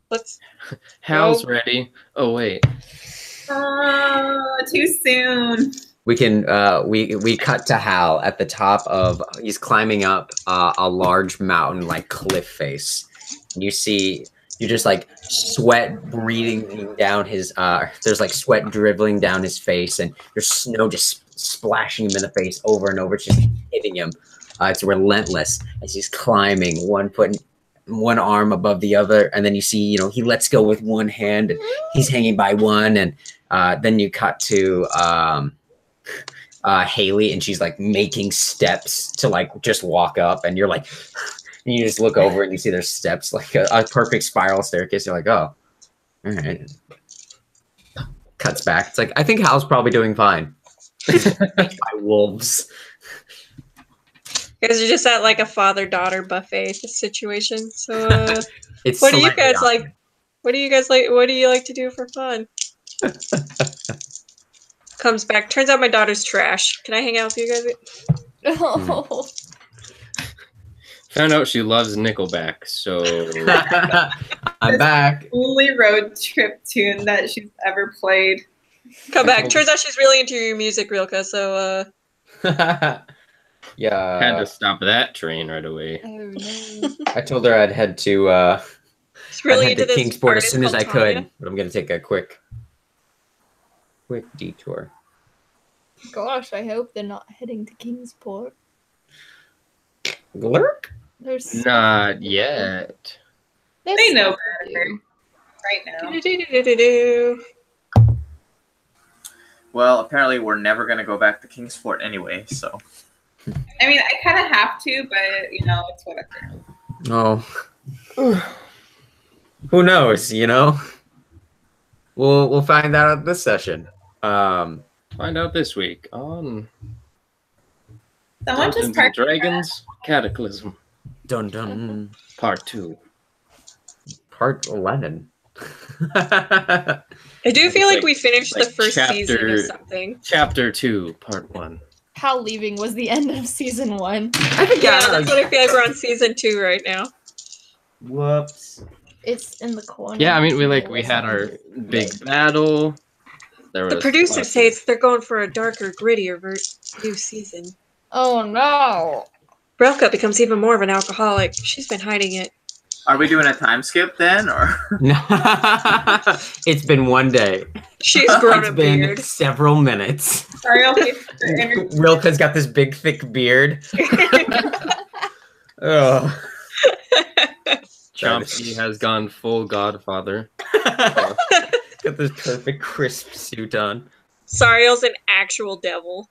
Let's Hal's go. ready. Oh wait. Too soon. We can we cut to Hal at the top of he's climbing up a large mountain like cliff face. You see you just like sweat breathing down his there's like sweat dribbling down his face and there's snow just splashing him in the face over and over, just hitting him. It's relentless as he's climbing, one foot one arm above the other, and then you see, you know, he lets go with one hand and he's hanging by one, and then you cut to Haley, and she's like making steps to like just walk up, and you're like, and you just look over and you see there's steps, like a perfect spiral staircase. You're like, oh, all right. Cuts back. It's like, I think Hal's probably doing fine. By wolves. Because you're just at like a father-daughter buffet situation. So, It's what do you guys awesome. like? What do you guys like? What do you like to do for fun? Comes back. Turns out my daughter's trash. Can I hang out with you guys? Oh. Found out she loves Nickelback, so I'm back. Only road trip tune that she's ever played. Come back. Turns out she's really into your music, Rilka. So, Yeah. had to stop that train right away. Oh no. I told her I'd head to she's really I'd into head to this Kingsport as artist soon as I called could, Tanya. but I'm gonna take a quick detour. Gosh, I hope they're not heading to Kingsport. Glurk? There's Not yet. They know stuff to better do. right now. Do-do-do-do-do-do. Well, apparently we're never going to go back to Kingsport anyway, so. I mean, I kind of have to, but, you know, it's whatever. Oh. Who knows, you know? We'll find out this session. Find out this week on Someone just Dungeons and parked. Dragons Cataclysm Dun dun. Part 2. Part 11. I do feel like we finished the like first season chapter- of something. Chapter 2, Part 1. Hal leaving was the end of season 1. I think Yeah, that's what I feel like we're on season 2 right now. Whoops. It's in the corner. Yeah, I mean, we had our big battle. There The was producers lots say of- they're going for a darker, grittier new season. Oh no. Relka becomes even more of an alcoholic. She's been hiding it. Are we doing a time skip then, or? It's been one day. She's grown It's a been beard. several minutes. Sorry, I'll pay for the interview. Rilka's got this big, thick beard. Oh. Chomsky has gone full Godfather. Got this perfect crisp suit on. Sariel's an actual devil.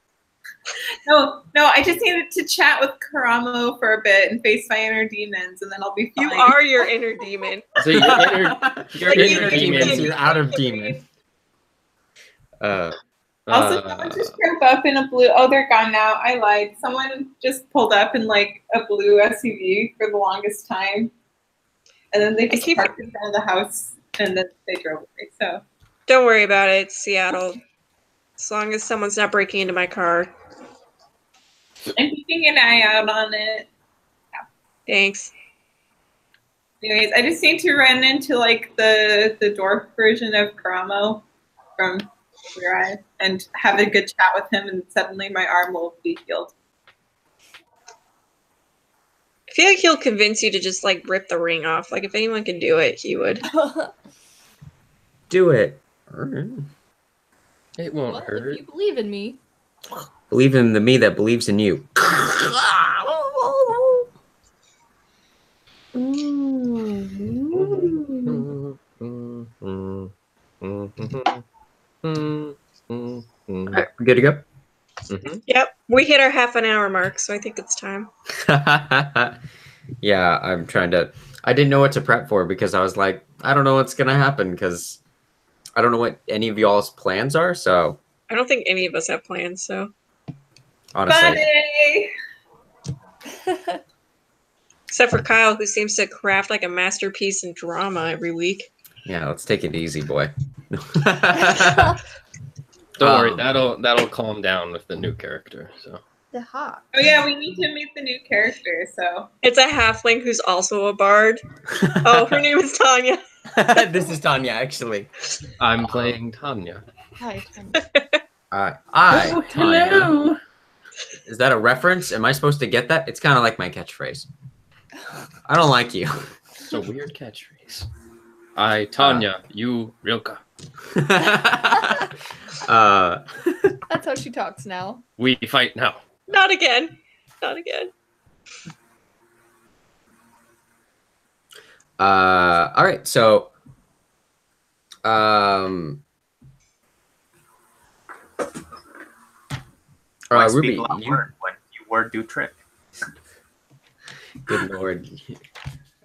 No, I just needed to chat with Karamo for a bit and face my inner demons, and then I'll be fine. You are your inner demon. So your inner Like, Inner you- demons, you're out of demon. Also, someone just drove up in a blue. Oh, they're gone now. I lied. Someone just pulled up in like a blue SUV for the longest time, and then they just keep- parked in front of the house, and then they drove away. So Don't worry about it. It's Seattle. As long as someone's not breaking into my car. I'm keeping an eye out on it. Thanks. Anyways, I just need to run into like the dwarf version of Karamo from Queer Eye and have a good chat with him, and suddenly my arm will be healed. I feel like he'll convince you to just like rip the ring off. Like if anyone can do it, he would. Do it. It won't Well, hurt. if you believe in me. Believe in the me that believes in you. Alright, we good to go? Yep. We hit our half an hour mark, so I think it's time. Yeah, I'm trying to. I didn't know what to prep for because I was like, I don't know what's gonna happen because I don't know what any of y'all's plans are. So I don't think any of us have plans, so honestly, Funny! except for Kyle, who seems to craft like a masterpiece in drama every week. yeah, let's take it easy, boy. Don't worry, Um, that'll calm down with the new character. So The hawk. Oh yeah, we need to meet the new character. So It's a halfling who's also a bard. Oh, her name is Tanya. This is Tanya, actually. I'm playing Tanya. Hi, Tanya. I, Tanya. hello. Is that a reference? Am I supposed to get that? It's kind of like my catchphrase. I don't like you. It's a weird catchphrase. I, Tanya, you, Rilka. That's how she talks now. We fight now. Not again. Not again. All right, so Why Ruby, speak loud word when you word do trick? good lord,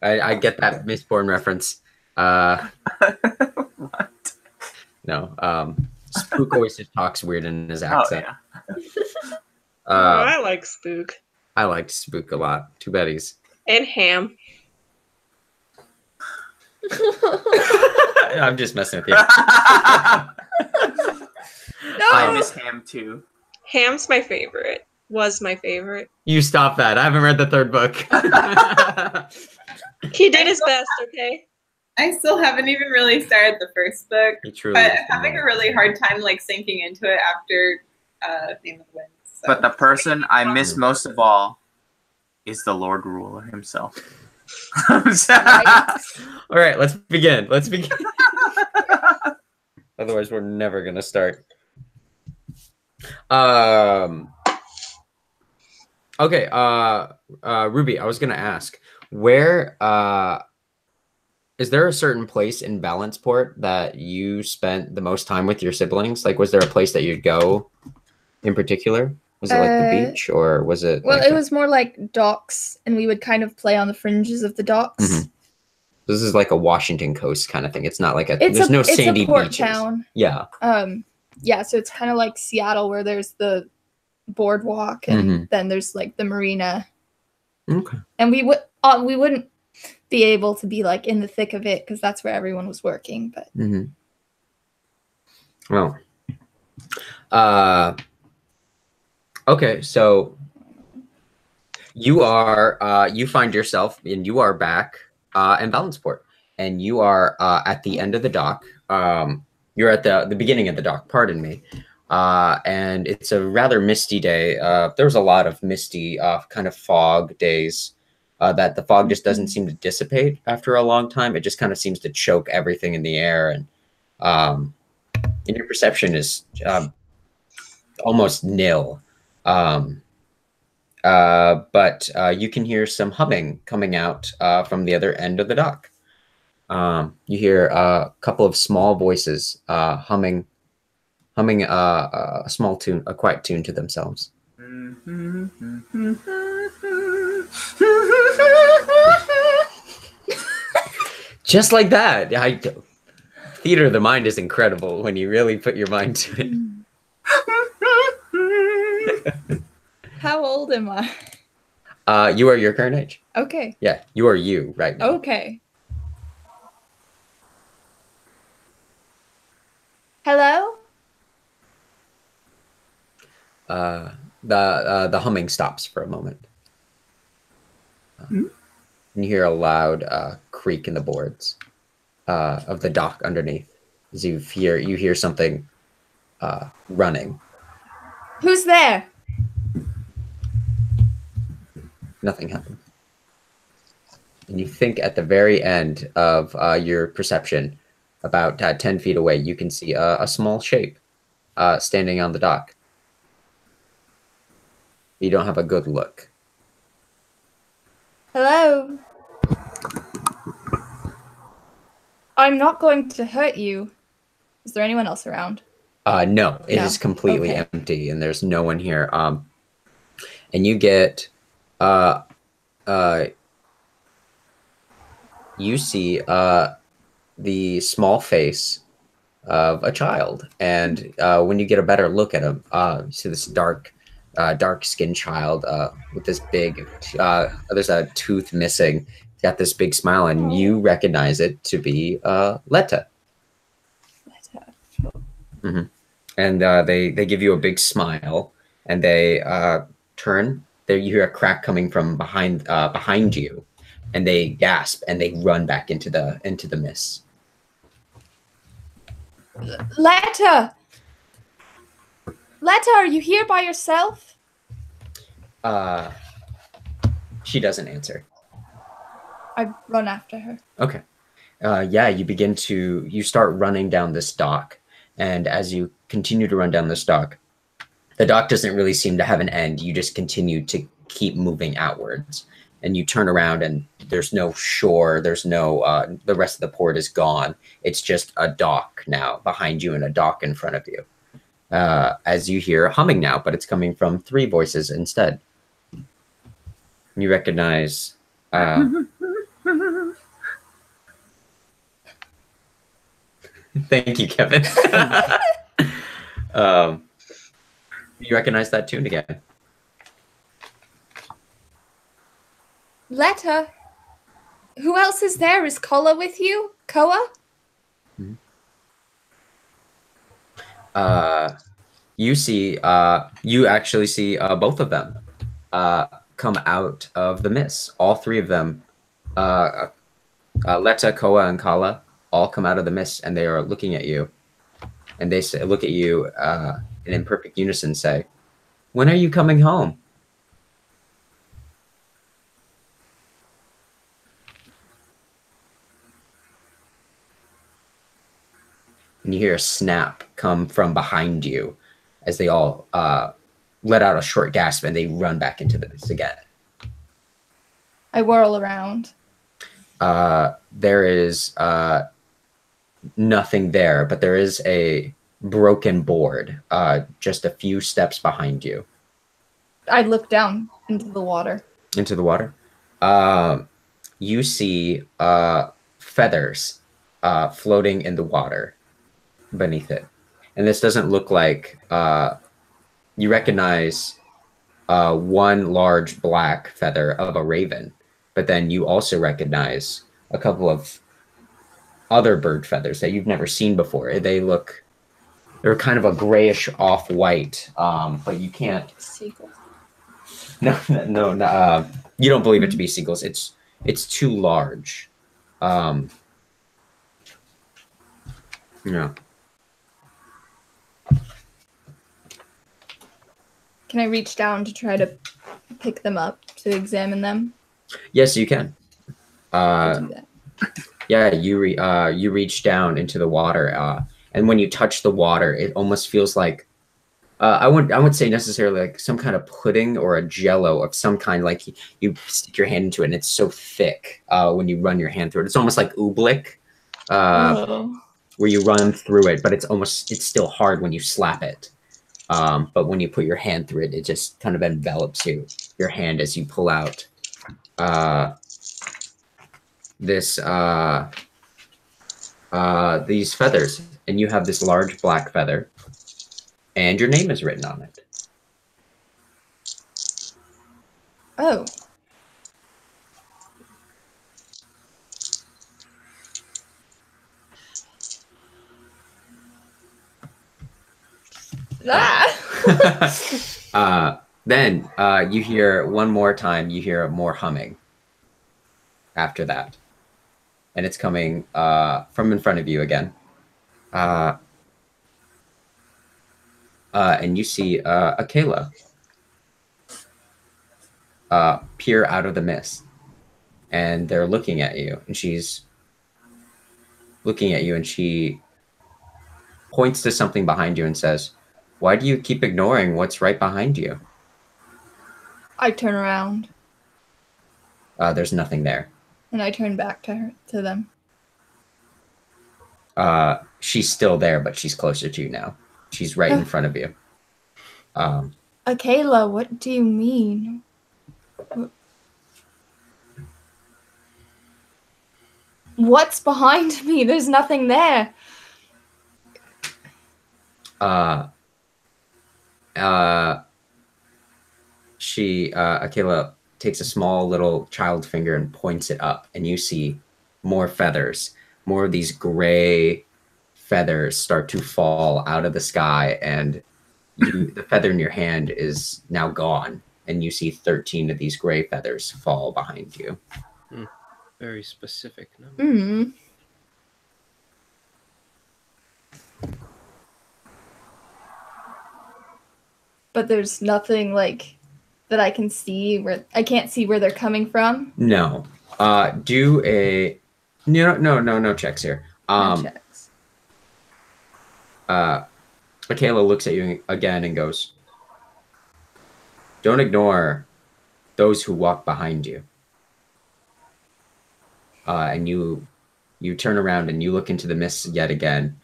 I get that Mistborn reference. What? No, Spook always just talks weird in his Oh accent. yeah. Oh, I like Spook. I liked Spook a lot. Too bad he's. And Ham. I'm just messing with you. I miss Ham too. Ham's my favorite. Was my favorite. You stop that. I haven't read the third book. He did his best, okay? I still haven't even really started the first book, He truly but is I'm having a really hard time like sinking into it after Name of the Wind. So. But the person I miss most of all is the Lord Ruler himself. Right? All right, let's begin. Let's begin. Otherwise, we're never gonna start. Okay. Ruby, I was gonna ask, where is there a certain place in Balanceport that you spent the most time with your siblings? Like, was there a place that you'd go in particular? Was it like the beach, or was it? Well, like it was more like docks, and we would kind of play on the fringes of the docks. Mhm. This is like a Washington coast kind of thing. It's not like a. It's There's no it's sandy a port beaches. town. Yeah. Yeah, so it's kind of like Seattle, where there's the boardwalk, and then there's like the marina. Okay. And we wouldn't be able to be like in the thick of it because that's where everyone was working. But Well. Okay, so you are you find yourself and you are back in Balanceport, and you are at the end of the dock. You're at the beginning of the dock, pardon me. And it's a rather misty day. There's a lot of misty kind of fog days that the fog just doesn't seem to dissipate after a long time. It just kind of seems to choke everything in the air, and your perception is almost nil. But you can hear some humming coming out from the other end of the dock. You hear a couple of small voices humming a small tune, a quiet tune to themselves. Just like that. Theater of the mind is incredible when you really put your mind to it. how old am I? You are your current age. Okay. Yeah, you are you right now. Okay. Hello? The humming stops for a moment. And you hear a loud creak in the boards of the dock underneath. As you hear something running. Who's there? Nothing happened. And you think at the very end of your perception, about 10 feet away, you can see a small shape standing on the dock. You don't have a good look. Hello? I'm not going to hurt you. Is there anyone else around? No, it No. is completely Okay. empty, and there's no one here. And you get, you see the small face of a child, and when you get a better look at him, you see this dark-skinned child with this big. There's a tooth missing. He's got this big smile, and you recognize it to be Letta. Mm-hmm. And they give you a big smile, and they turn. There you hear a crack coming from behind you, and they gasp and they run back into the mist. Letta! Letta, are you here by yourself? She doesn't answer. I run after her. Okay. Yeah, you start running down this dock. And as you continue to run down this dock, the dock doesn't really seem to have an end. You just continue to keep moving outwards. And you turn around and there's no shore. There's no, the rest of the port is gone. It's just a dock now behind you and a dock in front of you. As you hear humming now, but it's coming from 3 voices instead. You recognize... Thank you, Kevin. You recognize that tune again. Letta? Who else is there? Is Kola with you? Koa? You actually see both of them come out of the mist. All 3 of them, Letta, Koa, and Kala, all come out of the mist, and they are looking at you. And they look at you and in perfect unison say, "When are you coming home?" And you hear a snap come from behind you as they all let out a short gasp and they run back into the mist again. I whirl around. There is nothing there, but there is a broken board just a few steps behind you. I look down into the water. Into the water? You see feathers floating in the water beneath it. And this doesn't look like... you recognize one large black feather of a raven, but then you also recognize a couple of other bird feathers that you've never seen before. They're kind of a grayish off-white, but you can't... Seagulls. No, you don't believe it to be seagulls. It's too large. Yeah. Can I reach down to try to pick them up, to examine them? Yes, you can. I'll do that. Yeah, you reach down into the water, and when you touch the water, it almost feels like I wouldn't say necessarily like some kind of pudding or a jello of some kind. Like you stick your hand into it, and it's so thick when you run your hand through it. It's almost like oobleck, where you run through it, but it's still hard when you slap it. But when you put your hand through it, it just kind of envelops your hand as you pull out these feathers, and you have this large black feather, and your name is written on it. Oh. Then you hear one more time, you hear more humming after that. And it's coming from in front of you again. And you see Akela peer out of the mist. And they're looking at you. And she's looking at you, and she points to something behind you and says, "Why do you keep ignoring what's right behind you?" I turn around. There's nothing there. And I turn back to them. She's still there, but she's closer to you now. She's right in front of you. Akela, what do you mean? What's behind me? There's nothing there. Akela takes a small little child finger and points it up, and you see more feathers. More of these gray feathers start to fall out of the sky, and the feather in your hand is now gone, and you see 13 of these gray feathers fall behind you. Very specific number. but there's nothing like that I can see where I can't see where they're coming from. No. Do a no checks here. No checks. Michaela looks at you again and goes, "Don't ignore those who walk behind you." And you turn around and you look into the mist yet again,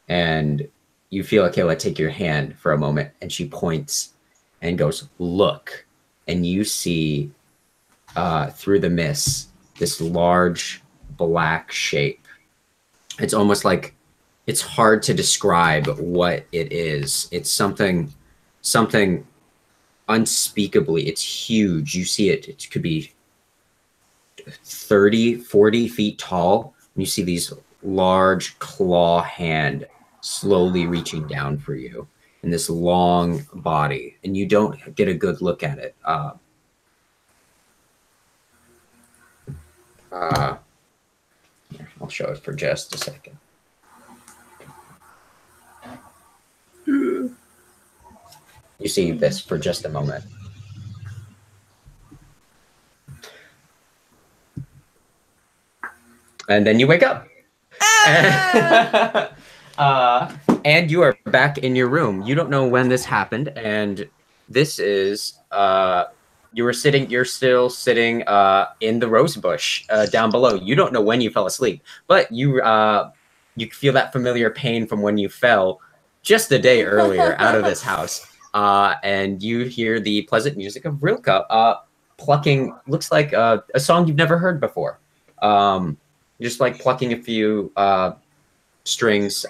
and you feel Michaela take your hand for a moment, and she points and goes, "Look," and you see through the mist this large black shape. It's almost like it's hard to describe what it is. It's something unspeakably. It's huge. You see it. It could be 30, 40 feet tall. You see these large claw hand slowly reaching down for you in this long body, and you don't get a good look at it. Here, I'll show it for just a second. You see this for just a moment. And then you wake up. And you are back in your room. You don't know when this happened, and this is you're still sitting in the rose bush down below. You don't know when you fell asleep, but you feel that familiar pain from when you fell just a day earlier out of this house. And you hear the pleasant music of Rilka plucking, looks like a song you've never heard before. Just like plucking a few strings,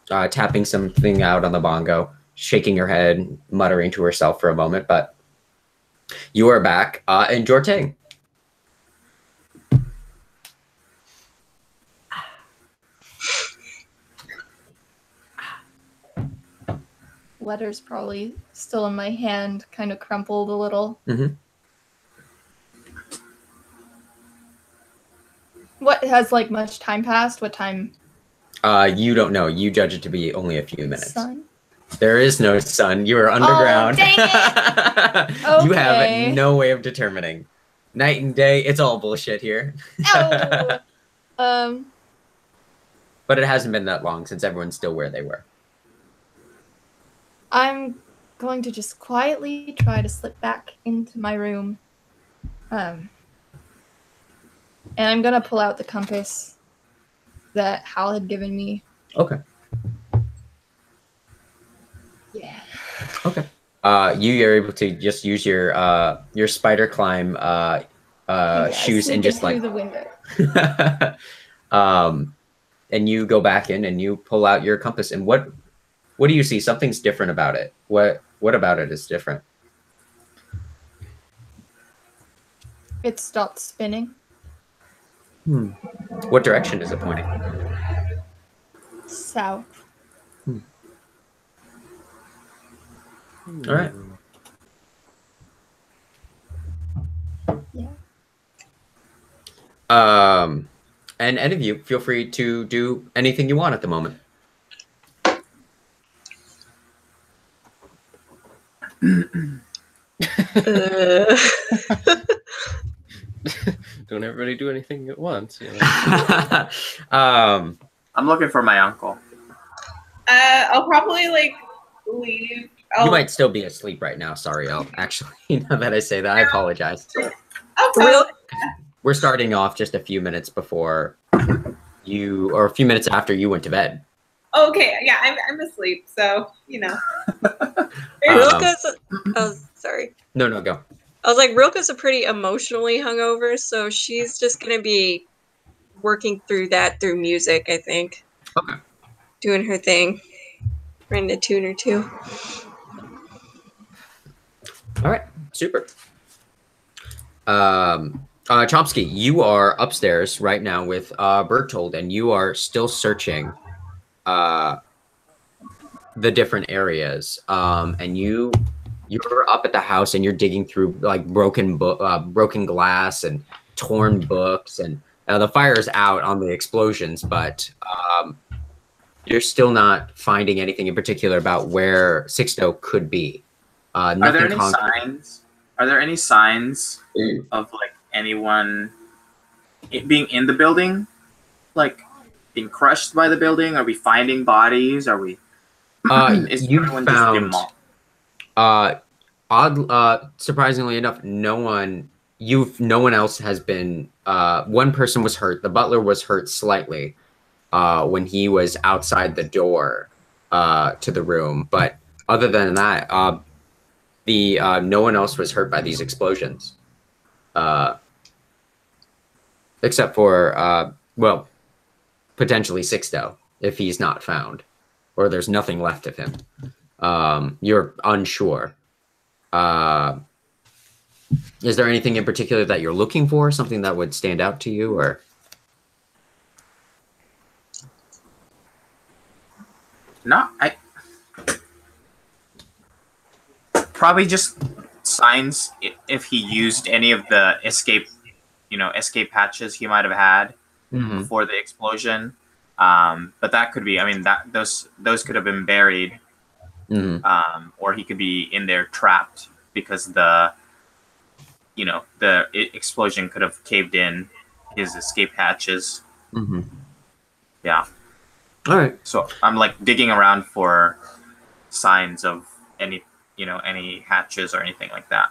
tapping something out on the bongo, shaking her head, muttering to herself for a moment. But you are back, and Jortang. Letter's probably still in my hand, kind of crumpled a little. Mm-hmm. What has like much time passed? What time? You don't know. You judge it to be only a few minutes. Sun? There is no sun. You are underground. Oh, dang it! You have Okay. no way of determining. Night and day, it's all bullshit here. Oh. But it hasn't been that long since everyone's still where they were. I'm going to just quietly try to slip back into my room. And I'm gonna pull out the compass that Hal had given me. Okay. Yeah. Okay. You are able to just use your spider climb shoes and just like through the window. and you go back in and you pull out your compass, and what do you see? Something's different about it. What about it is different? It stopped spinning. What direction is it pointing? South. All right. Yeah. And any of you, feel free to do anything you want at the moment. Don't everybody do anything at once? You know? I'm looking for my uncle. I'll probably like leave. You might still be asleep right now. Sorry, I'll actually, now that I say that, I apologize. I'll tell We're starting off just a few minutes before you, or a few minutes after you went to bed. Okay, yeah, I'm asleep, so you know. Rilka's. Oh, sorry. No, go. I was like, Rilka's a pretty emotionally hungover, so she's just gonna be working through that through music, I think. Okay. Doing her thing. Writing a tune or two. All right, super. Chomsky, you are upstairs right now with Bertold, and you are still searching the different areas. And you're up at the house, and you're digging through like broken glass and torn books, and the fire is out on the explosions, but You're still not finding anything in particular about where Sixto could be. Are Nothing there any concrete. signs? Are there any signs of like anyone being in the building, like being crushed by the building? Are we finding bodies? Are we? Is You everyone just found demolished? surprisingly enough, no one else has been. One person was hurt. The butler was hurt slightly when he was outside the door to the room, but other than that, no one else was hurt by these explosions, except for well, potentially Sixto if he's not found, or there's nothing left of him. You're unsure. Is there anything in particular that you're looking for? Something that would stand out to you, or? No, I probably just signs if he used any of the escape hatches he might have had before the explosion. But that could be. I mean, those could have been buried, or he could be in there trapped because the explosion could have caved in his escape hatches. Yeah. All right. So I'm like digging around for signs of any hatches or anything like that.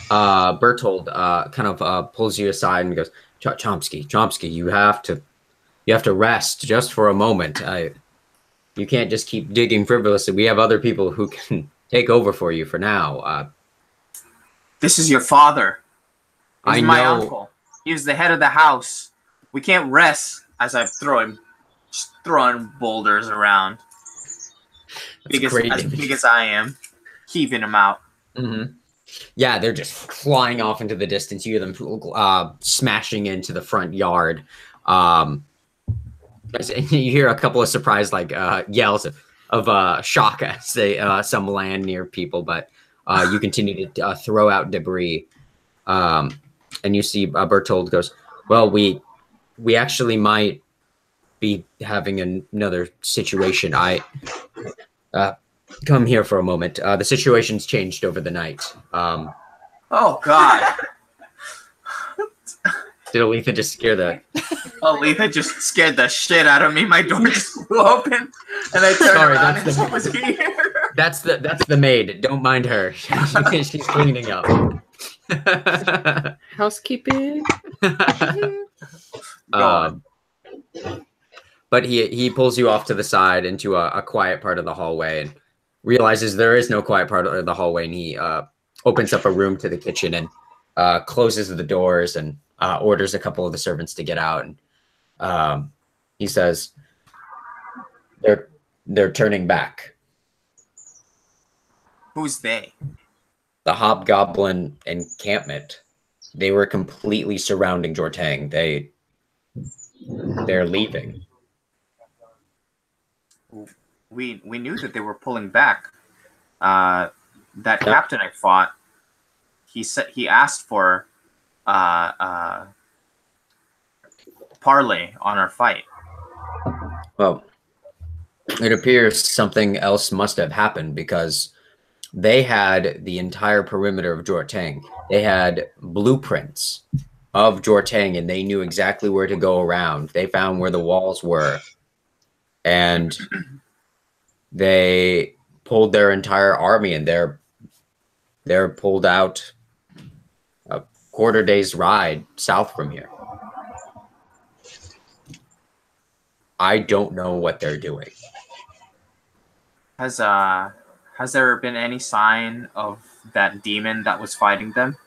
Bertold kind of pulls you aside and goes, Chomsky, you have to rest just for a moment. You can't just keep digging frivolously. We have other people who can take over for you for now. This is your father. He's my know. uncle. He was the head of the house. We can't rest as I'm throwing boulders around. As big as I am, heaving them out. Yeah, they're just flying off into the distance. You hear them smashing into the front yard. You hear a couple of surprised yells of shock as they some land near people, but you continue to throw out debris. And you see Bertold goes, well, we actually might be having another situation. Come here for a moment. The situation's changed over the night. Oh, God. Did Aletha just scare Aletha just scared the shit out of me. My door just flew open, and I turned around and she was here. That's the maid. Don't mind her. She's cleaning up. Housekeeping. But he pulls you off to the side into a quiet part of the hallway and realizes there is no quiet part of the hallway, and he opens up a room to the kitchen and closes the doors and orders a couple of the servants to get out. And he says, they're turning back. Who's they? The Hobgoblin encampment. They were completely surrounding Jortang. They're leaving. We knew that they were pulling back. That captain I fought, he asked for parley on our fight. Well, it appears something else must have happened, because they had the entire perimeter of Jortang. They had blueprints of Jortang, and they knew exactly where to go around. They found where the walls were, and they pulled their entire army, and they're pulled out a quarter day's ride south from here. I don't know what they're doing. Has there been any sign of that demon that was fighting them?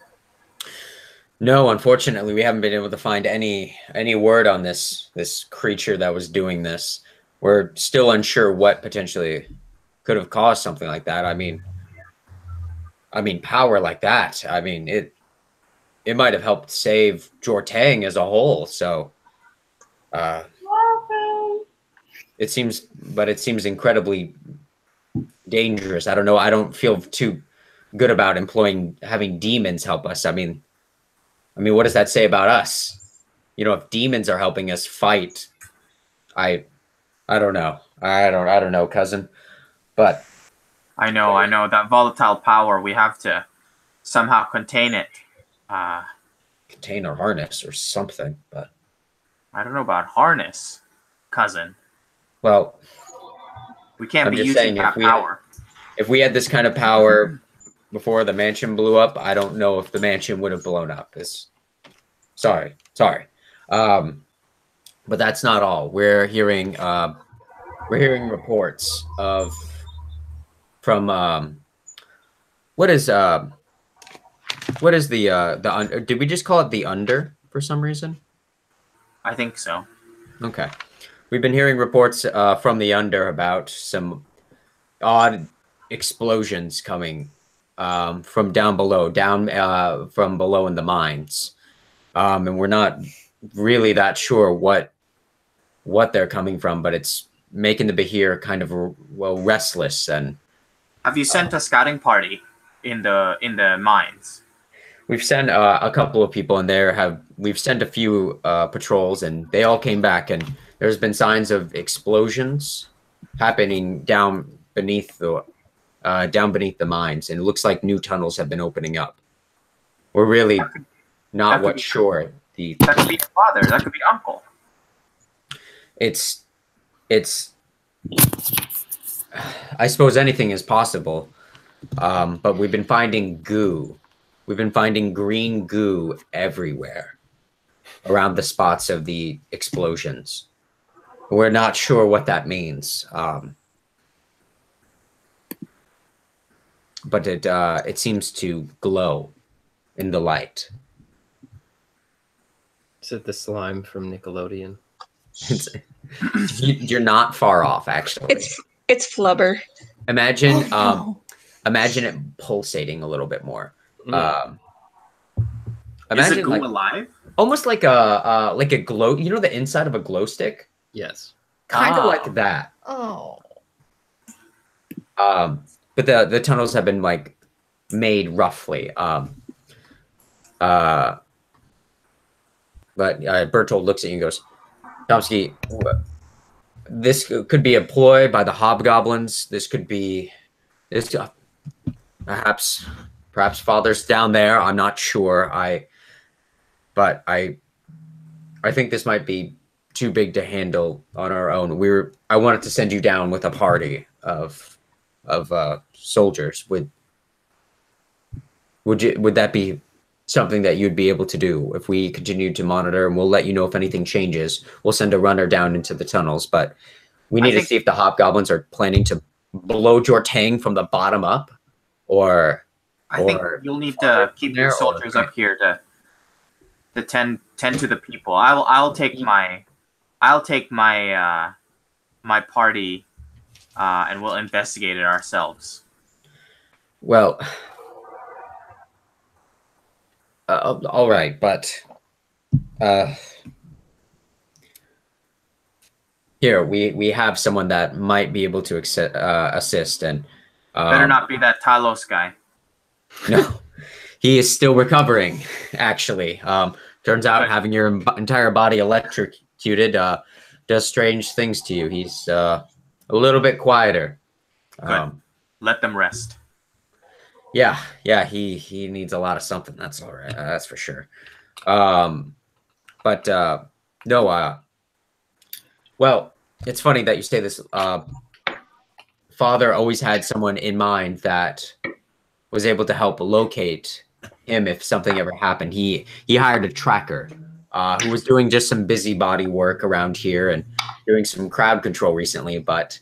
No, unfortunately, we haven't been able to find any word on this creature that was doing this. We're still unsure what potentially could have caused something like that. I mean, power like that. I mean, it might have helped save Jortang as a whole. So, it seems incredibly dangerous. I don't know. I don't feel too good about having demons help us. I mean, what does that say about us? you know, if demons are helping us fight, I don't know. I don't know, cousin. But I know that volatile power. We have to somehow contain it. contain or harness or something. But I don't know about harness, cousin. well, We can't I'm be just using saying that power. if we had this kind of power before the mansion blew up, I don't know if the mansion would have blown up. Sorry. But that's not all. We're hearing reports from what is the did we just call it the under for some reason? I think so. Okay. We've been hearing reports from the under about some odd explosions coming from down below, from below in the mines. And we're not really that sure what they're coming from, but it's making the Bahir kind of restless. And have you sent a scouting party in the mines? We've sent a couple of people in there. We've sent a few patrols, and they all came back. And there's been signs of explosions happening down beneath the mines, and it looks like new tunnels have been opening up. We're really not sure. That could be father. That could be uncle. It's. I suppose anything is possible, but we've been finding goo. We've been finding green goo everywhere around the spots of the explosions. We're not sure what that means, but it seems to glow in the light. Is it the slime from Nickelodeon? You're not far off, actually. It's flubber. Imagine imagine it pulsating a little bit more. Is it goo alive? Almost like a glow. You know the inside of a glow stick? Yes. Kind of like that. Oh. But the tunnels have been like made roughly. But Bertold looks at you and goes, Chomsky, this could be a ploy by the hobgoblins. This could be perhaps Father's down there. I'm not sure. But I think this might be too big to handle on our own. I wanted to send you down with a party of soldiers. Would that be something that you'd be able to do if we continue to monitor? And we'll let you know if anything changes. We'll send a runner down into the tunnels, but we need to see if the hobgoblins are planning to blow Jortang from the bottom up, or I think you'll need to keep your soldiers up here to tend to the people. I'll take my my party and we'll investigate it ourselves. Well, all right, but here we have someone that might be able to assist, and better not be that Talos guy. No, he is still recovering. Actually, turns out having your entire body electrocuted does strange things to you. He's a little bit quieter. Good. Let them rest. Yeah, he needs a lot of something. That's all right. That's for sure. But no. Well, it's funny that you say this. Father always had someone in mind that was able to help locate him if something ever happened. He hired a tracker who was doing just some busybody work around here and doing some crowd control recently, but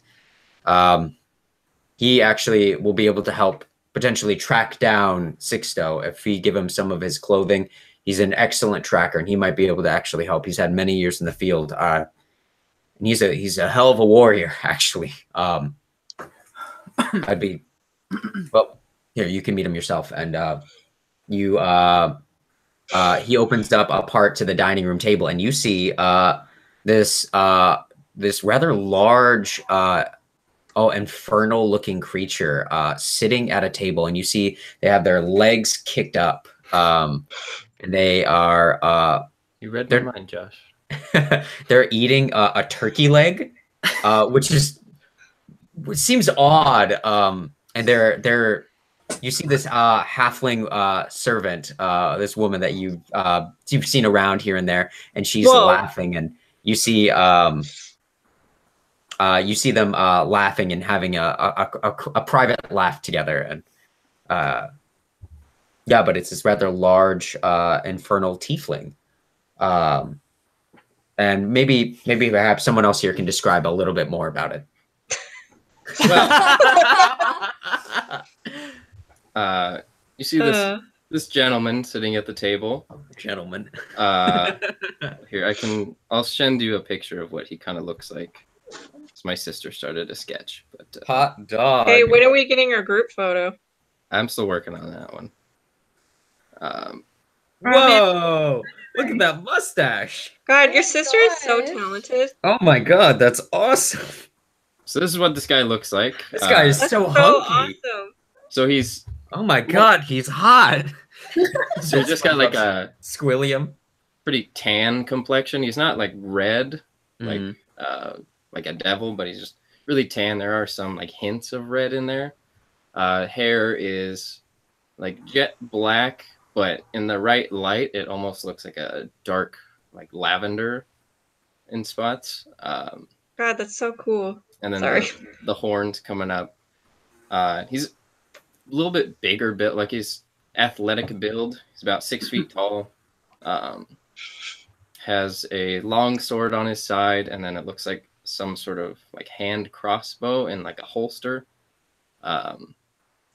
he actually will be able to help potentially track down Sixto if we give him some of his clothing. He's an excellent tracker, and he might be able to actually help. He's had many years in the field, and he's a hell of a warrior, actually. I'd be well. Here, you can meet him yourself, and he opens up a part to the dining room table, and you see this rather large, infernal looking creature sitting at a table, and you see they have their legs kicked up, and they are You read my mind, Josh. They're eating a turkey leg, which seems odd. And they're you see this halfling servant, this woman that you've seen around here and there, and she's laughing, and you see them laughing and having a private laugh together, and yeah, but it's this rather large infernal tiefling. And maybe perhaps someone else here can describe a little bit more about it. Well, you see this gentleman sitting at the table. Gentleman. Here, I'll send you a picture of what he kind of looks like. My sister started a sketch, but hot dog. Hey, when are we getting our group photo? I'm still working on that one. Whoa! Look at that mustache. God, your sister is so talented. Oh my god, that's awesome. So this is what this guy looks like. This guy is so hunky. Awesome. So he's... Oh my god, he's hot. So he's just got like a... Squilliam. Pretty tan complexion. He's not like red, like a devil, but he's just really tan. There are some like hints of red in there. Hair is like jet black, but in the right light, it almost looks like a dark, like lavender in spots. God, that's so cool. And then the horns coming up. He's a little bit bigger build, like he's athletic build. He's about 6 feet tall. Has a long sword on his side, and then it looks like some sort of like hand crossbow in like a holster. And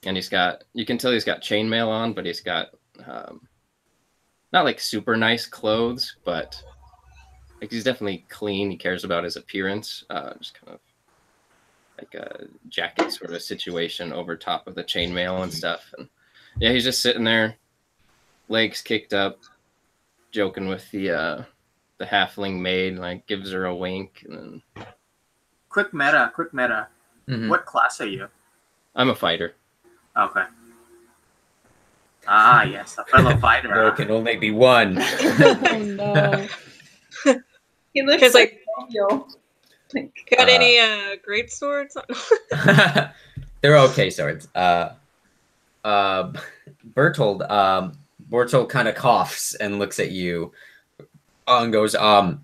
he's got, you can tell he's got chainmail on, but he's got not like super nice clothes, but like he's definitely clean. He cares about his appearance. Just kind of like a jacket sort of situation over top of the chainmail and stuff. And yeah, he's just sitting there, legs kicked up, joking with the halfling maid, like gives her a wink, and then quick meta. Mm-hmm. What class are you? I'm a fighter. Okay. Ah, yes, a fellow fighter. There can only be one. Oh no. He looks like jovial. got any great swords? They're okay swords. Bertold kind of coughs and looks at you and goes, Oh,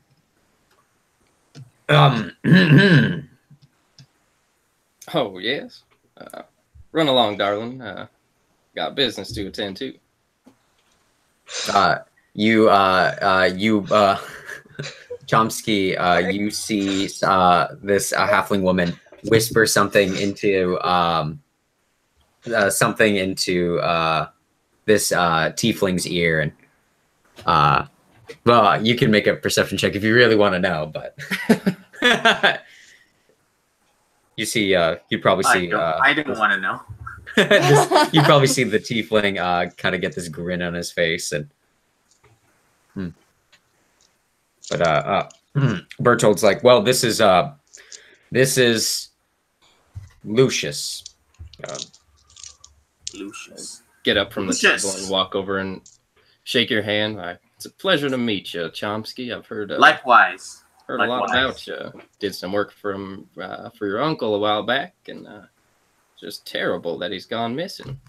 yes. Run along, darling. Got business to attend to. Chomsky, you see this halfling woman whisper something into this tiefling's ear, and well, you can make a perception check if you really want to know, but you see, you probably see. I didn't want to know. You probably see the tiefling kind of get this grin on his face, and but Bertold's like, well, this is Lucius. Lucius. Get up from the table and walk over and shake your hand. It's a pleasure to meet you, Chomsky. I've heard Likewise. A lot about you. Did some work for your uncle a while back, and it's just terrible that he's gone missing.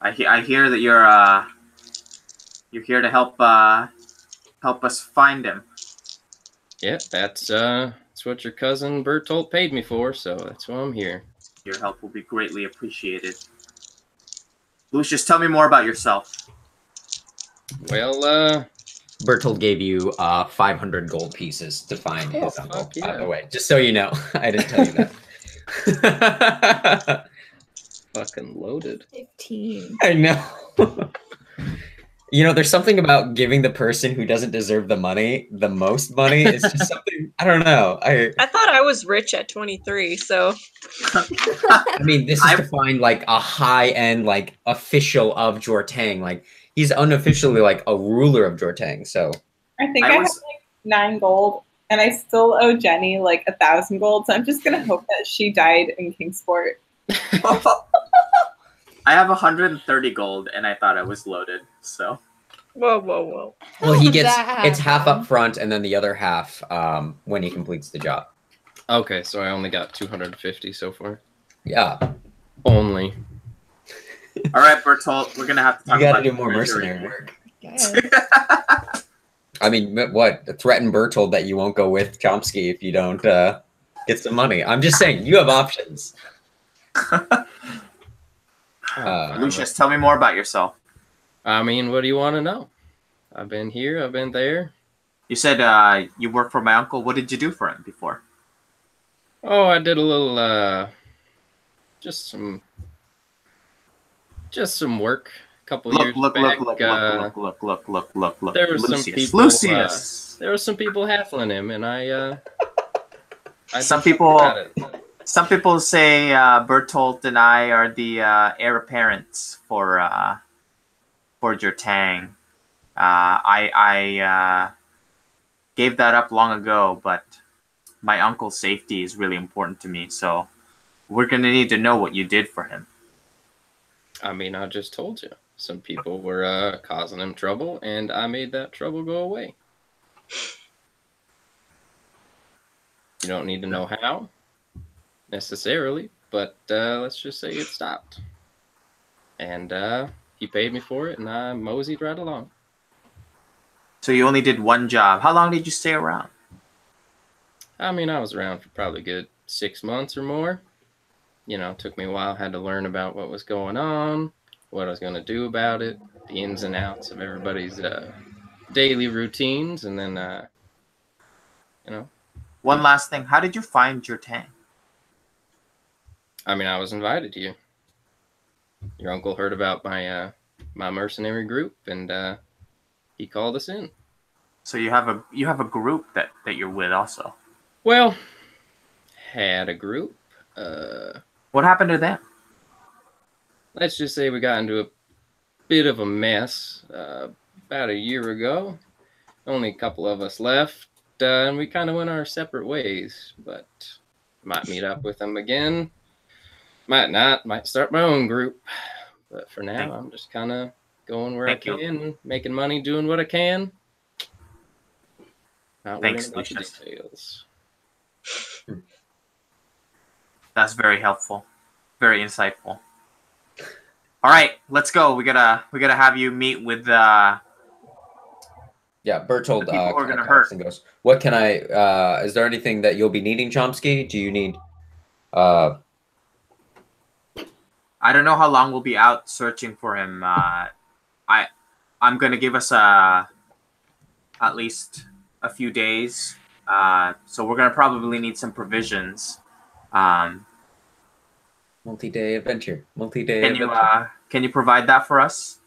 I hear that you're here to help us find him. Yeah, that's what your cousin Bertolt paid me for, so that's why I'm here. Your help will be greatly appreciated. Lucius, tell me more about yourself. Well, Bertold gave you 500 gold pieces to find his uncle, yeah. by the way. Just so you know. I didn't tell you that. Fucking loaded. 15. I know. You know, there's something about giving the person who doesn't deserve the most money. It's just something, I don't know. I thought I was rich at 23, so. I mean, this is to find like a high-end, like official of Jortang. Like he's unofficially like a ruler of Jortang. So I think I have like 9 gold, and I still owe Jenny like 1,000 gold. So I'm just gonna hope that she died in Kingsport. I have 130 gold, and I thought I was loaded. So Whoa, whoa, whoa. Well, he How did gets that it's half happen? up front and then the other half when he completes the job. Okay, so I only got 250 so far. Yeah, Only. All right, Bertolt, we're gonna have to talk you got to about do more treasury. mercenary work. Yes. I mean, what? Threaten Bertold that you won't go with Chomsky if you don't get some money. I'm just saying, you have options. Lucius, tell me more about yourself. I mean, what do you want to know? I've been here, I've been there. You said you work for my uncle. What did you do for him before? Oh, I did a little, just some work a couple years Look, back. look. There were some Lucius, people. Lucius. There were some people hassling him, and I Some did something about it. Some people say Bertolt and I are the heir apparents for Jertang. I gave that up long ago, but my uncle's safety is really important to me, so we're gonna need to know what you did for him. I mean, I just told you. Some people were causing him trouble, and I made that trouble go away. You don't need to know how, necessarily, but let's just say it stopped. And he paid me for it, and I moseyed right along. So you only did one job. How long did you stay around? I mean, I was around for probably a good 6 months or more. You know, it took me a while. Had to learn about what was going on, what I was going to do about it, the ins and outs of everybody's daily routines, and then, you know. One last thing. How did you find Jertang? I mean, I was invited here. Your uncle heard about my my mercenary group, and he called us in. So you have a group that you're with also. Well, had a group. What happened to them? Let's just say we got into a bit of a mess about a year ago. Only a couple of us left, and we kind of went our separate ways. But might meet up with them again. Might not. Might start my own group. But for now, I'm just kind of going where I can, making money, doing what I can. Not worrying about the details. That's very helpful, very insightful. All right, let's go. We gotta have you meet with. Yeah, Bertold people are gonna hurt. And goes, "What can I? Is there anything that you'll be needing, Chomsky? Do you need? I don't know how long we'll be out searching for him. I'm gonna give us at least a few days. So we're gonna probably need some provisions. Multi-day adventure. Can you provide that for us?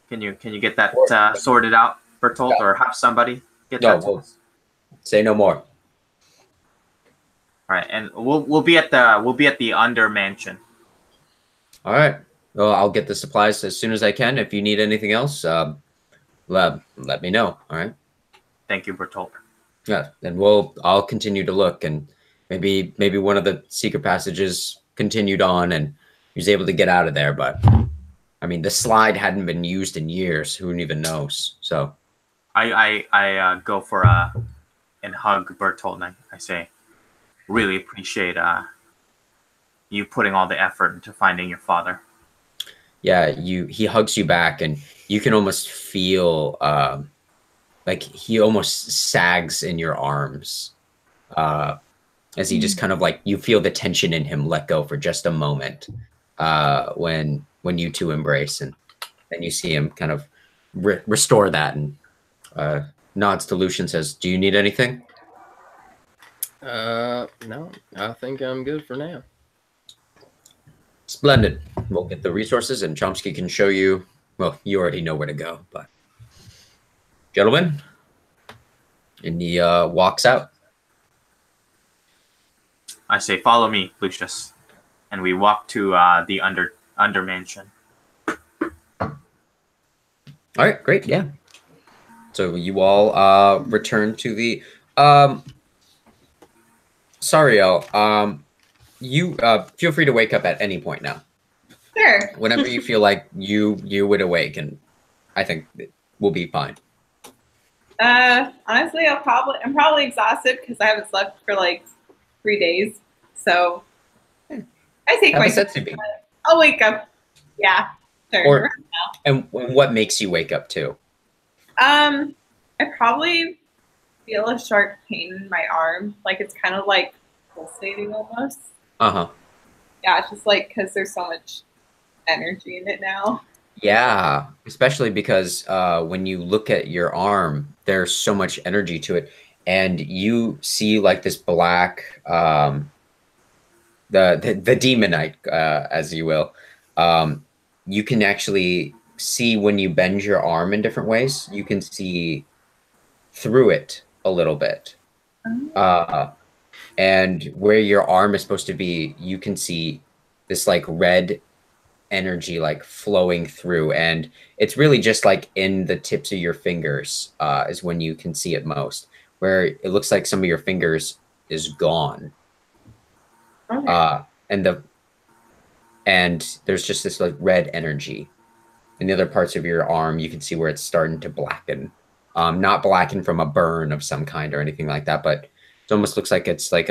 Can you get that sorted out, Bertolt, or have somebody get that to us? Say no more. All right, and we'll be at the under mansion. All right. Well, I'll get the supplies as soon as I can. If you need anything else, let me know. All right. Thank you, Bertolt. Yeah, then I'll continue to look, and maybe one of the secret passages continued on, and he was able to get out of there. But I mean, the slide hadn't been used in years. Who even knows? So I go for and hug Bertolt, and I say, really appreciate you putting all the effort into finding your father. Yeah, he hugs you back, and you can almost feel like he almost sags in your arms as he just kind of like, you feel the tension in him let go for just a moment when you two embrace, and then you see him kind of restore that, and nods to Lucian, says, "Do you need anything?" No, I think I'm good for now. Splendid. We'll get the resources, and Chomsky can show you. Well, you already know where to go, but gentlemen, and he walks out. I say, follow me, Lucius, and we walk to the under mansion. All right, great, yeah. So you all return to the Sariel. You feel free to wake up at any point now. Sure. Whenever you feel like you would awake, and I think will be fine. Honestly, I'm probably exhausted because I haven't slept for like 3 days. So I take Have my a Setsubi. I'll wake up. Yeah. Sure. Or and what makes you wake up too? I probably feel a sharp pain in my arm. Like it's kind of like pulsating almost. Uh-huh. Yeah, it's just like because there's so much energy in it now. Yeah, especially because when you look at your arm, there's so much energy to it, and you see like this black, the demonite, as you will. You can actually see when you bend your arm in different ways. You can see through it a little bit. And where your arm is supposed to be, you can see this like red energy like flowing through, and it's really just like in the tips of your fingers is when you can see it most, where it looks like some of your fingers is gone. Okay. And there's just this like red energy. In the other parts of your arm, you can see where it's starting to blacken. Not blacken from a burn of some kind or anything like that, but it almost looks like it's like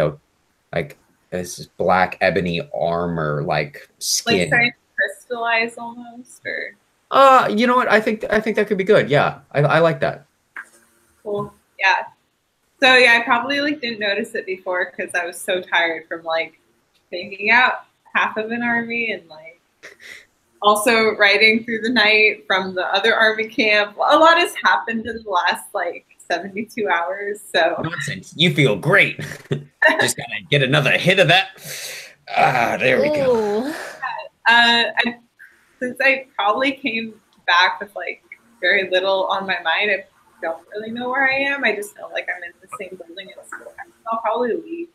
this black ebony armor like skin. Like starting to crystallize almost, or You know what? I think that could be good. Yeah, I like that. cool. Yeah. So yeah, I probably like didn't notice it before because I was so tired from like taking out half of an army and like also riding through the night from the other army camp. A lot has happened in the last like 72 hours. So Nonsense. You feel great. Just gotta get another hit of that. There we go. Since I probably came back with like very little on my mind, I don't really know where I am. I just know like I'm in the same building as school. I'll probably leave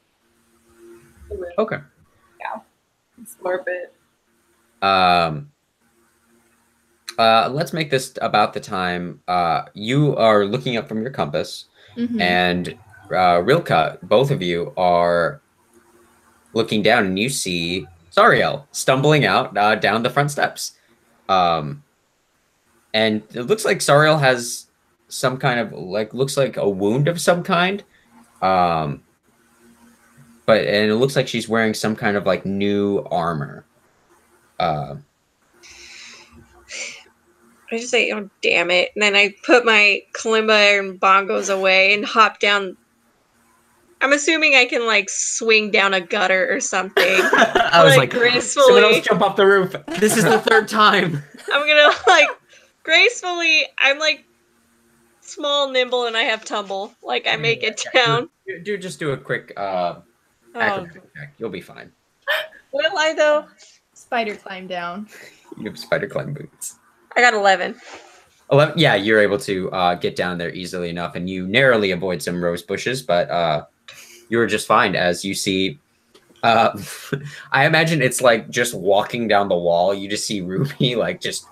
the room. Okay. Yeah. Explore a bit. Let's make this about the time you are looking up from your compass, and Rilka, both of you are looking down, and you see Sariel stumbling out down the front steps. And it looks like Sariel has some kind of looks like a wound of some kind. And it looks like she's wearing some kind of like new armor. I just say, oh, damn it. And then I put my kalimba and bongos away and hop down. I'm assuming I can, like, swing down a gutter or something. I was like, gracefully. Someone else jump off the roof. This is the third time. I'm gonna, like, gracefully, I'm, like, small, nimble, and I have tumble. Like, I make it down. Just do a quick acrobatic check. You'll be fine. Will I, though? Spider climb down. You have spider climb boots. I got 11. 11. Yeah, you're able to get down there easily enough, and you narrowly avoid some rose bushes, but you were just fine as you see. I imagine it's like just walking down the wall. You just see Ruby like just,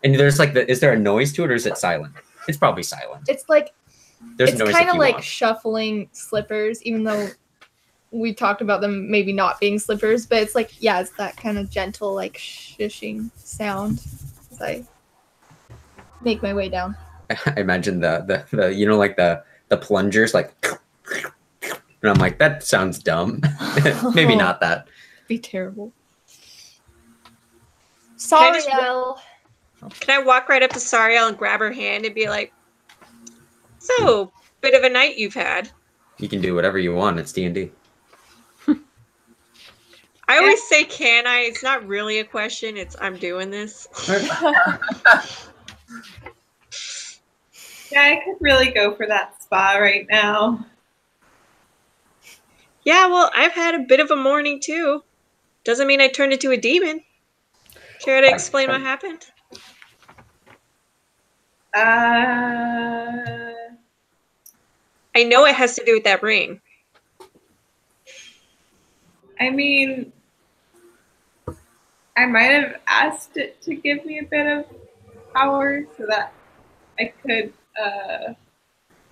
and there's like is there a noise to it or is it silent? It's probably silent. It's like There's it's noise kind if of you like want. shuffling slippers, even though we talked about them maybe not being slippers, but it's like, yeah, it's that kind of gentle like shushing sound as I make my way down. I imagine the you know like the plungers like, and I'm like that sounds dumb. Maybe not that. Be terrible. Sorry, Elle. Can I walk right up to Sariel and grab her hand and be like, so, bit of a night you've had. You can do whatever you want. It's D&D. I always say, can I? It's not really a question. It's, I'm doing this. Yeah, I could really go for that spa right now. Yeah, well, I've had a bit of a morning too. Doesn't mean I turned into a demon. Care to explain what happened? I know it has to do with that ring. I mean, I might have asked it to give me a bit of power so that I could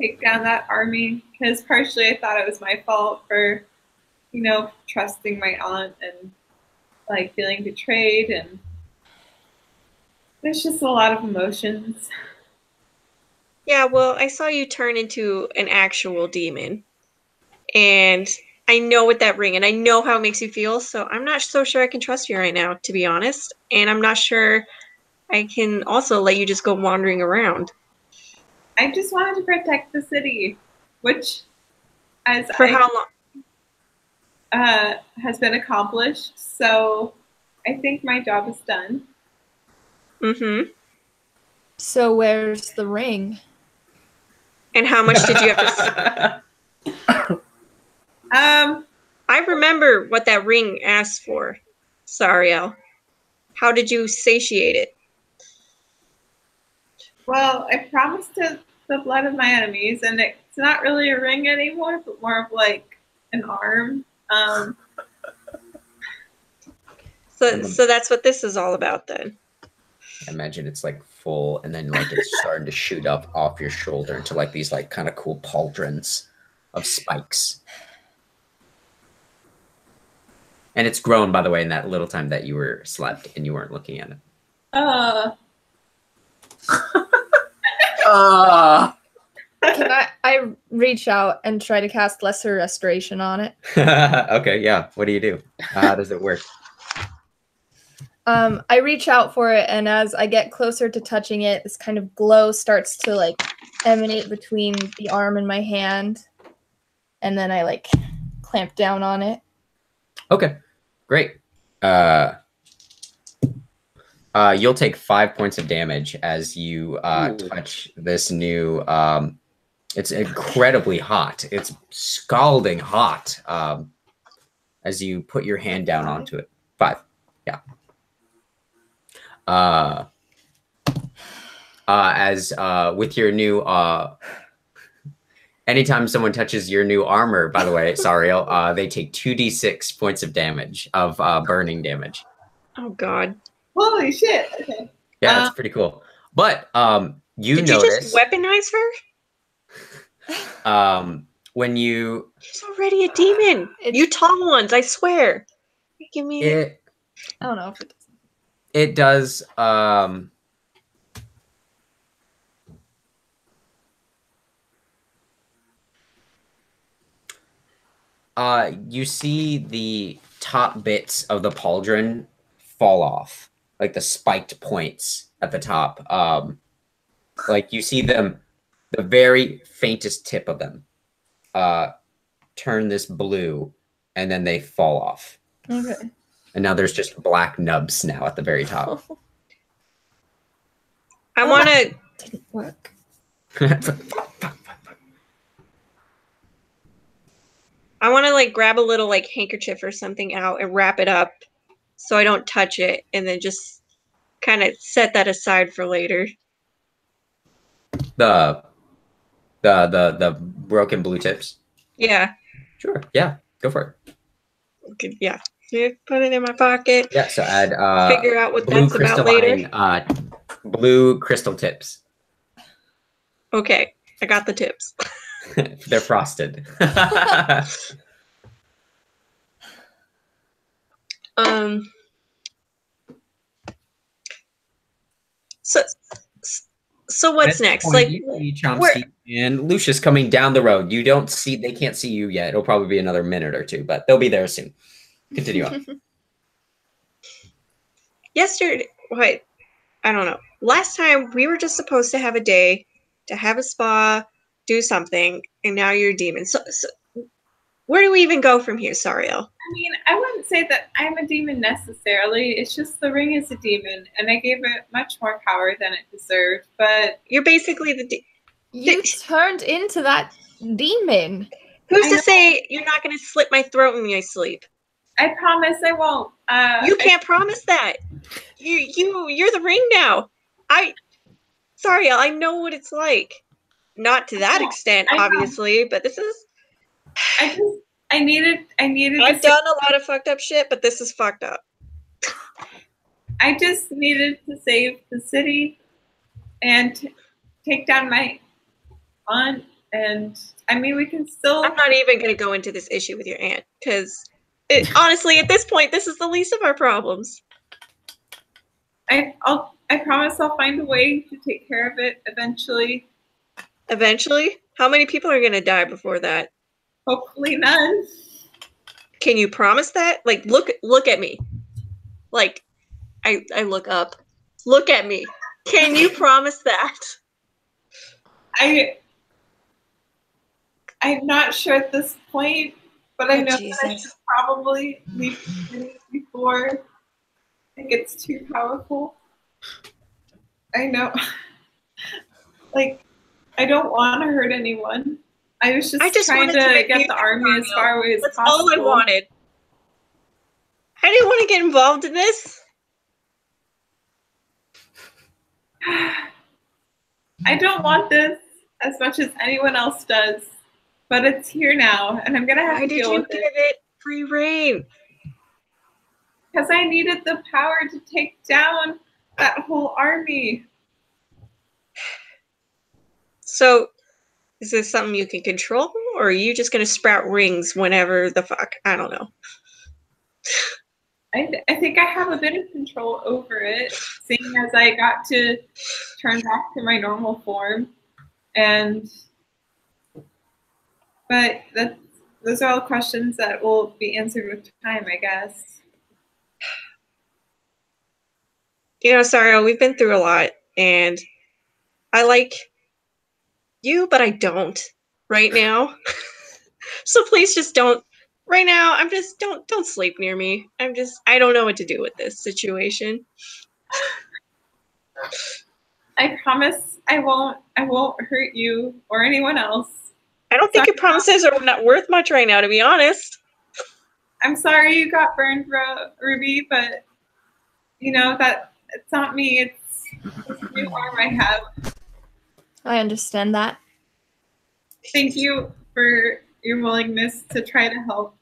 take down that army. Because partially I thought it was my fault for, you know, trusting my aunt and like feeling betrayed, and there's just a lot of emotions. Yeah, well, I saw you turn into an actual demon. And I know what that ring, and I know how it makes you feel, so I'm not so sure I can trust you right now, to be honest. And I'm not sure I can also let you just go wandering around. I just wanted to protect the city, which, as For how long? has been accomplished. So I think my job is done. Mm-hmm. So where's the ring? And how much did you have to... I remember what that ring asked for, Sariel. How did you satiate it? Well, I promised to the blood of my enemies, and it's not really a ring anymore, but more of like an arm. So that's what this is all about then. I imagine it's like full, and then like it's starting to shoot up off your shoulder into like these like kind of cool pauldrons of spikes. And it's grown, by the way, in that little time that you were slept and you weren't looking at it. Can I reach out and try to cast Lesser Restoration on it? Okay, yeah. What do you do? How does it work? I reach out for it, and as I get closer to touching it, this kind of glow starts to like emanate between the arm and my hand, and then I like clamp down on it. Okay, great. You'll take 5 points of damage as you touch this new. It's incredibly hot. It's scalding hot as you put your hand down onto it. 5, yeah. As with your new anytime someone touches your new armor, by the way, Sariel, they take 2d6 points of damage of burning damage. Oh God! Holy shit! Okay. Yeah, it's pretty cool. But did you just weaponize her? When you she's already a demon. You tall ones, I swear. Give me it. I don't know if it does. It does. You see the top bits of the pauldron fall off, like the spiked points at the top. Like you see them, the very faintest tip of them turn this blue, and then they fall off. Okay. And now there's just black nubs now at the very top. I want to... Didn't work. I want to like grab a little like handkerchief or something out and wrap it up so I don't touch it, and then just kind of set that aside for later. The broken blue tips? Yeah. Sure. Yeah. Go for it. Okay, yeah. Put it in my pocket. Yeah, so add figure out what that's about later. Blue crystal tips. Okay, I got the tips. They're frosted. So what's next? Point, like Chomsky and Lucius coming down the road. You don't see, they can't see you yet. It'll probably be another minute or two, but they'll be there soon. Continue on. Yesterday, what? I don't know. Last time we were just supposed to have a day to have a spa, do something, and now you're a demon. So where do we even go from here, Sariel? I mean, I wouldn't say that I'm a demon necessarily. It's just the ring is a demon, and I gave it much more power than it deserved. But you're basically the you turned into that demon. Who's to say you're not going to slit my throat when I sleep? I promise I won't. You can't promise that. You're the ring now. Sariel, I know what it's like. Not to that extent, obviously, but this is. I needed. I've done a lot of fucked up shit, but this is fucked up. I just needed to save the city and take down my aunt, and I mean, we can still. I'm not even going to go into this issue with your aunt because, honestly, at this point, this is the least of our problems. I promise I'll find a way to take care of it eventually. Eventually? How many people are going to die before that? Hopefully none. Can you promise that? Like, look at me. Like, I look up. Look at me. Can you promise that? I'm not sure at this point, but I know Jesus. that I should probably leave the city before it gets too powerful. I know. Like, I don't want to hurt anyone. I was just trying to get the army as far away as possible. That's all I wanted. I didn't want to get involved in this. I don't want this as much as anyone else does, but it's here now, and I'm gonna have to deal with it. Why did you give it free reign? Because I needed the power to take down that whole army. So, is this something you can control, or are you just gonna sprout rings whenever the fuck? I don't know. I think I have a bit of control over it, seeing as I got to turn back to my normal form. But those are all questions that will be answered with time, I guess. You know, Sario, we've been through a lot, and I like you, but I don't right now. So please just don't. Right now, I'm just don't sleep near me. I don't know what to do with this situation. I promise I won't hurt you or anyone else. I don't think your promises are not worth much right now, to be honest. I'm sorry you got burned, Ruby, but you know that it's not me. It's a new arm I have. I understand that. Thank you for your willingness to try to help.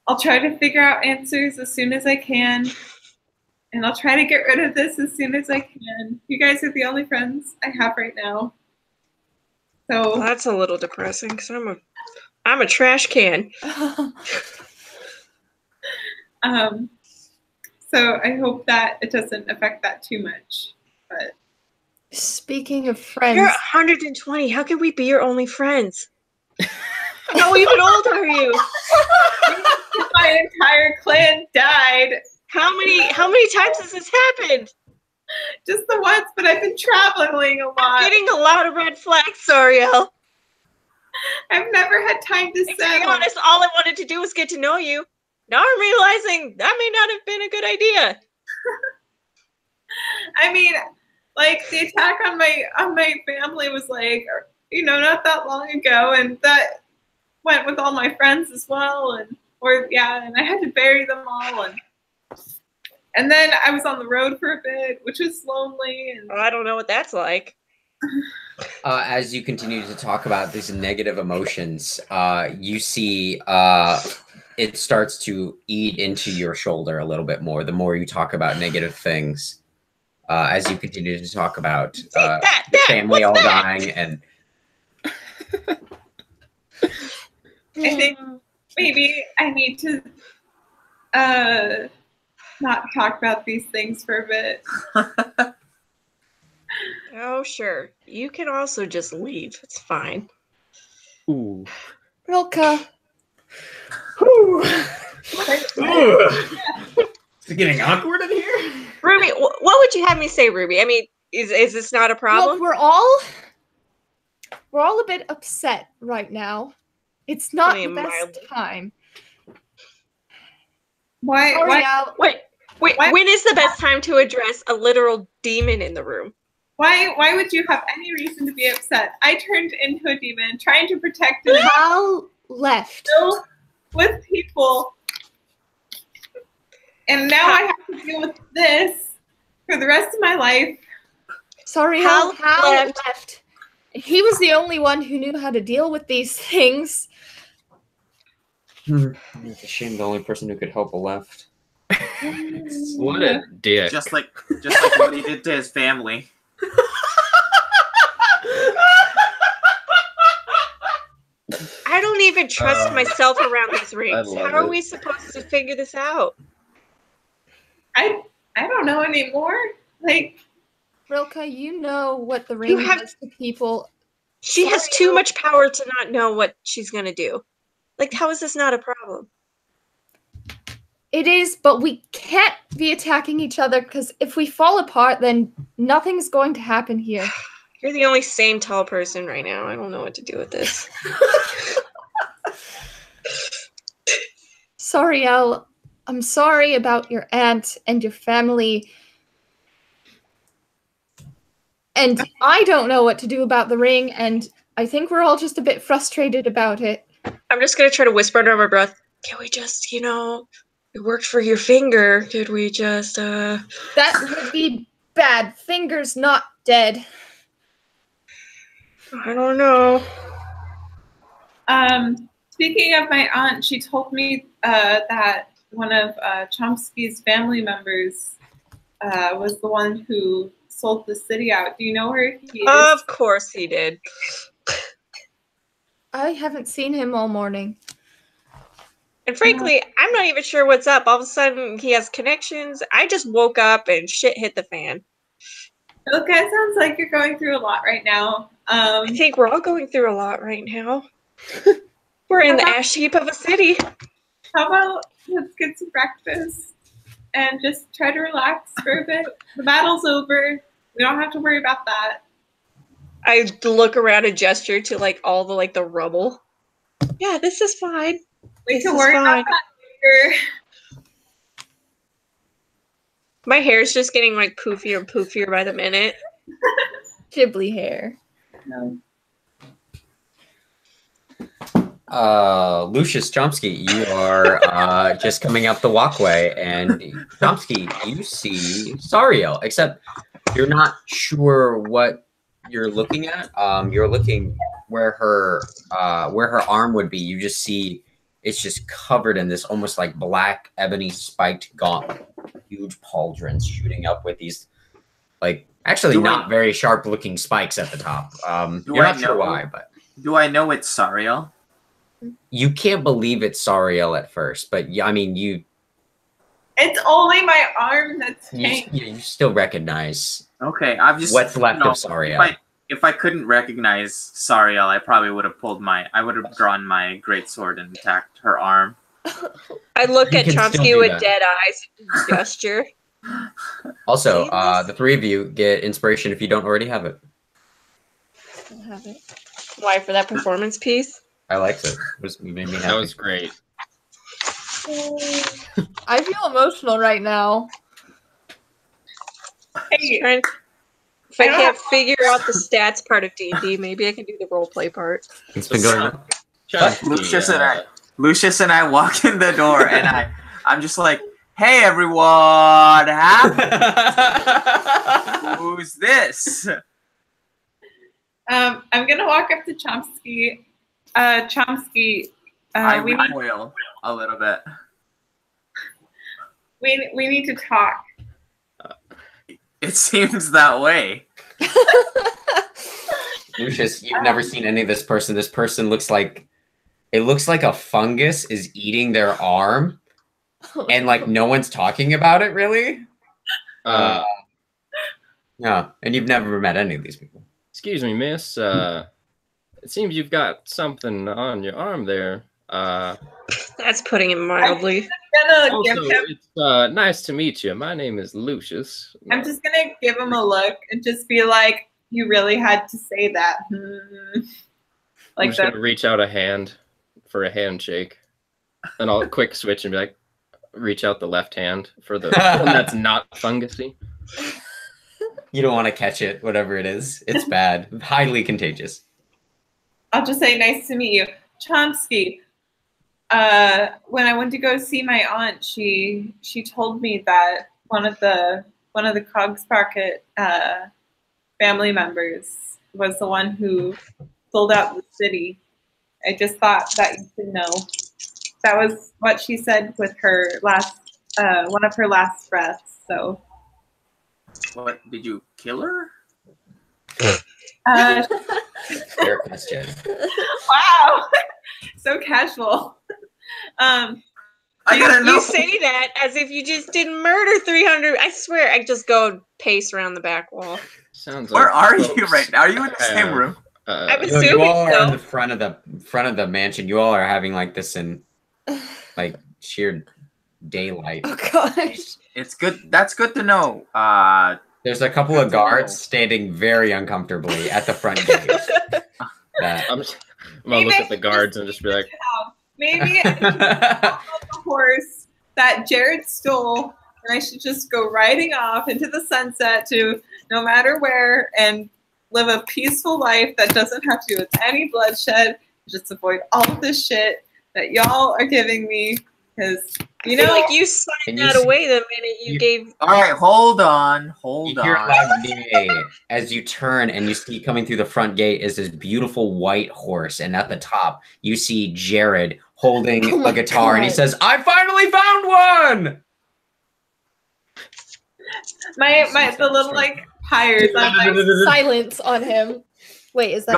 I'll try to figure out answers as soon as I can, and I'll try to get rid of this as soon as I can. You guys are the only friends I have right now. So well, that's a little depressing because I'm a trash can. So I hope that it doesn't affect that too much. But speaking of friends, you're 120. How can we be your only friends? How even old are you? My entire clan died. How many times has this happened? Just the once, but I've been traveling a lot. I'm getting a lot of red flags, Sariel. I've never had time to settle. To be honest, all I wanted to do was get to know you. Now I'm realizing that may not have been a good idea. I mean, like the attack on my family was like, you know, not that long ago, and that went with all my friends as well, and I had to bury them all, and then I was on the road for a bit, which was lonely. And I don't know what that's like. As you continue to talk about these negative emotions, you see it starts to eat into your shoulder a little bit more the more you talk about negative things. As you continue to talk about your family all dying, and I think maybe I need to not talk about these things for a bit. Oh, sure. You can also just leave. It's fine. Ooh. Rilka. Is it getting awkward in here? Ruby, what would you have me say, Ruby? I mean, is this not a problem? Look, we're all a bit upset right now. It's not the best time. Wait, when is the best time to address a literal demon in the room? Why would you have any reason to be upset? I turned into a demon, trying to protect and Hal left. Still with people. And now I have to deal with this for the rest of my life. Sorry, Hal left. He was the only one who knew how to deal with these things. It's a shame the only person who could help left. What a dick. Just like what he did to his family. I don't even trust myself around these rings. How are it. we supposed to figure this out? I don't know anymore. Like, Rilka, you know what the ring does to people. She has too much power to not know what she's gonna do. Like, how is this not a problem? It is, but we can't be attacking each other because if we fall apart, then nothing's going to happen here. You're the only sane tall person right now. I don't know what to do with this. Sariel, I'm sorry about your aunt and your family. And I don't know what to do about the ring, and I think we're all just a bit frustrated about it. I'm just gonna try to whisper under my breath, can we just, it worked for your finger. Could we just, That would be bad. Finger's not dead. I don't know. Speaking of my aunt, she told me that one of Chomsky's family members was the one who sold the city out. Do you know where he is? Of course he did. I haven't seen him all morning. And frankly, I'm not even sure what's up. All of a sudden, he has connections. I just woke up and shit hit the fan. Okay, it sounds like you're going through a lot right now. I think we're all going through a lot right now. We're in the ash heap of a city. How about let's get some breakfast and just try to relax for a bit? The battle's over. We don't have to worry about that. I look around and gesture to all the rubble. Yeah, this is fine. We can worry about that later. My hair is just getting poofier and poofier by the minute. Ghibli hair. No. Lucius Chomsky, you are just coming up the walkway, and Chomsky, you see Sariel, except you're not sure what you're looking at. You're looking where her arm would be. You just see it's just covered in this almost like black ebony spiked gauntlet, huge pauldrons shooting up with these actually not very sharp looking spikes at the top. You're not sure why, but do I know it's Sariel? You can't believe it's Sariel at first, but I mean, it's only my arm that's changed. You still recognize. Okay, I've just what's left of Sariel. If I couldn't recognize Sariel, I probably would have I would have drawn my greatsword and attacked her arm. I look at Chomsky with dead eyes and gesture. Also, the three of you get inspiration if you don't already have it. I don't have it. Why, for that performance piece? I liked it. It made me happy. That was great. I feel emotional right now. Hey, if I can't figure out the stats part of D&D, maybe I can do the roleplay part. It's been going on. Lucius and I walk in the door, and I'm just like, "Hey, everyone! Who's this?" I'm gonna walk up to Chomsky. Chomsky, I recoil a little bit. We need to talk. It seems that way. Lucius, you've never seen any of this person. This person looks like a fungus is eating their arm, and no one's talking about it really. No, and you've never met any of these people. Excuse me, miss. It seems you've got something on your arm there. That's putting it mildly. It's nice to meet you. My name is Lucius. I'm just gonna give him a look and just be like, "You really had to say that." I'm just gonna reach out a hand for a handshake, and I'll quick switch and be like, reach out the left hand for the one that's not fungusy. You don't want to catch it, whatever it is. It's bad, highly contagious. I'll just say, "Nice to meet you, Chomsky." When I went to go see my aunt, she told me that one of the Cogspocket family members was the one who sold out the city. I just thought that you should know. That was what she said with her last one of her last breaths. So, what, did you kill her? Fair question. Wow, so casual. I gotta know. You say that as if you just didn't murder 300. I swear, I just go pace around the back wall. Sounds Where like are you folks right now? Are you in the same have, room? I was You assuming all are so. in the front of the mansion. You all are having like this in like sheer daylight. Oh gosh. It's good. That's good to know. There's a couple of guards standing very uncomfortably at the front gate. I'm gonna look at the guards and just be like, maybe I should the horse that Jared stole, and I should just go riding off into the sunset to no matter where and live a peaceful life that doesn't have to do with any bloodshed. Just avoid all of this shit that y'all are giving me, because I feel like you signed that away the minute you gave. All right, hold on. You hear a loud neigh as you turn, and you see coming through the front gate is this beautiful white horse, and at the top you see Jared holding a guitar, and he says, "I finally found one." The little like pyres. I'm like, Silence on him. Wait, is that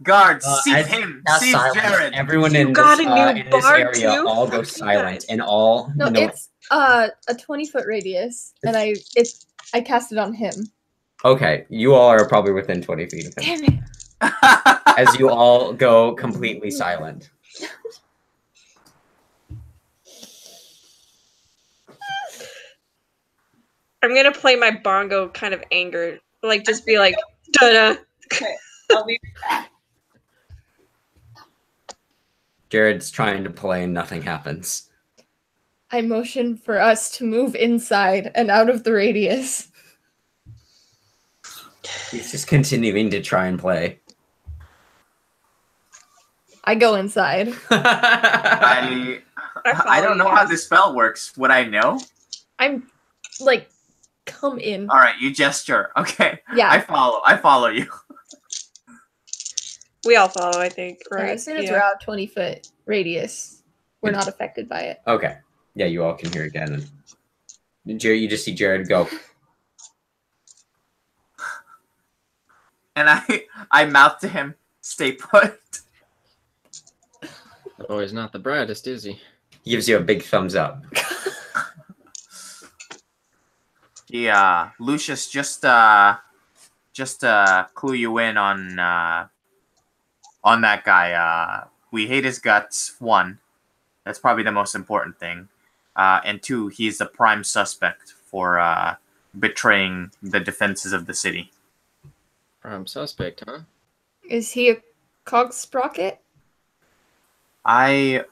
guards, seize as him, now seize silence, Jared. everyone You in got this, a new in this bard, area too? all go silent, and all No, know- it's a 20-foot radius, and I cast it on him. Okay, you all are probably within 20 feet of him. Damn it. As you all go completely silent. I'm gonna play my bongo kind of anger, like just be like, da-da. okay, I'll be back. Jared's trying to play and nothing happens. I motion for us to move inside and out of the radius. He's just continuing to try and play. I go inside. I don't know how this spell works. Would I know? I'm like, come in. All right, you gesture. Okay. Yeah. I follow you. We all follow, I think, Yeah, right? as soon as we're out 20-foot radius, we're not affected by it. Okay. Yeah, you all can hear again. And Jared, you just see Jared go. And I mouth to him, "Stay put." "Oh, he's not the brightest, is he?" He gives you a big thumbs up. Yeah, Lucius, just clue you in on that guy. We hate his guts. 1, that's probably the most important thing. And 2, he's the prime suspect for betraying the defenses of the city. Prime suspect, huh? Is he a cog sprocket? When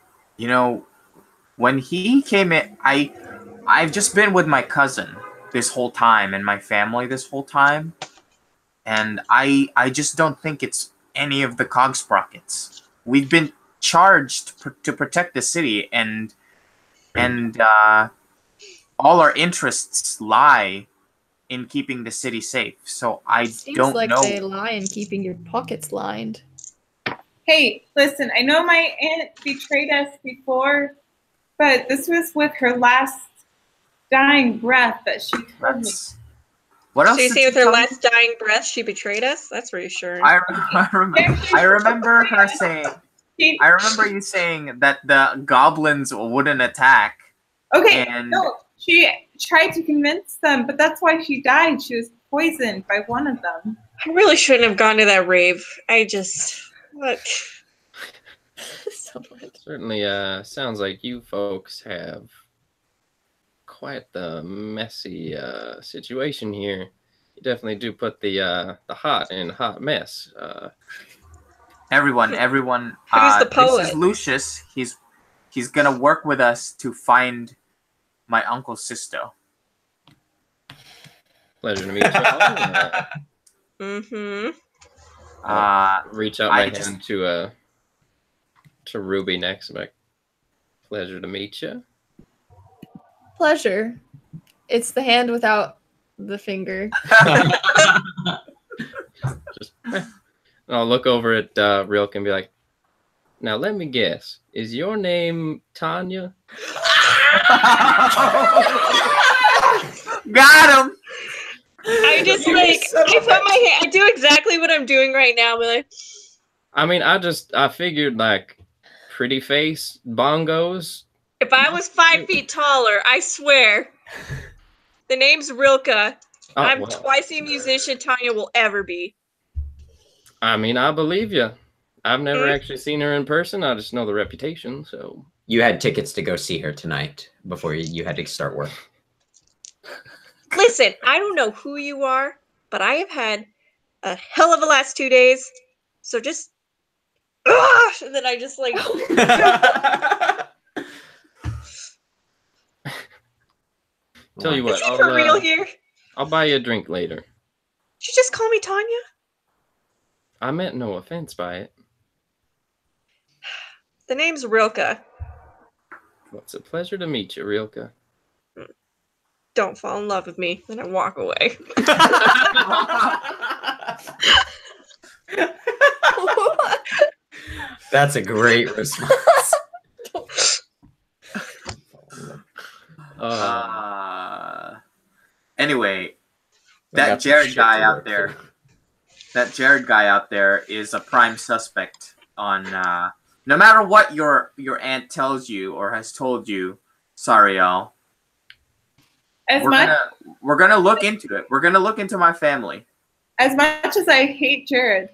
he came in, I've just been with my cousin this whole time and my family this whole time, and I just don't think it's any of the cog sprockets. We've been charged to protect the city, and all our interests lie in keeping the city safe. So I Seems don't like know. they lie in keeping your pockets lined. Hey, listen, I know my aunt betrayed us before, but this was with her last dying breath that she told me. What else? So you did say with she her tell me? last dying breath, she betrayed us? That's reassuring. I remember her saying. I remember you saying that the goblins wouldn't attack. Okay, and no, she tried to convince them, but that's why she died. She was poisoned by one of them. I really shouldn't have gone to that rave. What? Certainly sounds like you folks have quite the messy situation here. You definitely do put the hot in hot mess. Everyone. Who's the poet? This is Lucius. He's gonna work with us to find my Uncle Sisto. Pleasure to meet you all. Mm-hmm. Reach out my hand to Ruby next. I'm like, pleasure to meet you. Pleasure. It's the hand without the finger. I'll look over at Rilk and be like, now let me guess. Is your name Tanya? Got him! I just I put my hand, I do exactly what I'm doing right now. But like, I mean, I figured like pretty face bongos. if I was 5 feet taller, I swear, the name's Rilka. Oh, I'm well, twice the musician Tanya will ever be. I mean, I believe you. I've never Hmm? actually seen her in person. I just know the reputation. So You had tickets to go see her tonight before you had to start work. Listen, I don't know who you are, but I have had a hell of a last 2 days. So just, and then I just like, tell you is what, he for real here? I'll buy you a drink later. Did you just call me Tanya? I meant no offense by it. The name's Rilka. Well, it's a pleasure to meet you, Rilka. Don't fall in love with me. Then I walk away. That's a great response. Anyway, I got that some Jared shit guy to out work there. through. That Jared guy out there is a prime suspect on. No matter what your aunt tells you or has told you, sorry, y'all. As We're gonna look into it. We're gonna look into my family. much as I hate Jared,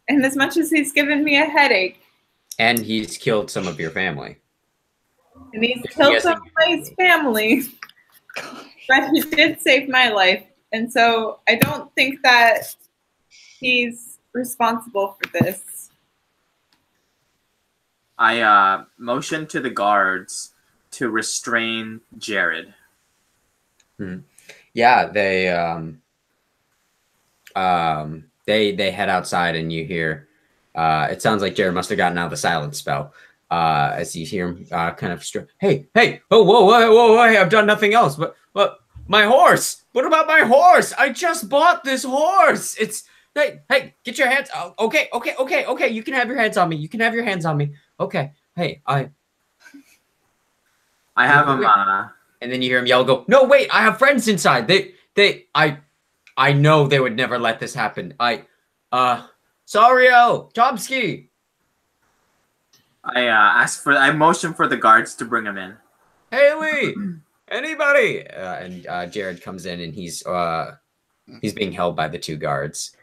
and as much as he's given me a headache, And he's killed some of your family. and he's killed Yes, some of my family, but he did save my life, and so I don't think that he's responsible for this. I motioned to the guards to restrain Jared. Yeah, they head outside and you hear it sounds like Jared must have gotten out of the silence spell. As you hear him kind of hey, oh, whoa, hey, I've done nothing else. But my horse. What about my horse? I just bought this horse. It's hey, get your hands. Oh, okay. You can have your hands on me. Okay. Hey, I have him. and then you hear him yell, "Go! No, wait! I have friends inside. I know they would never let this happen. Sario, Chomsky." I motioned for the guards to bring him in. Haley, anybody? And Jared comes in and he's being held by the two guards.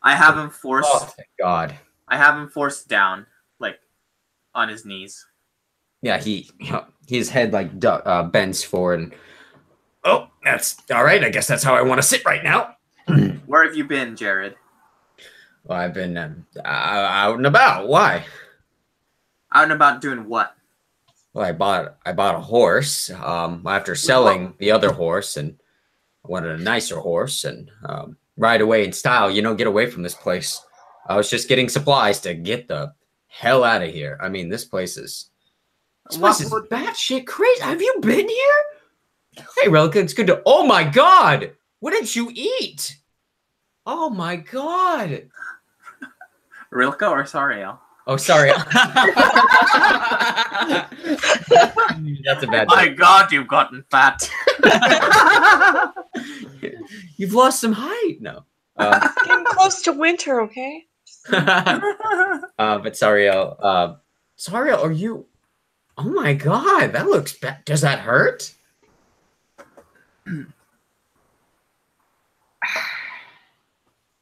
I have him forced. Oh, thank God. I have him forced down, like on his knees. Yeah, his head like bends forward. And, oh, that's all right. I guess that's how I want to sit right now. Where have you been, Jared? Well, I've been out and about. Why? Out and about doing what? Well, I bought a horse after selling the other horse, and I wanted a nicer horse and ride away in style. Get away from this place. I was just getting supplies to get the hell out of here. I mean, this place is batshit crazy. Have you been here? Hey, Relica, it's good to. Oh my God! What did you eat? Oh my God! Rilka or Sariel? Oh, sorry. That's a bad. My God, you've gotten fat. You've lost some height. No. Getting close to winter, okay? But Sariel, Sariel, are you? Oh my God, that looks bad. Does that hurt?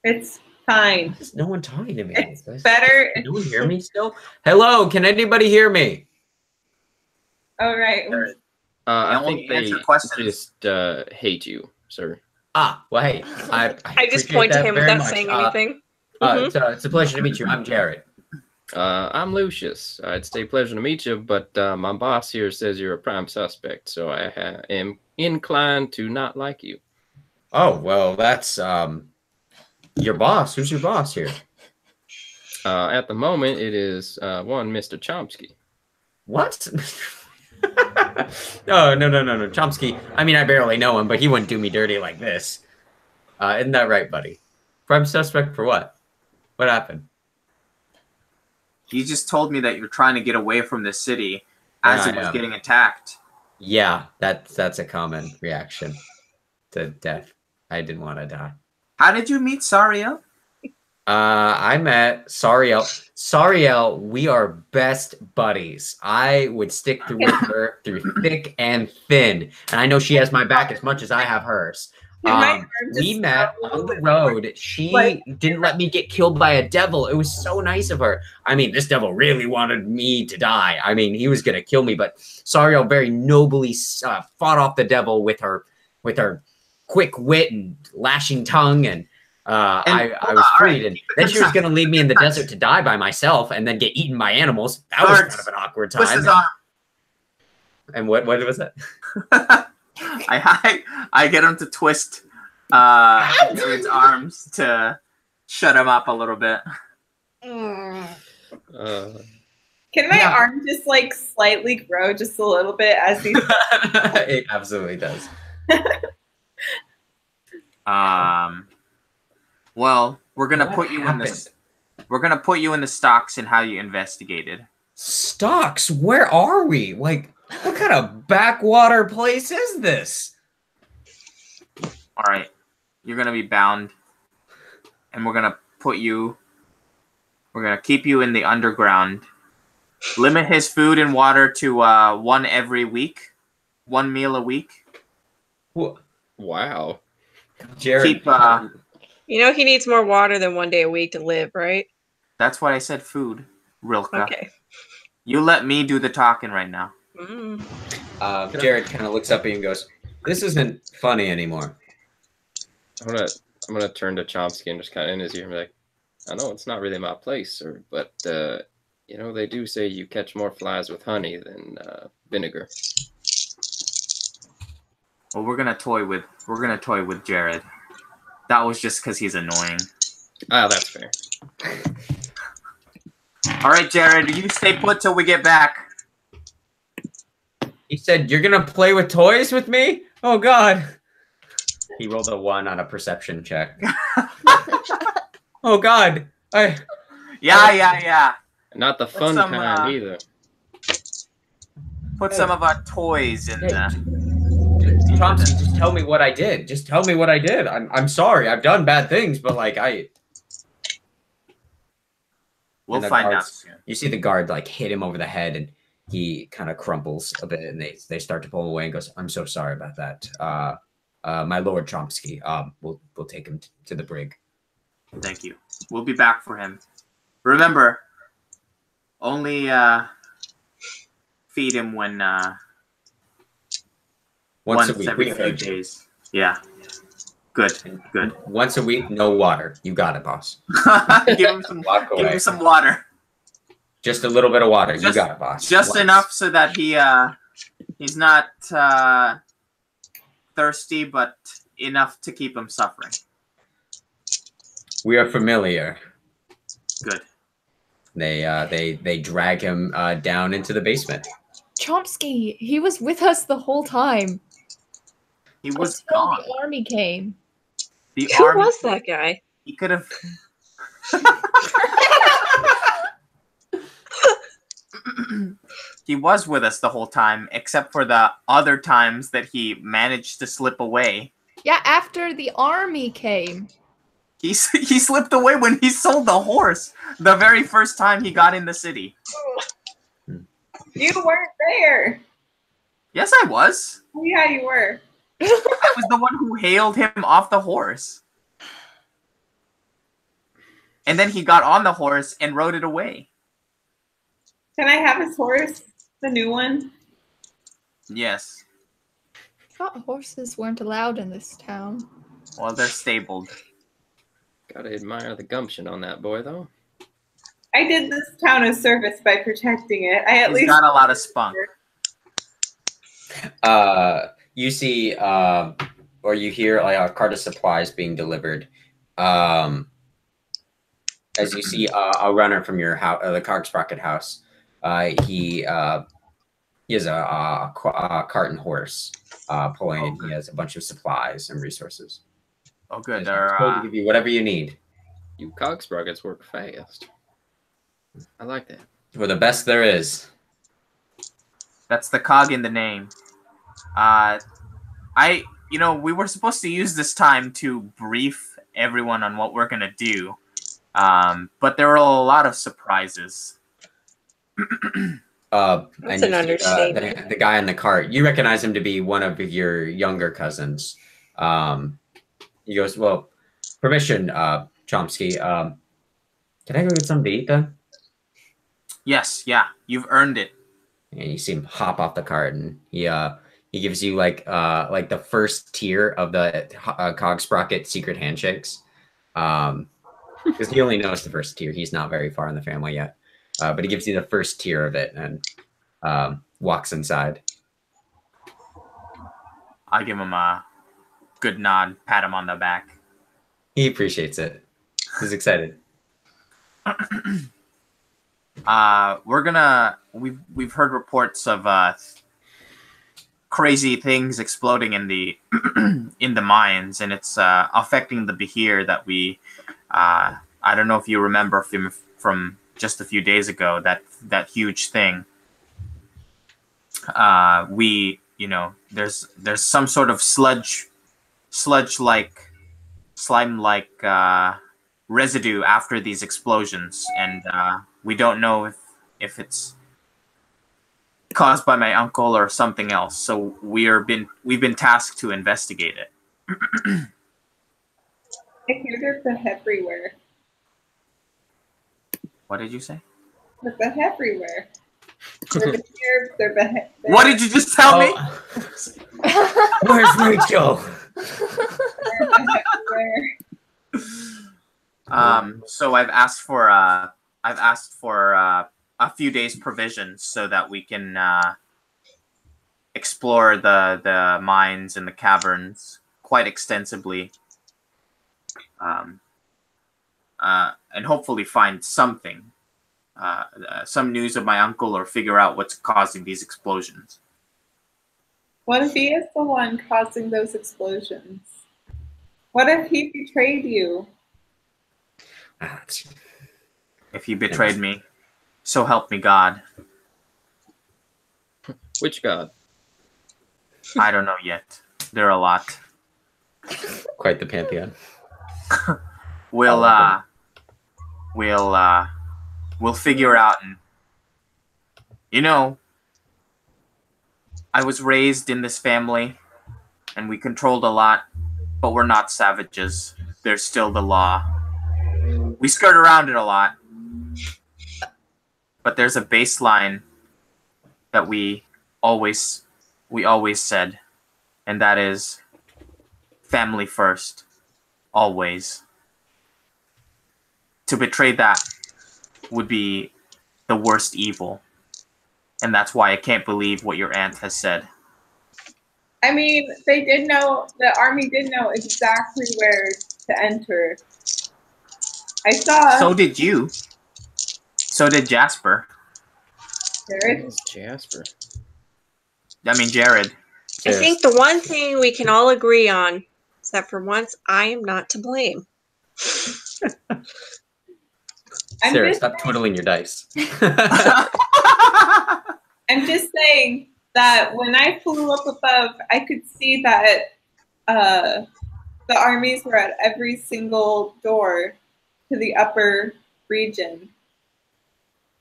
It's fine. Why is no one talking to me? It's better. Can no one hear me still? Hello, can anybody hear me? All right. I won't think they answer questions. just hate you, sir. Well, hey, I just appreciate point to that him very without much. saying anything. It's a pleasure to meet you. I'm Jared. I'm Lucius. It's a pleasure to meet you, but my boss here says you're a prime suspect, so I am inclined to not like you. Oh, well, that's your boss. Who's your boss here? At the moment, it is one Mr. Chomsky. What? No. Chomsky. I mean, I barely know him, but he wouldn't do me dirty like this. Isn't that right, buddy? Prime suspect for what? What happened? He just told me that you're trying to get away from the city as it was getting attacked. Yeah, that's a common reaction to death. I didn't want to die. How did you meet Sariel? I met Sariel. Sariel, we are best buddies. I would stick with her through thick and thin. And I know she has my back as much as I have hers. And my arm We just met fell a on little the bit more. road. She Like- didn't let me get killed by a devil. It was so nice of her. I mean, this devil really wanted me to die. I mean, he was going to kill me, but Sariel very nobly fought off the devil with her quick wit and lashing tongue, and I was freed. And then she was going to leave me in the desert to die by myself and then get eaten by animals. That was kind of an awkward Twist time. his arm. And what was that? I get him to twist Jared's arms to shut him up a little bit. Uh, Can my Yeah. arm just like slightly grow just a little bit as these? It absolutely does. Well, we're gonna What put you in happened? this. We're gonna put you in the stocks and how you investigated. Stocks? Where are we? Like, what kind of backwater place is this? All right, you're gonna be bound, and we're gonna put you. We're gonna keep you in the underground. Limit his food and water to one every week, 1 meal a week. wow. Jared, Keep. You know he needs more water than 1 day a week to live, right? That's what I said. Food, Rilka. Okay. You let me do the talking right now. Mm. Jared kind of looks up at you and goes, "This isn't funny anymore." I'm gonna turn to Chomsky and just kind of in his ear and be like, I know it's not really my place, sir, but you know they do say you catch more flies with honey than vinegar. Well, we're gonna toy with Jared. That was just because he's annoying. Ah, that's fair. All right, Jared, you stay put till we get back. He said, "You're gonna play with toys with me?" Oh God! He rolled a 1 on a perception check. Oh God! Yeah. Not the fun some, kind either. Put some of our toys in Hey, there. Thompson, just tell me what I did. Just tell me what I did. I'm sorry. I've done bad things, but like We'll and the find out guards- soon. You see the guard like hit him over the head, and he kind of crumples a bit, and they start to pull him away and goes, "I'm so sorry about that. My Lord Chomsky. We'll take him to the brig." Thank you. We'll be back for him. Remember, only feed him when Once a week. every We few heard you. days. Yeah. Good. Once a week, no water. You got it, boss. give him some. Walk Give away. him some water. Just a little bit of water. You Just- got it, boss. Just Once. enough so that he's not thirsty, but enough to keep him suffering. We are familiar. Good. They drag him down into the basement. Chomsky, he was with us the whole time. He was Until gone. the army came. The Who army. was that guy? He could have. He was with us the whole time, except for the other times that he managed to slip away. Yeah, after the army came. He slipped away when he sold the horse the very first time he got in the city. You weren't there. Yes, I was. Oh, yeah, you were. I was the one who hailed him off the horse. And then he got on the horse and rode it away. Can I have his horse? The new one? Yes. I thought horses weren't allowed in this town. Well, they're stabled. Gotta admire the gumption on that boy, though. I did this town a service by protecting it. I at He's least got a lot of spunk. You see, or you hear like a cart of supplies being delivered. As you see a runner from your house, the Cogsprocket house. He has a cart and horse pulling. Oh, and he has a bunch of supplies and resources. Oh, good. He's They're, told to give you whatever you need. You cog sprockets work fast. I like that. For the best there is. that's the cog in the name. We were supposed to use this time to brief everyone on what we're gonna do, but there were a lot of surprises. That's And an you see, understatement. the guy in the cart, you recognize him to be one of your younger cousins. He goes, well, permission, Chomsky. Can I go get something to eat then? Yes, yeah, you've earned it. And you see him hop off the cart, and he gives you like the first tier of the Cog Sprocket secret handshakes. Because he only knows the first tier. He's not very far in the family yet. But he gives you the first tier of it and walks inside. I give him a good nod, pat him on the back. He appreciates it. He's excited. We've heard reports of crazy things exploding in the in the mines, and it's affecting the Behir that we I don't know if you remember from just a few days ago, that huge thing. There's some sort of slime like residue after these explosions, and we don't know if it's caused by my uncle or something else. So we've been tasked to investigate it. I hear they're everywhere. What did you say? They're everywhere. What did you just tell me? Where's Rachel? So I've asked for a few days provisions so that we can explore the mines and the caverns quite extensively, and hopefully find something, some news of my uncle, or figure out what's causing these explosions. What if he is the one causing those explosions? What if he betrayed you? If he betrayed me, so help me God. Which god? I don't know yet. There are a lot. Quite the pantheon. We'll figure out. And I was raised in this family, and we controlled a lot, but we're not savages. There's still the law. We skirt around it a lot, but there's a baseline that we always said, and that is family first, always. To betray that would be the worst evil, and that's why I can't believe what your aunt has said. I mean, they did know, the army did know exactly where to enter. I saw. So did you. So did Jasper. Jared. Jasper. I mean, Jared. I think the one thing we can all agree on is that for once, I am not to blame. Sarah, stop twiddling your dice. I'm just saying that when I flew up above, I could see that the armies were at every single door to the upper region.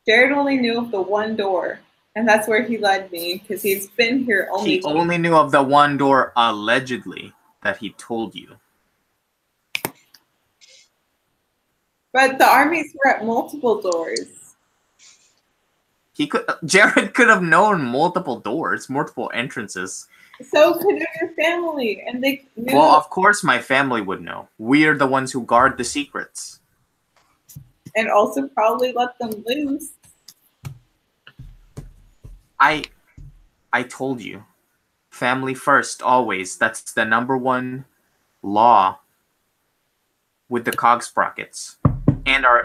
Jared only knew of the one door, and that's where he led me, because he's been here only. He only knew of the one door, allegedly, that he told you. But the armies were at multiple doors. Jared could have known multiple doors, multiple entrances. So could your family, and they knew. Well, of course my family would know. We're the ones who guard the secrets. And also probably let them loose. I told you. Family first, always. That's the #1 law with the Cog Sprockets. And our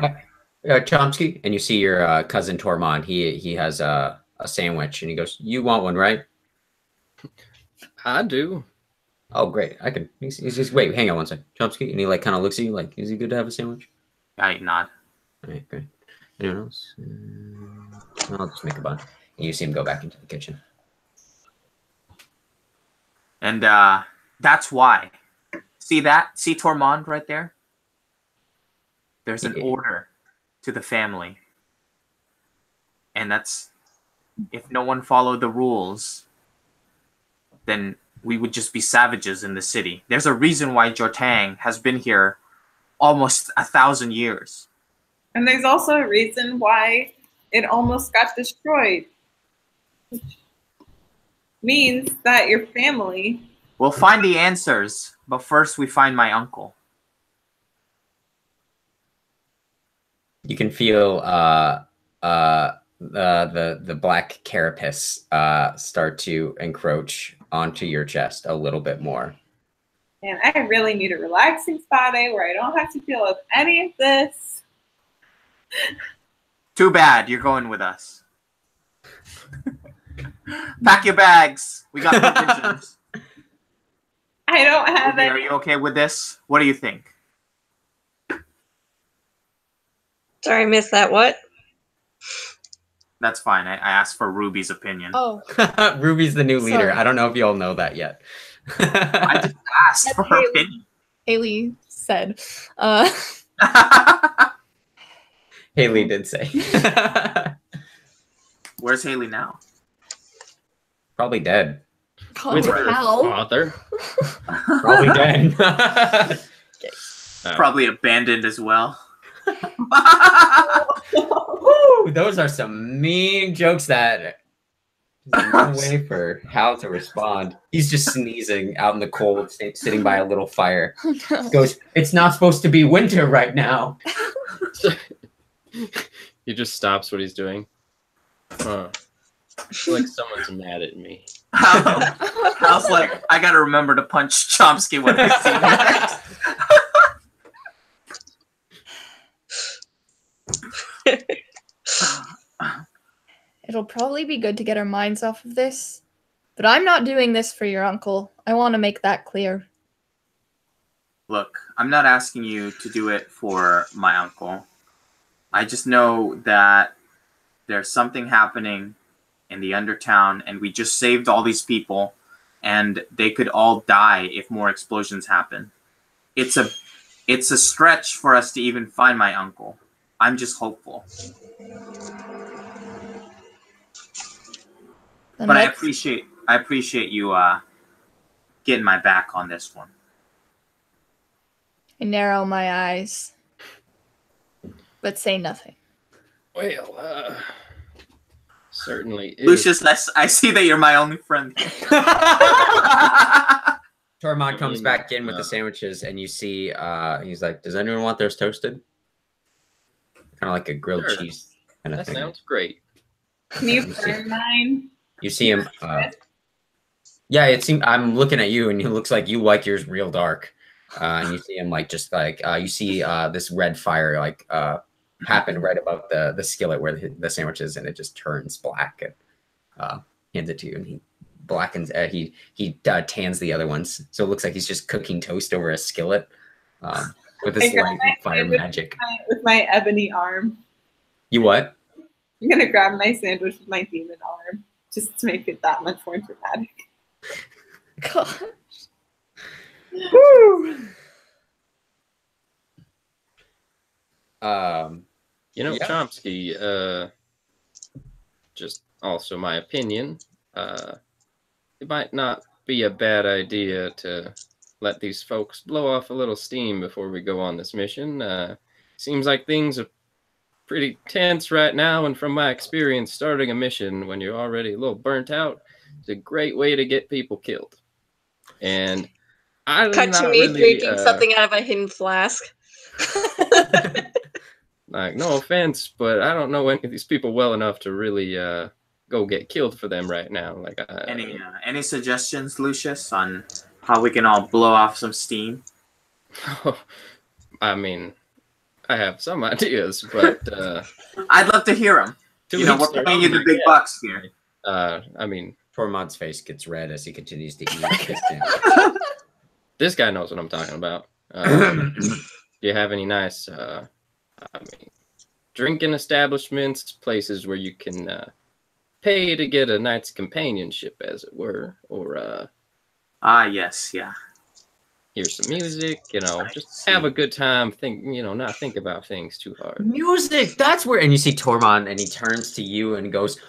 Chomsky, and you see your cousin Tormund. He has a sandwich, and he goes, "You want one, right?" I do. Oh, great! I can. He's just wait. Hang on one second, Chomsky, and he like kind of looks at you like, "Is it good to have a sandwich?" I nod. All right, great. Anyone else? I'll just make a bunch. And you see him go back into the kitchen. And that's why. See that? See Tormund right there? There's an order to the family. And that's, if no one followed the rules, then we would just be savages in the city. There's a reason why Jortang has been here almost 1,000 years. And there's also a reason why it almost got destroyed. Which means that your family... We'll find the answers, but first we find my uncle. You can feel the black carapace start to encroach onto your chest a little bit more. And I really need a relaxing spa day where I don't have to deal with any of this. Too bad, you're going with us. Pack your bags. We got provisions. I don't have Okay, any. are you okay with this? What do you think? Sorry, I missed that. What? That's fine. I asked for Ruby's opinion. Oh, Ruby's the new leader. Sorry. I don't know if you all know that yet. I just asked for her opinion. Haley said. Haley did say. Where's Haley now? Probably dead. Call With her her Hal. father. Probably dead. Probably abandoned as well. Woo, those are some mean jokes that there's no way for Hal to respond. He's just sneezing out in the cold, sitting by a little fire. Goes, it's not supposed to be winter right now. He just stops what he's doing. I feel like someone's mad at me. I was like, I gotta remember to punch Chomsky when I see him next. It'll probably be good to get our minds off of this. But I'm not doing this for your uncle. I want to make that clear. Look, I'm not asking you to do it for my uncle. I just know that there's something happening in the Undertown, and we just saved all these people, and they could all die if more explosions happen. It's a stretch for us to even find my uncle. I'm just hopeful. Then But I let's- appreciate you getting my back on this one. I narrow my eyes. But say nothing. Well, certainly is. Lucius, I see that you're my only friend. Tormod comes back in with the sandwiches, and you see he's like, does anyone want theirs toasted? Kind of like a grilled Sure. cheese kind of That thing. sounds great. Can you burn mine? You see him. Yeah, it seems. I'm looking at you, and it looks like you like yours real dark. And you see him like just like you see this red fire like happen right above the skillet where the sandwich is, and it just turns black and hands it to you, and he blackens. He tans the other ones, so it looks like he's just cooking toast over a skillet with this I light fire magic. With my ebony arm. You what? I'm gonna grab my sandwich with my demon arm just to make it that much more dramatic. Gosh. You know, Yeah. Chomsky, just also my opinion, it might not be a bad idea to let these folks blow off a little steam before we go on this mission. Seems like things are pretty tense right now, and from my experience, starting a mission when you're already a little burnt out is a great way to get people killed. And I'm Cut to not me really, drinking something out of a hidden flask. Like, no offense, but I don't know any of these people well enough to really go get killed for them right now. Like, Any suggestions, Lucius, on how we can all blow off some steam? I mean, I have some ideas, but I'd love to hear them. You know, we're paying you the big bucks here. I mean, Tormod's face gets red as he continues to eat his sandwich. this guy knows what I'm talking about. Do you have any nice, drinking establishments, places where you can pay to get a night's companionship, as it were, or Yes, yeah. hear some music, just have a good time, not think about things too hard. Music, that's where. And you see Tormod, and he turns to you and goes,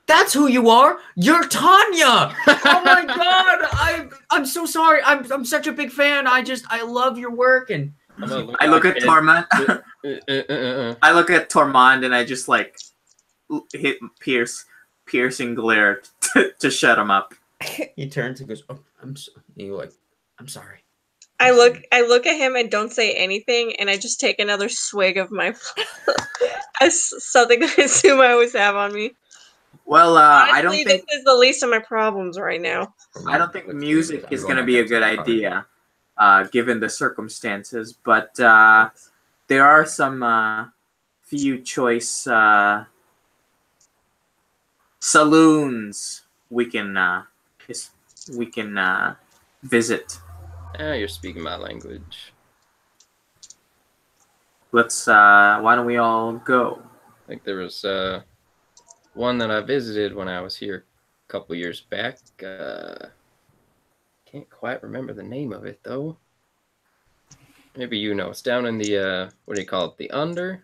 That's who you are. You're Tanya. Oh my God. I'm so sorry. I'm such a big fan. I love your work. And I look at Tormund. I look at Tormund and I just like hit piercing glare to shut him up. he turns and goes, "Oh, you're like, I'm sorry." I look at him and don't say anything, and I just take another swig of my something I assume I always have on me. Well, Honestly, I don't think this is the least of my problems right now. I don't think music is going to be a good idea, given the circumstances. But there are some few choice saloons we can visit. You're speaking my language. Let's. Why don't we all go? I think there was one that I visited when I was here a couple years back. Can't quite remember the name of it though. Maybe you know. It's down in the what do you call it? The Under.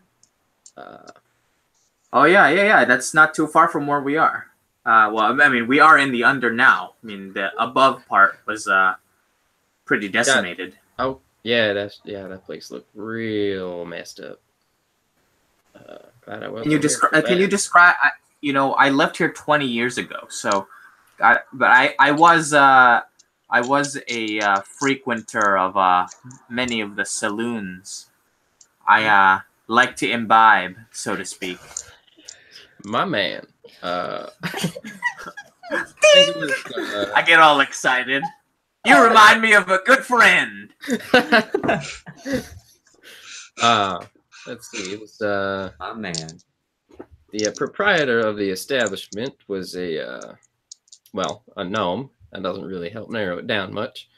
Oh yeah. That's not too far from where we are. Well, I mean, we are in the Under now. I mean, the above part was pretty decimated. Oh yeah, that place looked real messed up. Glad I wasn't Can you describe? Can you describe? I left here 20 years ago, so, I was a frequenter of many of the saloons. I like to imbibe, so to speak. My man. I get all excited. You remind me of a good friend. Let's see. It was my man. The proprietor of the establishment was a gnome. That doesn't really help narrow it down much.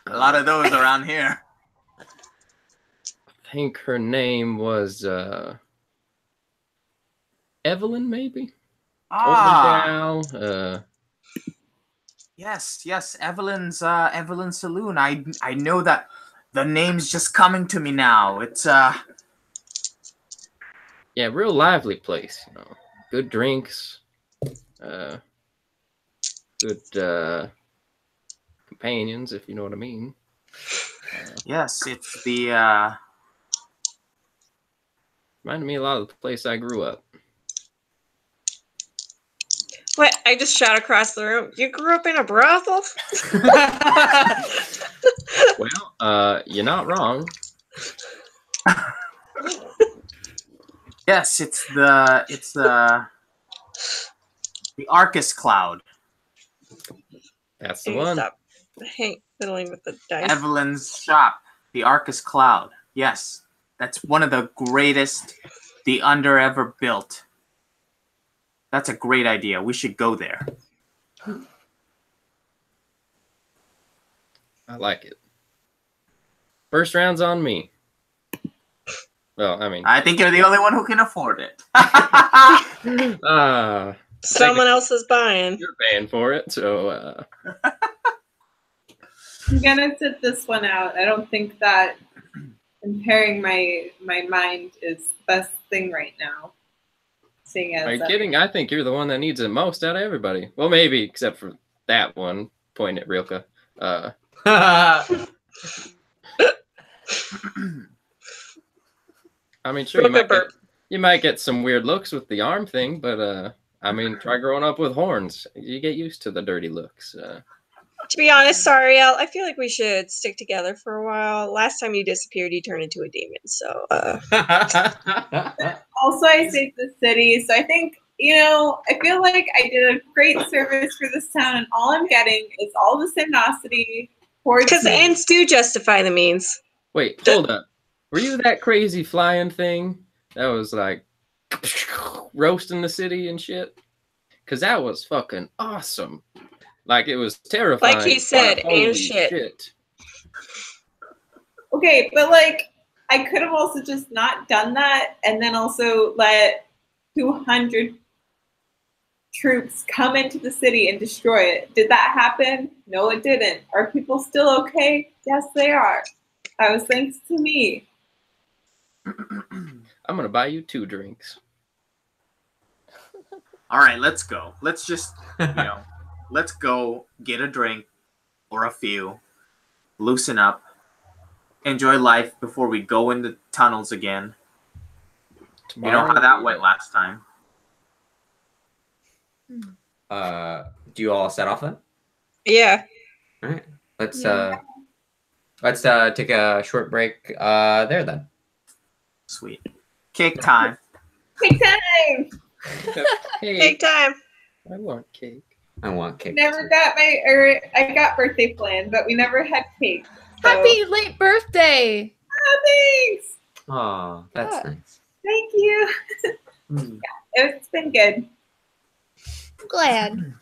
A lot of those around here. I think her name was Evelyn, maybe. Yes, Evelyn's Saloon. I know that the name's just coming to me now. It's yeah, real lively place, Good drinks, good companions, if you know what I mean. Yes, it's the reminded me a lot of the place I grew up. What? I just shot across the room. You grew up in a brothel? Well, you're not wrong. Yes, it's the Arcus Cloud. That's the one. Stop fiddling with the dice. Evelyn's shop, the Arcus Cloud. Yes, that's one of the greatest the Under ever built. That's a great idea. We should go there. I like it. First round's on me. Well, I mean, I think you're the only one who can afford it. Someone else is buying. You're paying for it, so. I'm gonna sit this one out. I don't think that impairing my mind is the best thing right now. Are you kidding? I think you're the one that needs it most out of everybody. Well, maybe except for that one. Point at Rilka. I mean, sure, you might get some weird looks with the arm thing, but I mean, try growing up with horns. You get used to the dirty looks. To be honest, Sariel, I feel like we should stick together for a while. Last time you disappeared, you turned into a demon, so. Also, I saved the city, so I think, I feel like I did a great service for this town, and all I'm getting is all the sinosity. Because the ends do justify the means. Wait, hold up. Were you that crazy flying thing that was like roasting the city and shit? Because that was fucking awesome. Like, it was terrifying. Like he said, and shit. Okay, but like, I could have also just not done that and then also let 200 troops come into the city and destroy it. Did that happen? No, it didn't. Are people still okay? Yes, they are. That was thanks to me. I'm going to buy you 2 drinks. All right, let's go. Let's just, let's go get a drink or a few, loosen up, enjoy life before we go in the tunnels again. You know how that went last time. Do you all set off then? Yeah. All right. Let's Yeah. take a short break there then. Sweet. Cake time. Cake time. Take time. I want cake. I want cake. I got birthday planned, but we never had cake. So. Happy late birthday! Oh, thanks. Oh, that's nice. Thank you. It's been good. Glad.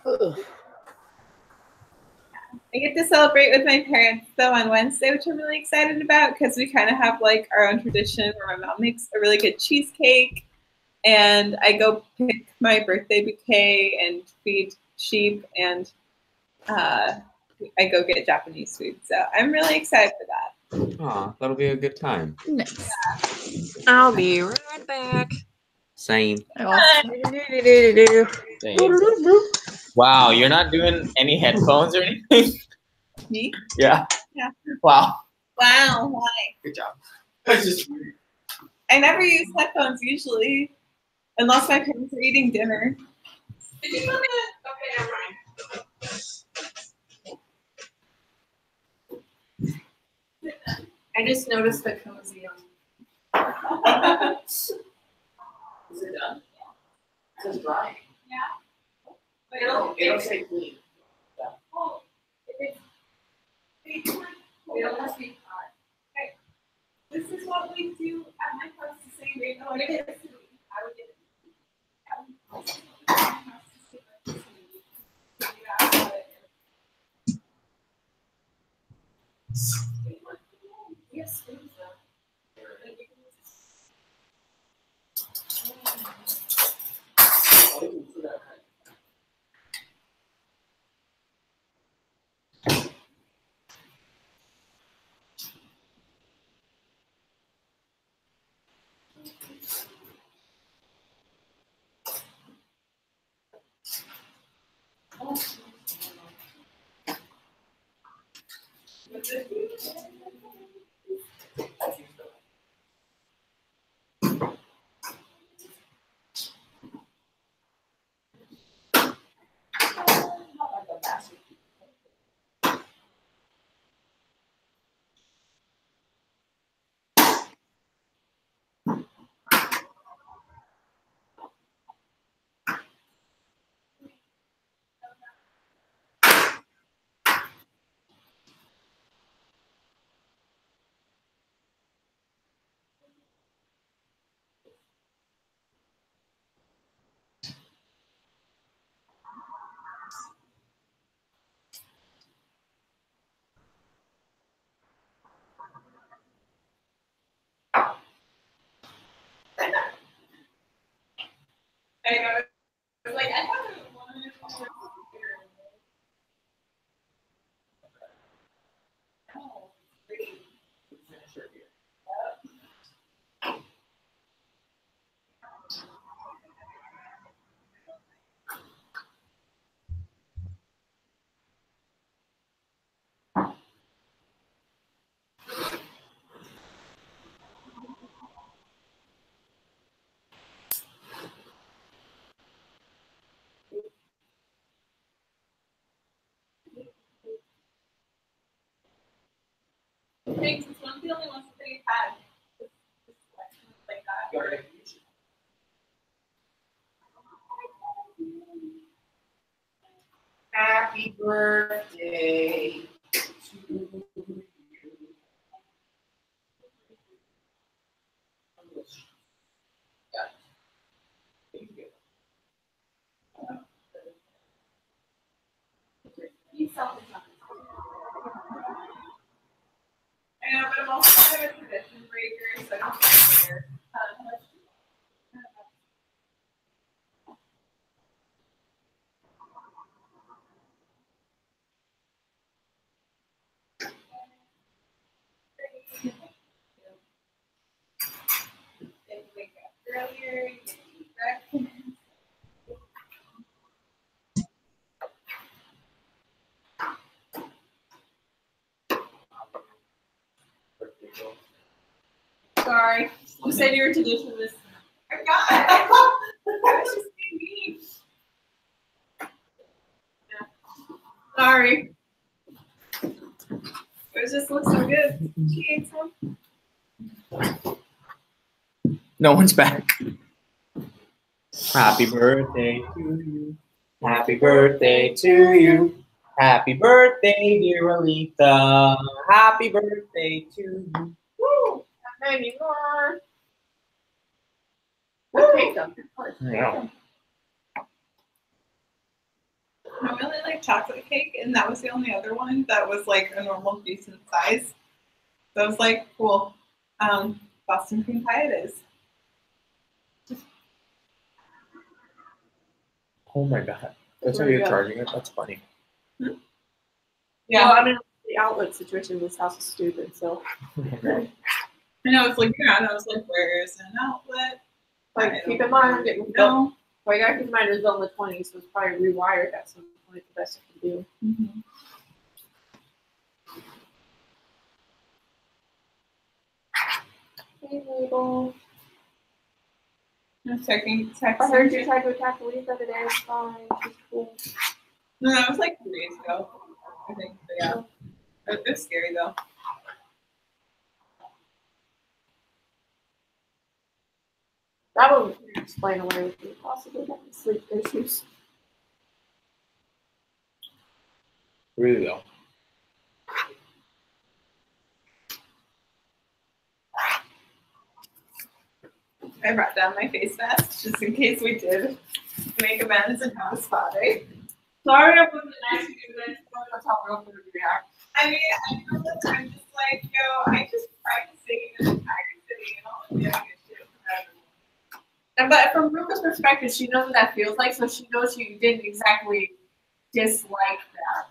I get to celebrate with my parents though on Wednesday, which I'm really excited about because we kind of have like our own tradition where my mom makes a really good cheesecake, and I go pick my birthday bouquet and feed sheep, and I go get Japanese food. So I'm really excited for that. Oh, that'll be a good time. Nice. I'll be right back. Same. Wow, you're not doing any headphones or anything? Me? Yeah. Yeah. Wow. Wow. Why? Good job. That's just weird. I never use headphones usually, unless my parents are eating dinner. Okay, never mind. I just noticed the cozy on. Is it done? It's dry. Yeah. But it'll stay clean. Yeah. Oh, we don't have to be hot. Okay. This is what we do at my house the same way. No, I would get it. Yes, I know. It's like I haven't wanted to. Oh, great. Thanks. It's one of the only ones that they've had. Like that. Happy birthday to you. He's selfish. I know, but I'm also kind of a tradition breaker, so I don't care. said your tradition was. I got it. I was just being mean. Yeah. Sorry. It just looks so good. She ate some. No one's back. Happy birthday to you. Happy birthday to you. Happy birthday, dear Alita. Happy birthday to you. Woo! Not anymore. Let's take them. Yeah. I really like chocolate cake, and that was the only other one that was like a normal decent size. So I was like, cool. Boston cream pie it is. Oh my god. That's how There you you're go. charging it? That's funny. Yeah, Well, I mean, the outlet situation in this house is stupid, so. I know it's looking around. I was like, where's an outlet? Like, keep in mind, I'm getting built. No. Well, you gotta keep in mind, it was built in the 20s, so it's probably rewired at some point, the best it can do. Mm-hmm. Hey, label. I'm checking. I heard you tried to attack the leaf the other day. It's fine. She's cool. No, that was like 3 days ago. I think. But yeah. It was scary though. That one we can explain away with you possibly having sleep issues. Really though. I brought down my face mask just in case we did make amends and have a spa day. Sorry, I wasn't nice to you, but that's how we're going to react. I mean, I know that I'm just like, yo, I just practicing in an entire city and all doing it shit. And but from Ruka's perspective, she knows what that feels like, so she knows she didn't exactly dislike that.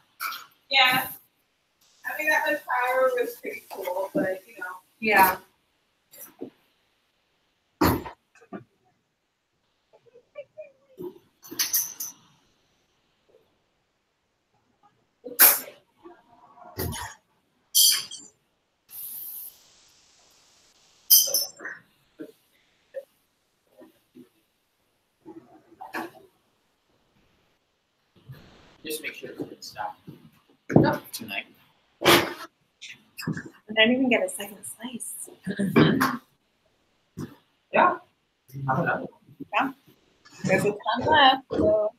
Yeah. I mean, that power was pretty cool, but you know. Yeah. Just make sure it's good stuff. No. Tonight. I didn't even get a second slice. Yeah. Have another one. There's a ton left. So.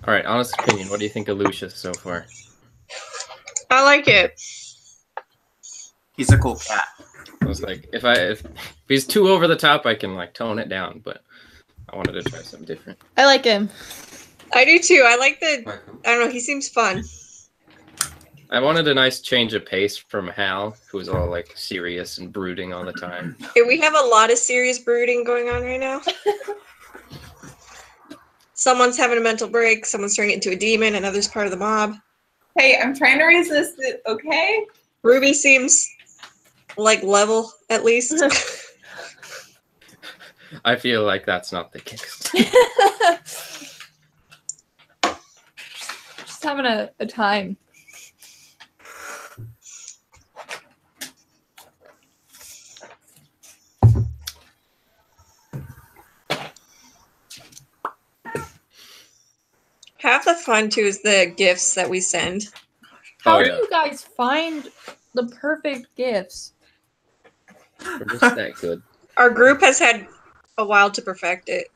All right, honest opinion. What do you think of Lucius so far? I like it. He's a cool cat. I was like, if he's too over the top, I can like tone it down. But I wanted to try something different. I like him. I do too. I like the. I don't know. He seems fun. I wanted a nice change of pace from Hal, who was all like serious and brooding all the time. Yeah, we have a lot of serious brooding going on right now. Someone's having a mental break. Someone's turning into a demon. Another's part of the mob. Hey, I'm trying to resist it, okay? Ruby seems like level at least. I feel like that's not the case. Just having a time. Half the fun too is the gifts that we send. How Oh, do yeah. you guys find the perfect gifts? We're just that good. Our group has had a while to perfect it.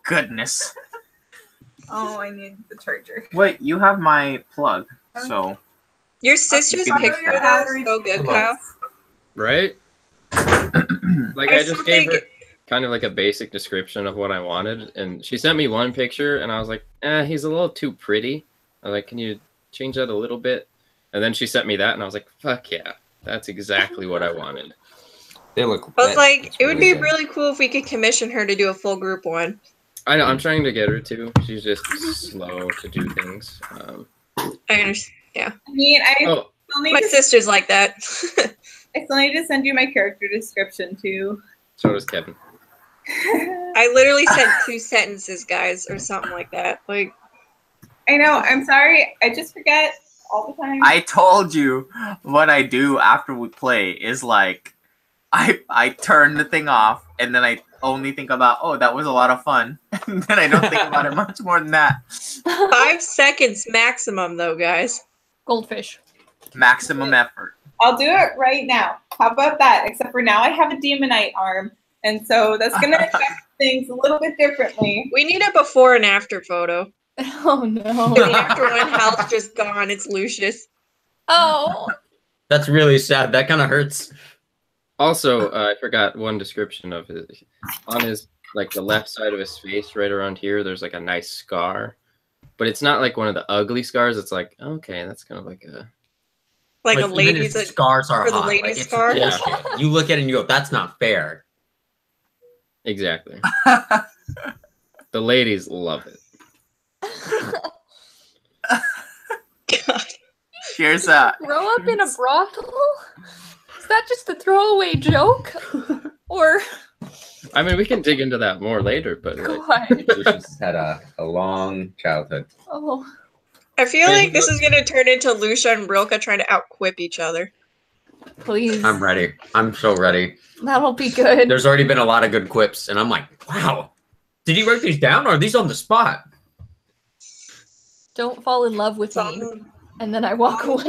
Goodness. Oh, I need the charger. Wait, you have my plug, so Your sister's You can picture make of that. that is so good, Kyle. Right? Like I just gave her kind of like a basic description of what I wanted, and she sent me one picture, and I was like, he's a little too pretty. I was like, can you change that a little bit? And then she sent me that, and I was like, fuck yeah, that's exactly what I wanted. They look. I was like, it would be good. really cool if we could commission her to do a full group one. I know, I'm trying to get her to. She's just slow to do things. I understand. Yeah. I mean, I still need My to, sister's like that. I still need to send you my character description too. So does Kevin. I literally sent 2 sentences, guys, or something like that. Like, I know. I'm sorry. I just forget all the time. I told you what I do after we play is like I turn the thing off and then I only think about, oh, that was a lot of fun. And then I don't think about it much more than that. 5 seconds maximum, though, guys. Goldfish. Maximum effort. I'll do it right now. How about that? Except for now I have a demonite arm. And so that's going to affect things a little bit differently. We need a before and after photo. Oh no. The after one health just gone. It's Lucius. Oh. That's really sad. That kind of hurts. Also, I forgot one description of it. On his, like the left side of his face, right around here, there's like a nice scar. But it's not like one of the ugly scars. It's like, okay, that's kind of like a... Like a even lady's if scars are for the hot. lady's it's scar? bullshit. You look at it and you go, that's not fair. Exactly. The ladies love it. God. Here's Grow up in a brothel? Is that just a throwaway joke? Or I mean, we can dig into that more later, but like, God. Lucius had a long childhood. Oh. I feel like this is going to turn into Lucia and Brilka trying to outquip each other. Please. I'm ready. I'm so ready. That'll be good. There's already been a lot of good quips, and I'm like, wow. Did you write these down, or are these on the spot? Don't fall in love with me. And then I walk away.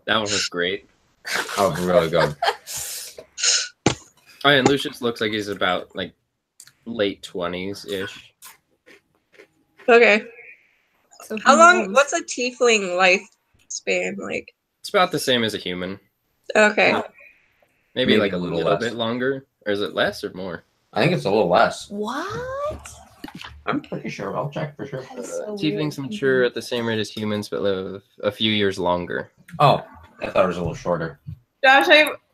that one was great. Oh, really good. Oh, and Lucius looks like he's about like late 20s-ish. Okay. So who How long? knows? What's a tiefling lifespan like? It's about the same as a human. Okay. Maybe like Maybe a a little little less. bit longer. Or is it less or more? I think it's a little less. What? I'm pretty sure. I'll check for sure. That is so Tieflings weird. mature at the same rate as humans, but live a few years longer. Oh, I thought it was a little shorter. Josh,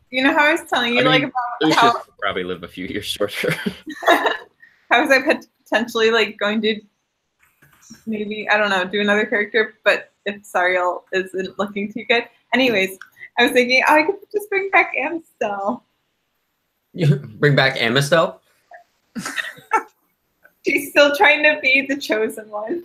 you know how I was telling you I mean, like about Lucius how will probably live a few years shorter. how was I potentially like going to maybe, I don't know, do another character, but if Sariel isn't looking too good. Anyways, I was thinking, oh, I could just bring back Amstel. You bring back Amistel? She's still trying to be the chosen one.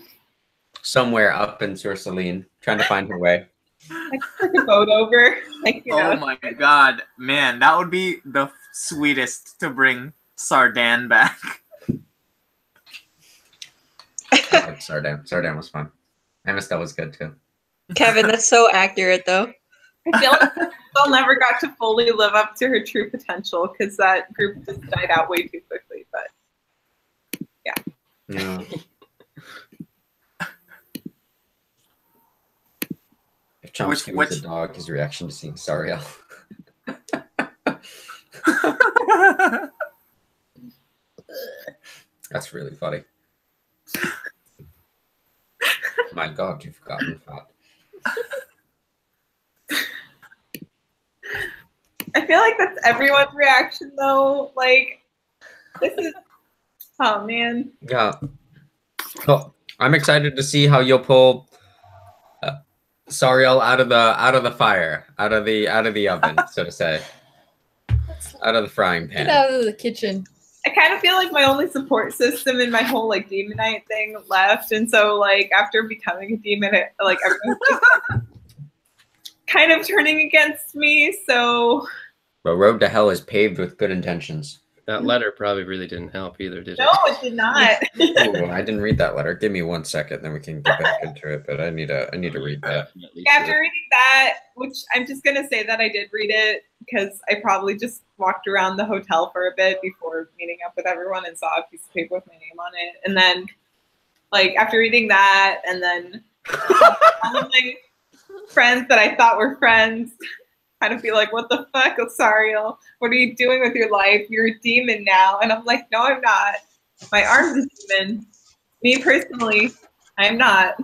Somewhere up in Sursaline, trying to find her way. I took a boat over. Like, you know. oh my god, man, that would be the sweetest to bring Sardan back. I like Sardan. Sardan was fun. Amistel was good too. Kevin, that's so accurate, though. I feel like Amstel never got to fully live up to her true potential because that group just died out way too quickly. But Yeah. If Chomsky was a dog, his reaction to seeing Sariel. That's really funny. My God, you've gotten fat. I feel like that's everyone's reaction though. Like, this is, oh man. Yeah. Well, I'm excited to see how you'll pull Sariel out of the fire, out of the oven, so to say, out of the frying pan. Get out of the kitchen. I kind of feel like my only support system in my whole like demonite thing left, and so like after becoming a demon, like everyone's just kind of turning against me. So, The road to hell is paved with good intentions. That letter probably really didn't help either, did it? no, it did not. Ooh, I didn't read that letter. Give me 1 second, then we can get back into it. But I need to read that. Definitely After should. reading that, which I'm just gonna say that I did read it because I probably just walked around the hotel for a bit before meeting up with everyone and saw a piece of paper with my name on it. And then, like after reading that, and then all of my friends that I thought were friends kind of be like, what the fuck, Osariel? What are you doing with your life? You're a demon now. And I'm like, no, I'm not. My arm's a demon. Me personally, I'm not.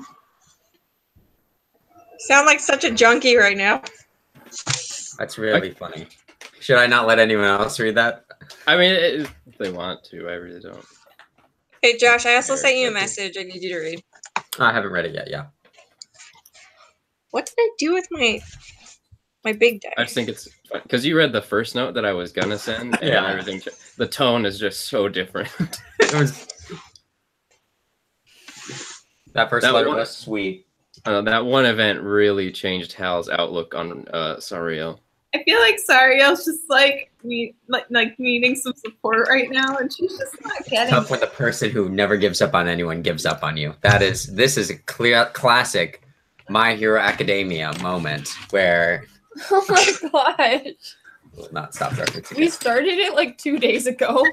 Sound like such a junkie right now. That's really funny. Should I not let anyone else read that? I mean, if they want to, I really don't. Hey, Josh, I also There, sent you a okay. message. I need you to read. I haven't read it yet. Yeah. What did I do with my big dice? I just think it's fun because you read the first note that I was gonna send, and Yeah. everything. The tone is just so different. It was that first That letter one- was sweet. That one event really changed Hal's outlook on Sariel. I feel like Sariel's just like needing some support right now, and she's just not getting Tough it. when the person who never gives up on anyone gives up on you. This is a clear classic My Hero Academia moment where Oh my gosh. will not stop referencing We it. started it like 2 days ago.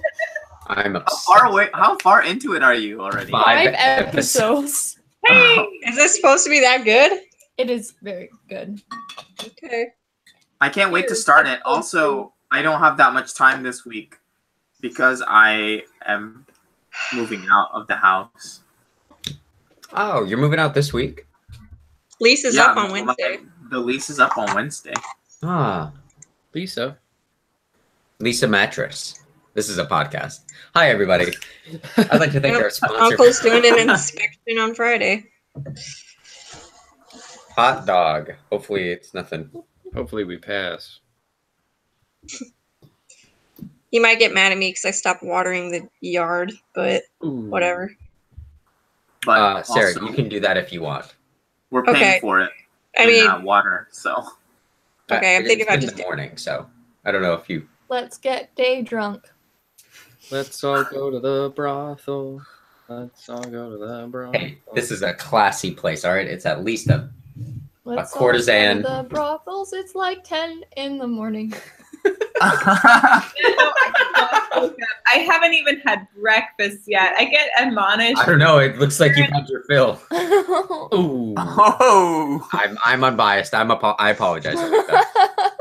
I'm How upset. far away? How far into it are you already? 5 episodes. Hey, Is this supposed to be that good? It is very good. Okay. I can't wait to start it. Also, I don't have that much time this week because I am moving out of the house. Oh, you're moving out this week? Lease is up on Wednesday. The lease is up on Wednesday. Ah, Lisa. Lisa Mattress. This is a podcast. Hi, everybody. I'd like to thank our sponsor, Uncle's doing an inspection on Friday. Hot Dog. Hopefully, it's nothing. Hopefully we pass. He might get mad at me because I stopped watering the yard, but Ooh. whatever. But Sarah, also, you can do that if you want. we're paying Okay. for it I in mean, water. So okay, I'm thinking It's about in just the morning, so I don't know if you. Let's get day drunk. Let's all go to the brothel. Let's all go to the brothel. Hey, this is a classy place, all right? It's at least a. Let's all courtesan. go to the brothels. It's like 10 in the morning. I haven't even had breakfast yet. I get admonished. I don't know. It looks like you've had your fill. Ooh. oh, I'm unbiased. I apologize. about that.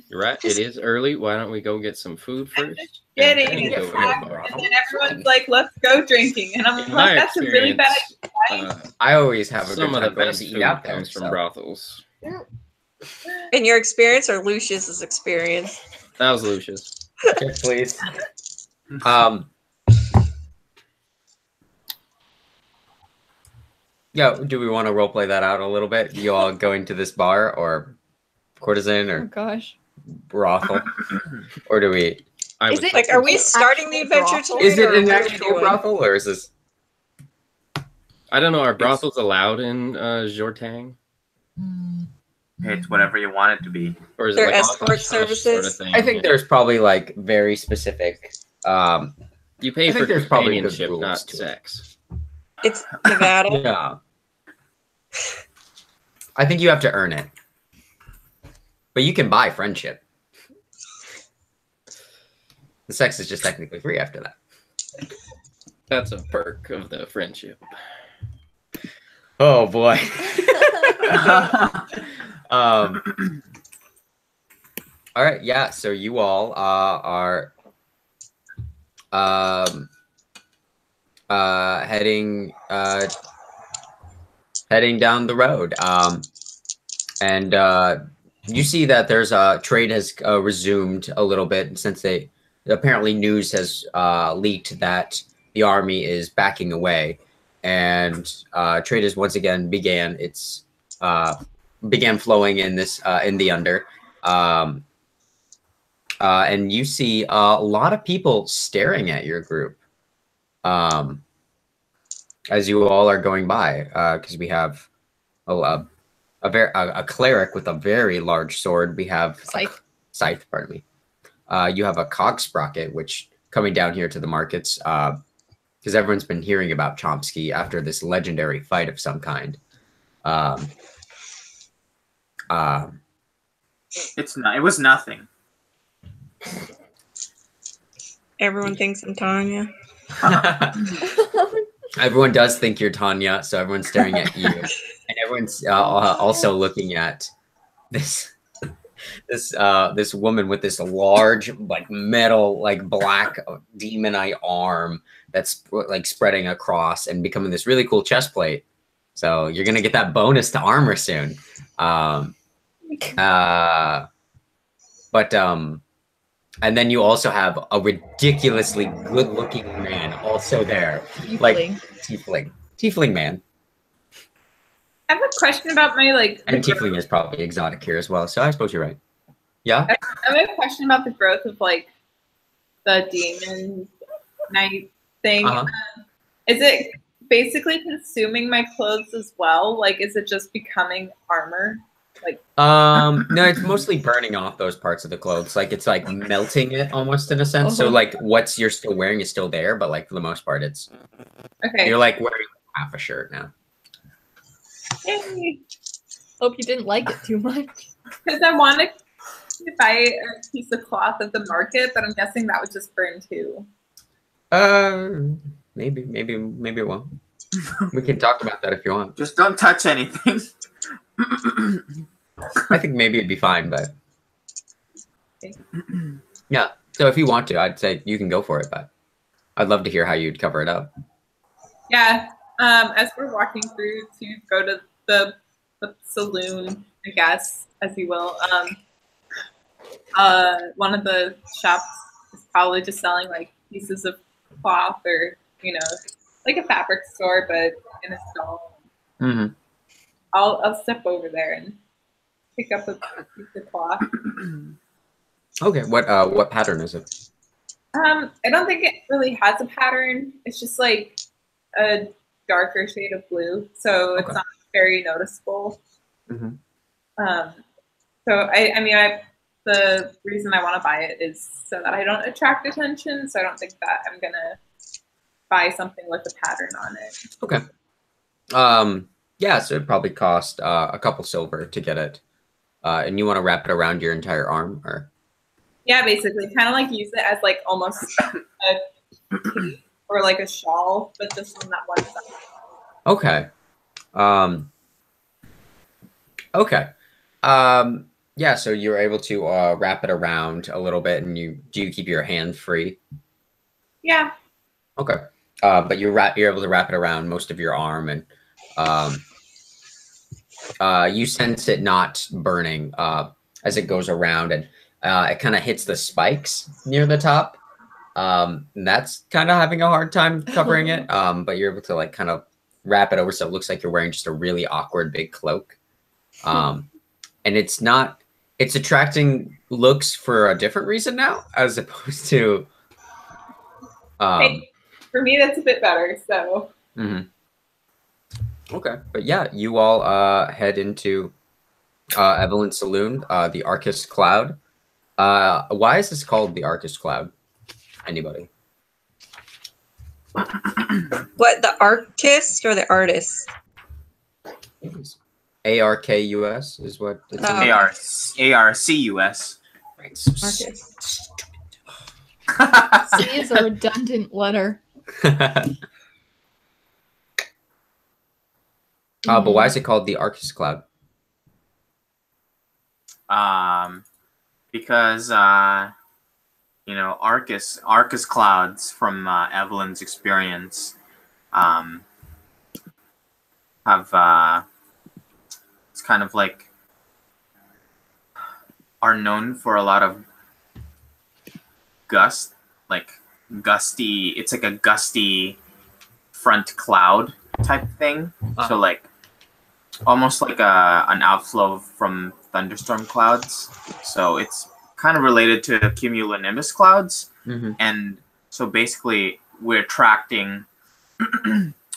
You're right. It is early. Why don't we go get some food first? Getting And then it, go to the bar. and then everyone's like, "Let's go drinking," and I'm In like, my "That's a really bad experience, I always have a some good of the time going best to eat food out there. comes from So. brothels. in your experience or Lucius's experience. That was Lucius. Yes, please. Yeah, do we want to roleplay that out a little bit? You all going to this bar or courtesan Oh or gosh. brothel? Or do we. I Is would it Like, are we starting the Actual adventure brothel? tonight? Is it or an what are we actual doing? brothel or is this. I don't know. Are brothels allowed in Jortang? it's whatever you want it to be. Or is They're it like escort a hush services? Sort of thing? I think Yeah. there's probably like very specific. You pay I for think there's probably good companionship, rules not to it. sex. It's Nevada. Yeah. I think you have to earn it. But you can buy friendship. The sex is just technically free after that. That's a perk of the friendship. Oh boy. All right, yeah. So you all are heading down the road, and you see that there's a trade has resumed a little bit since they apparently news has leaked that the army is backing away, and trade has once again began flowing in this in the under. And you see a lot of people staring at your group as you all are going by, because we have a cleric with a very large sword. We have scythe, pardon me. You have a cog sprocket, which coming down here to the markets, because everyone's been hearing about Chomsky after this legendary fight of some kind. It's not. It was nothing. Everyone thinks I'm Tanya. Everyone does think you're Tanya, so everyone's staring at you, and everyone's also looking at this this woman with this large like metal like black demon eye arm that's like spreading across and becoming this really cool chest plate. So you're gonna get that bonus to armor soon. But and then you also have a ridiculously good-looking man also there, like tiefling man. I have a question about my and tiefling is probably exotic here as well. So I suppose you're right. Yeah. I have a question about the growth of like the demon knight thing. Is it basically consuming my clothes as well? Like, is it just becoming armor? Like, no, it's mostly burning off those parts of the clothes. Like it's like melting it almost in a sense. So like what you're still wearing is still there, but like for the most part, it's okay. You're like wearing half a shirt now. Yay. Hope you didn't like it too much. Because I want to buy a piece of cloth at the market, but I'm guessing that would just burn too. Maybe it won't. We can talk about that if you want. Just don't touch anything. I think maybe it'd be fine, but yeah. So if you want to, I'd say you can go for it, but I'd love to hear how you'd cover it up. Yeah. As we're walking through to go to the saloon, I guess, as you will, one of the shops is probably just selling like pieces of cloth or, you know, like a fabric store, but in a stall. Mm-hmm. I'll step over there and pick up a piece of cloth. Okay. What pattern is it? I don't think it really has a pattern. It's just like a darker shade of blue, so it's not very noticeable. Mm-hmm. So I mean, the reason I want to buy it is so that I don't attract attention. So I don't think that I'm gonna buy something with a pattern on it. Okay. Yeah, so it'd probably cost a couple silver to get it. And you want to wrap it around your entire arm, or? Yeah, basically, kind of like use it as like almost a cape or like a shawl, but just on that one side. Okay. Okay. Yeah, so you're able to wrap it around a little bit, and do you keep your hand free? Yeah. Okay. But you're able to wrap it around most of your arm, and you sense it not burning as it goes around, and it kind of hits the spikes near the top. And that's kind of having a hard time covering it. But you're able to like kind of wrap it over so it looks like you're wearing just a really awkward big cloak. And it's attracting looks for a different reason now, as opposed to. Hey, for me, that's a bit better. So. Mm-hmm. Okay, but yeah, you all head into Evelyn's saloon, the Arcus Cloud. Why is this called the Arcus Cloud? Anybody? What, the artist or the artist? ARKUS is what it's ARCUS. Right. Artist. C is a redundant letter. But why is it called the Arcus Cloud? Because you know, Arcus clouds from Evelyn's experience have it's kind of like are known for a lot of gusty. It's like a gusty front cloud type thing. So like almost like an outflow from thunderstorm clouds. So it's kind of related to cumulonimbus clouds. Mm-hmm. And so basically we're attracting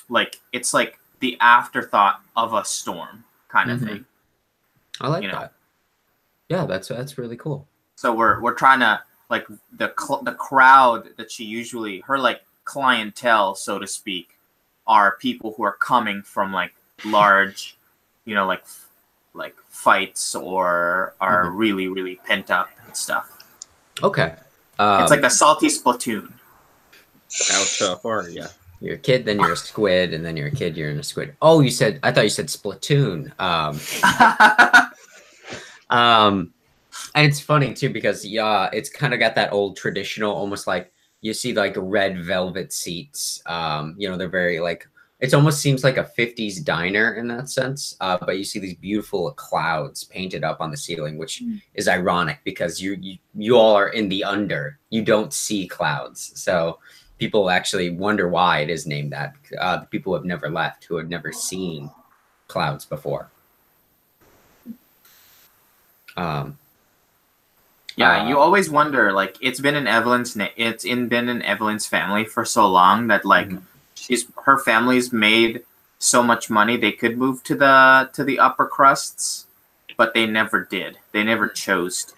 like it's like the afterthought of a storm kind of thing. I like that. Yeah, that's really cool. So we're trying to like the crowd that she usually her like clientele, so to speak, are people who are coming from like large, you know, like fights or are really, really pent up and stuff. Okay. It's like a salty Splatoon. Yeah. You're a kid, then you're a squid, and then you're a kid, you're in a squid. Oh, I thought you said Splatoon. And it's funny too because yeah, it's kind of got that old traditional, almost like you see like red velvet seats. They're very like it almost seems like a 50s diner in that sense. But you see these beautiful clouds painted up on the ceiling, which is ironic because you all are in the under. You don't see clouds, so people actually wonder why it is named that. People who have never left, who have never seen clouds before. Yeah, you always wonder. Like, it's been in Evelyn's family for so long that like her family's made so much money they could move to the upper crusts, but they never did. They never chose to.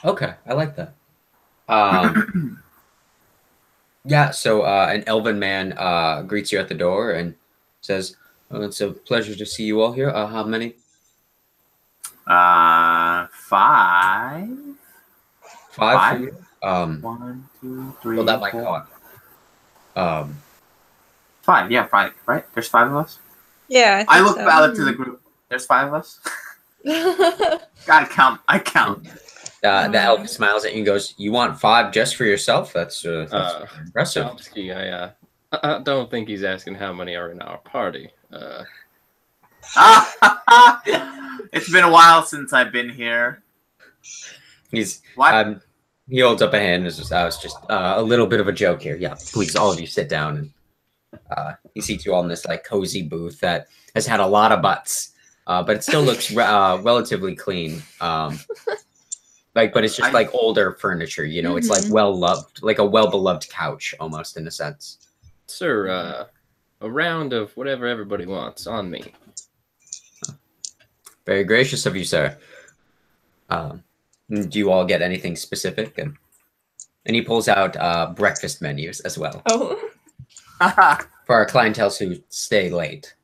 Okay, I like that. Yeah, so an elven man greets you at the door and says, "Oh, it's a pleasure to see you all here. How many?" 5. 5 for you? 1, 2, 3. Well, that might 4. count. 5, yeah, 5, right? There's 5 of us? Yeah, I look valid to the group. There's 5 of us? Gotta count. I count. The elf smiles at you and goes, "You want 5 just for yourself? That's impressive." Chomsky, I don't think he's asking how many are in our party. It's been a while since I've been here. He's What? he holds up a hand. It's just a little bit of a joke here. Yeah, please, all of you sit down. And he seats you all in this like cozy booth that has had a lot of butts, but it still looks relatively clean. But it's just like older furniture. It's like well loved, like a well beloved couch almost in a sense. Sir, a round of whatever everybody wants on me. Very gracious of you, sir. Do you all get anything specific? And he pulls out breakfast menus as well. Oh. For our clientele who stay late.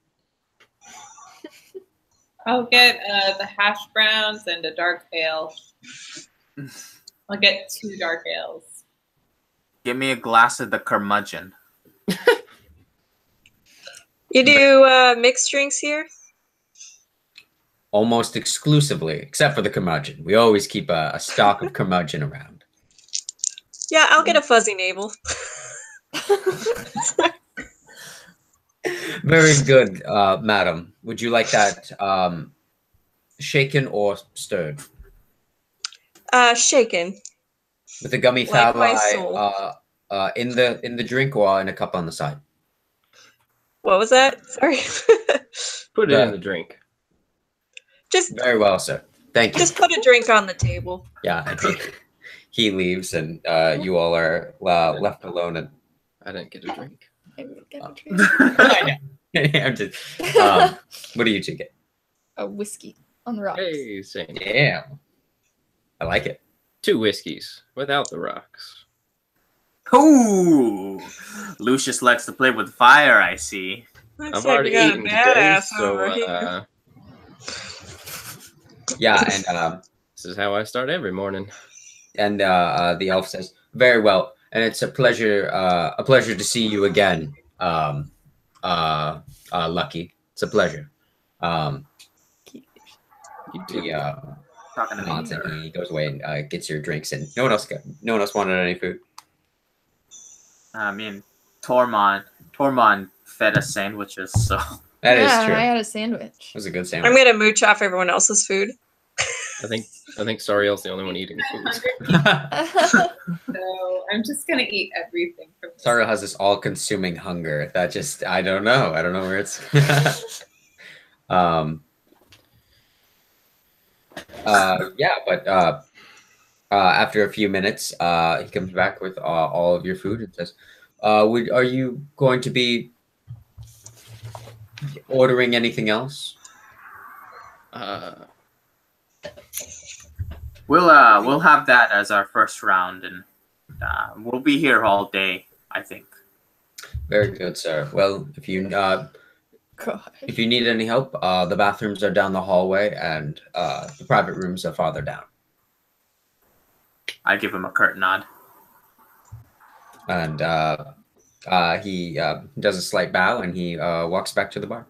I'll get the hash browns and a dark ale. I'll get 2 dark ales. Give me a glass of the curmudgeon. You do mixed drinks here? Almost exclusively, except for the curmudgeon. We always keep a stock of curmudgeon around. Yeah, I'll get a fuzzy navel. Very good, madam. Would you like that shaken or stirred? Shaken. With a gummy Like my fava in the drink or in a cup on the side? What was that? Sorry. Put it in the drink. Just Very well, sir. Thank you. Just put a drink on the table. Yeah. He leaves, and you all are left alone. And I didn't get a drink. I would get a drink. I know. I'm just, what do you two get? A whiskey on the rocks. Hey, same. Yeah, I like it. 2 whiskeys without the rocks. Ooh, Lucius likes to play with fire. I see. Looks I've like already we got a eaten today, badass so over here. Yeah, and this is how I start every morning. and the elf says, "Very well, and it's a pleasure to see you again, Lucky. It's a pleasure." You too. He Talking to nods me. and he goes away and gets your drinks, and no one else wanted any food. I mean, Tormon fed us sandwiches, so That is Yeah, true. I It had a sandwich. was a good I'm sandwich. gonna mooch off everyone else's food. I think Sariel's the only one eating food. So I'm just gonna eat everything from this. Sara has this all-consuming hunger that just I don't know where it's. Yeah, but after a few minutes, he comes back with all of your food and says, "Are you going to be ordering anything else?" we'll have that as our first round, and we'll be here all day. I think. Very good, sir. Well, if you God. need any help, the bathrooms are down the hallway, and the private rooms are farther down. I give him a curt nod. And he does a slight bow, and he walks back to the bar.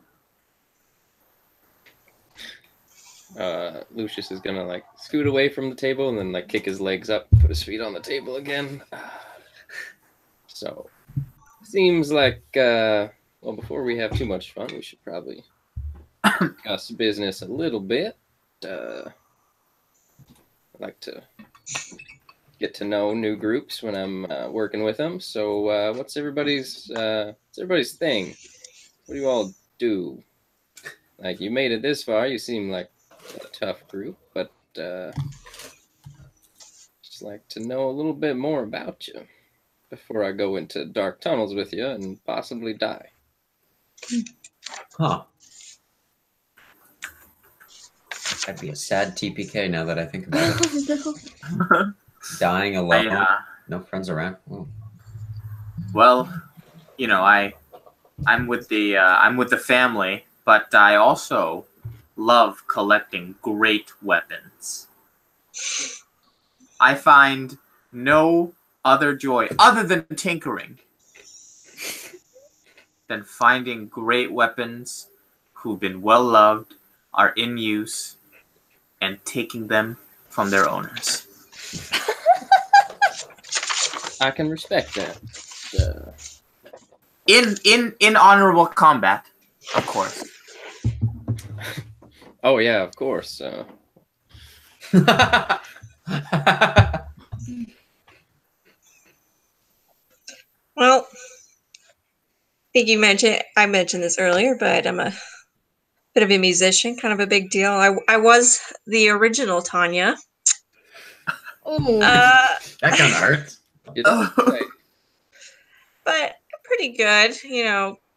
Lucius is gonna like scoot away from the table and then like kick his legs up, put his feet on the table again. So seems like well, before we have too much fun, we should probably discuss business a little bit. I like to get to know new groups when I'm working with them. So what's everybody's thing? What do you all do? Like, you made it this far. You seem like a tough group, but just like to know a little bit more about you before I go into dark tunnels with you and possibly die. Huh. That'd be a sad TPK now that I think about it. Dying alone, no friends around. Ooh. Well, you know, I'm with the family, but I also love collecting great weapons. I find no other joy other than tinkering than finding great weapons who've been well loved, are in use, and taking them from their owners. I can respect that. In honorable combat, of course. Oh yeah, of course. Well, I think I mentioned this earlier, but I'm a bit of a musician, kind of a big deal. I was the original Tanya. Oh, that kind of hurts. But pretty good,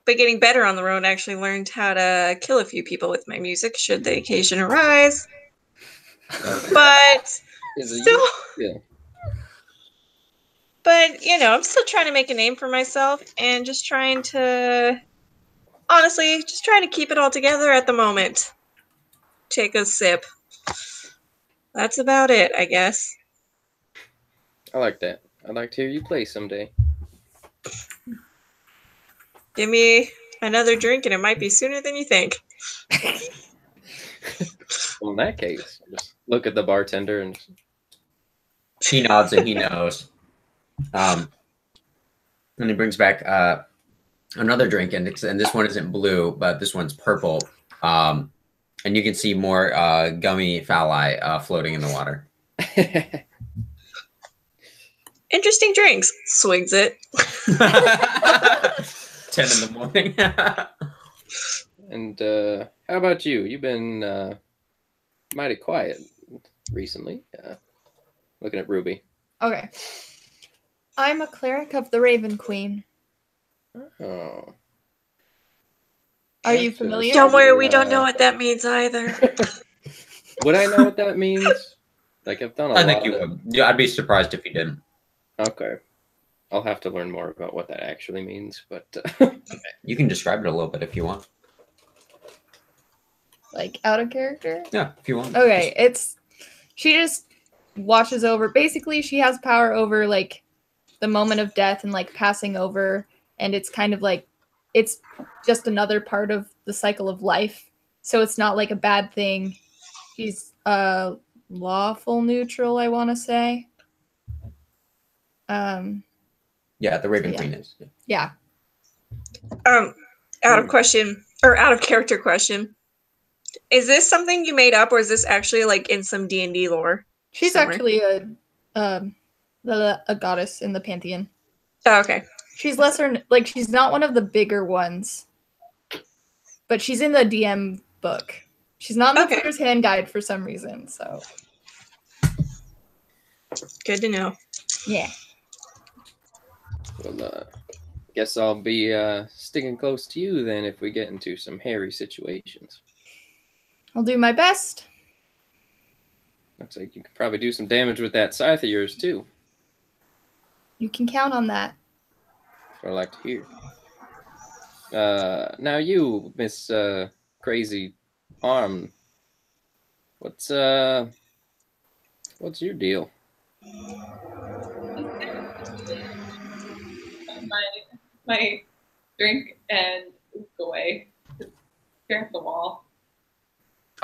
but getting better on the road. I actually learned how to kill a few people with my music, should the occasion arise. But still, but I'm still trying to make a name for myself and just trying to, honestly, just trying to keep it all together at the moment. Take a sip. That's about it, I guess. I like that. I'd like to hear you play someday. Give me another drink and it might be sooner than you think. Well, in that case, just look at the bartender and he nods and he knows. And he brings back another drink, and this one isn't blue, but this one's purple. And you can see more gummy phalli floating in the water. Interesting drinks. Swigs it. 10 in the morning. And how about you? You've been mighty quiet recently. Looking at Ruby. Okay. I'm a cleric of the Raven Queen. Oh. Are you familiar? Don't worry, we don't know what that means either. Would I know what that means? Like, I've done a lot. I think you would. Yeah, I'd be surprised if you didn't. Okay. I'll have to learn more about what that actually means, but you can describe it a little bit if you want. Like out of character? Yeah, if you want. Okay, she just watches over. Basically, she has power over like the moment of death and like passing over, and it's kind of like it's just another part of the cycle of life. So it's not like a bad thing. She's lawful neutral, I want to say. Yeah, the Raven Queen is. Yeah. Out of character question. Is this something you made up, or is this actually like in some D&D lore? She's somewhere? Actually a goddess in the pantheon. Oh, okay. She's lesser, like she's not one of the bigger ones, but she's in the DM book. She's not in the Player's Hand Guide for some reason, so. Good to know. Yeah. Well, guess I'll be sticking close to you then if we get into some hairy situations. I'll do my best. Looks like you could probably do some damage with that scythe of yours too. You can count on that. That's what I like to hear. Now you, Miss Crazy Arm, what's your deal? My drink and go away. Stare at the wall.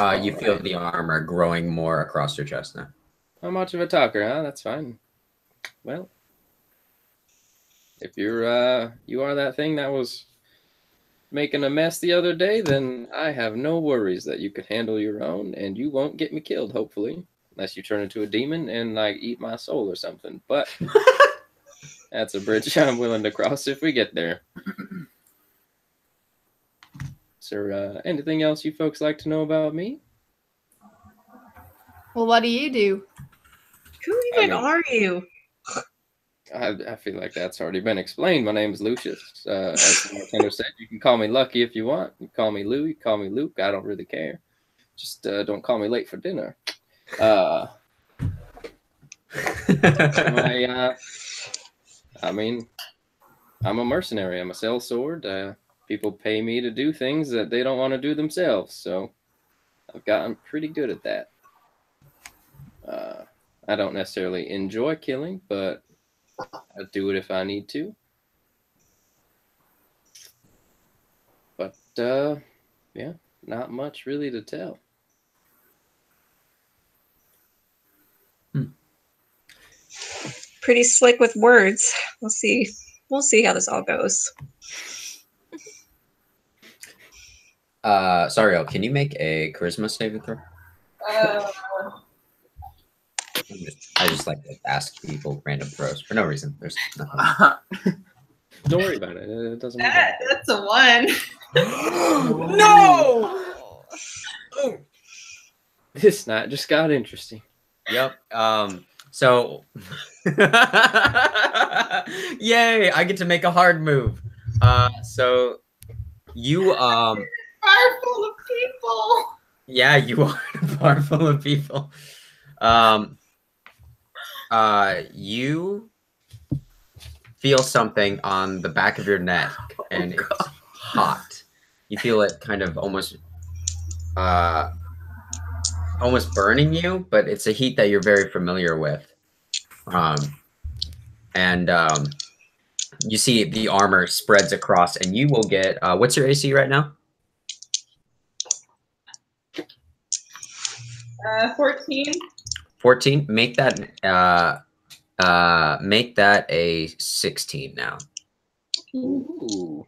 You feel the armor growing more across your chest now. How much of a talker, huh? That's fine. Well, if you are that thing that was making a mess the other day, then I have no worries that you could handle your own, and you won't get me killed, hopefully, unless you turn into a demon and like eat my soul or something. But that's a bridge I'm willing to cross if we get there. Is there anything else you folks like to know about me? Well, what do you do? Who even are you? I feel like that's already been explained. My name is Lucius. As the bartender said, you can call me Lucky if you want. You can call me Lou. You can call me Luke. I don't really care. Just don't call me late for dinner. I mean, I'm a mercenary. I'm a sellsword. People pay me to do things that they don't want to do themselves. So I've gotten pretty good at that. I don't necessarily enjoy killing, but I'll do it if I need to. But, yeah, not much really to tell. Pretty slick with words. We'll see. We'll see how this all goes. Sariel, can you make a charisma saving throw? I just like to ask people random throws for no reason. There's nothing. Don't worry about it. It doesn't matter. That's a 1. No! This night just got interesting. Yep. So yay, I get to make a hard move. So you Bar full of people. yeah, you are a bar full of people. You feel something on the back of your neck, and it's hot. You feel it kind of almost burning you, but it's a heat that you're very familiar with. You see the armor spreads across, and you will get what's your AC right now? 14. 14. Make that a 16 now. Ooh.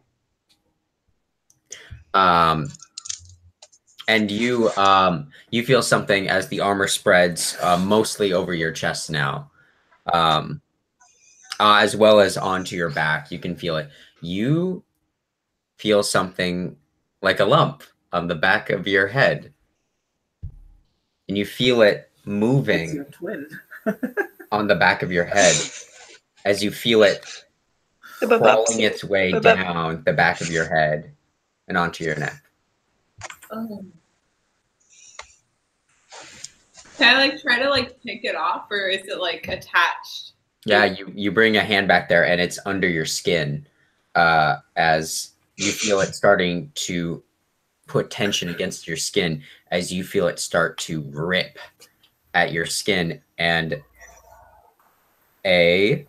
And you feel something as the armor spreads mostly over your chest now, as well as onto your back. You can feel it. You feel something like a lump on the back of your head, and you feel it moving It's your twin. on the back of your head as you feel it crawling its way down the back of your head and onto your neck. Oh. Can I try to pick it off, or is it attached? Yeah, you bring a hand back there, and it's under your skin, as you feel it starting to put tension against your skin, as you feel it start to rip at your skin, and a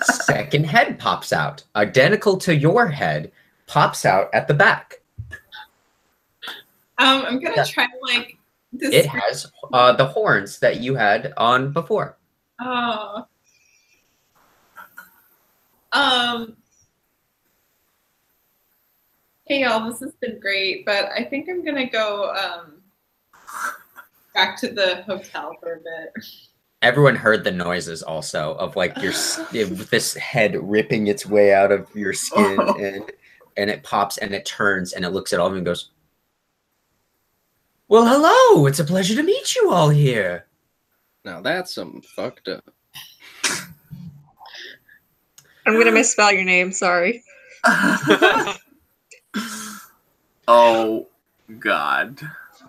second head pops out, identical to your head, pops out at the back. I'm gonna try this. It has the horns that you had on before. Oh. Hey y'all, this has been great, but I think I'm gonna go back to the hotel for a bit. Everyone heard the noises also of this head ripping its way out of your skin, and it pops and it turns and it looks at all of them and goes, "Well, hello! It's a pleasure to meet you all here." Now that's something fucked up. I'm gonna misspell your name. Sorry. Oh God,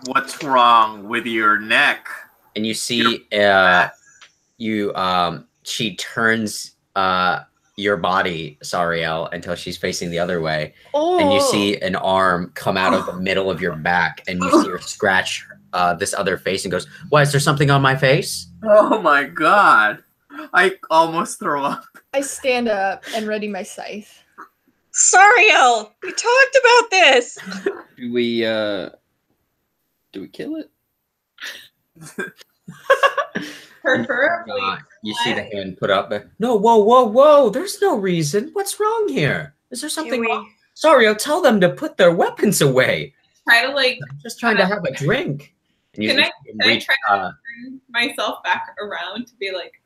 what's wrong with your neck? And you see, she turns your body, Sariel, until she's facing the other way, and you see an arm come out of the middle of your back, and you see her scratch this other face, and goes, "Why, is there something on my face?" Oh my God, I almost throw up. I stand up and ready my scythe. Sariel, we talked about this. Do we Do we kill it? Preferably. You see the hand put up there. No, whoa. There's no reason. What's wrong here? Is there something wrong? Sorry, I'll tell them to put their weapons away. Try to like. I'm just trying to have a drink. And Can I try to turn myself back around to be like?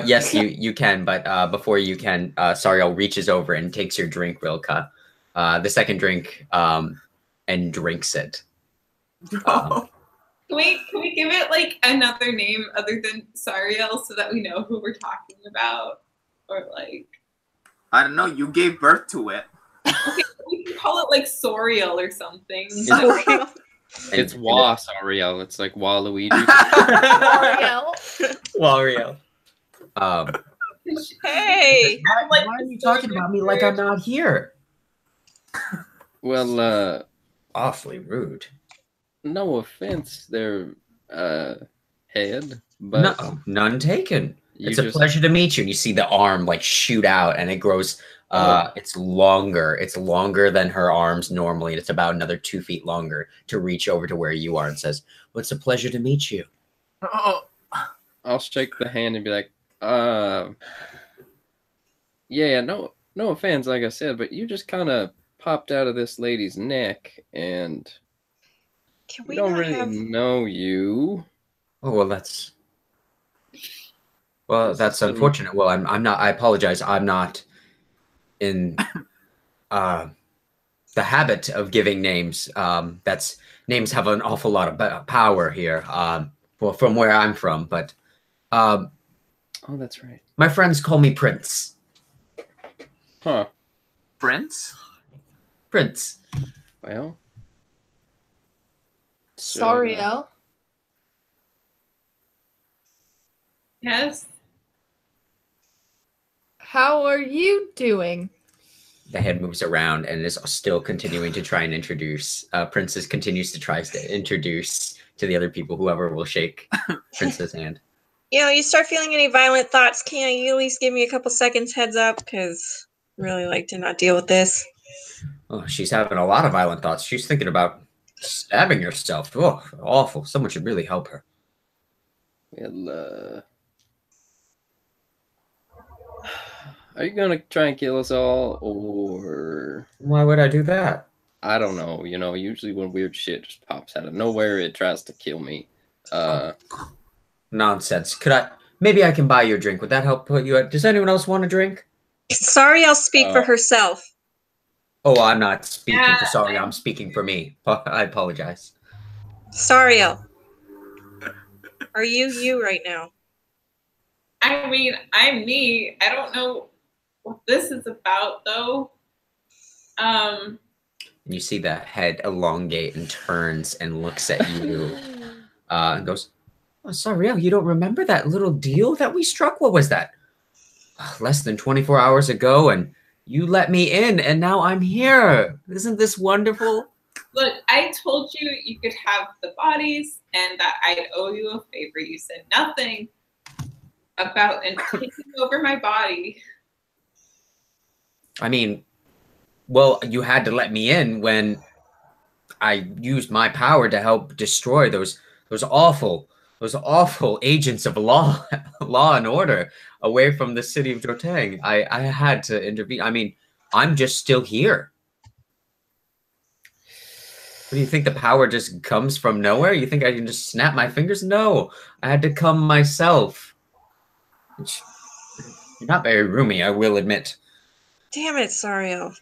Yes, you can, but before you can, Sariel reaches over and takes your drink, Rilka. The second drink, and drinks it. Can we give it like another name other than Sariel so that we know who we're talking about? Or like I don't know, you gave birth to it. Okay, we can call it like Soriel or something. It's Sariel. It's like Waluigi. Wario. Hey! Why are you talking about me like I'm not here? Well, awfully rude. No offense there, head, but no, none taken. It's a pleasure to meet you. And you see the arm like shoot out and it grows, it's longer. It's longer than her arms normally. It's about another 2 feet longer to reach over to where you are and says, well, it's a pleasure to meet you. Oh, I'll shake the hand and be like, yeah, no offense, like I said, but you just kind of popped out of this lady's neck and we don't really know you. Oh, well, that's unfortunate. Well, I'm not, I apologize. I'm not in the habit of giving names. Names have an awful lot of power here. Well, from where I'm from, but oh, that's right. My friends call me Prince. Huh. Prince? Prince. Well. Sariel. Yes. How are you doing? The head moves around and is still continuing to try and introduce. Princess continues to try to introduce to the other people, whoever will shake Prince's hand. You know, you start feeling any violent thoughts, can you at least give me a couple seconds heads up? Because I really like to not deal with this. Oh, she's having a lot of violent thoughts. She's thinking about stabbing herself. Oh, awful. Someone should really help her. Well, are you going to try and kill us all, or... Why would I do that? I don't know. You know, usually when weird shit just pops out of nowhere, it tries to kill me. Nonsense. Maybe I can buy you a drink. Would that help put you at... Does anyone else want a drink? Sorry, I'll speak for herself. Oh, I'm not speaking for sorry. I'm speaking for me. I apologize. Sariel, are you right now? I mean, I'm me. I don't know what this is about, though. And you see that head elongate and turns and looks at you and goes, oh, Sariel, you don't remember that little deal that we struck? What was that? Less than 24 hours ago, and you let me in, and now I'm here. Isn't this wonderful? Look, I told you you could have the bodies and that I'd owe you a favor. You said nothing about taking over my body. I mean, well, you had to let me in when I used my power to help destroy those awful agents of law and order away from the city of Jotang. I had to intervene. I mean, I'm just still here. What do you think, the power just comes from nowhere? You think I can just snap my fingers? No, I had to come myself. You're not very roomy, I will admit. Damn it, Sariel.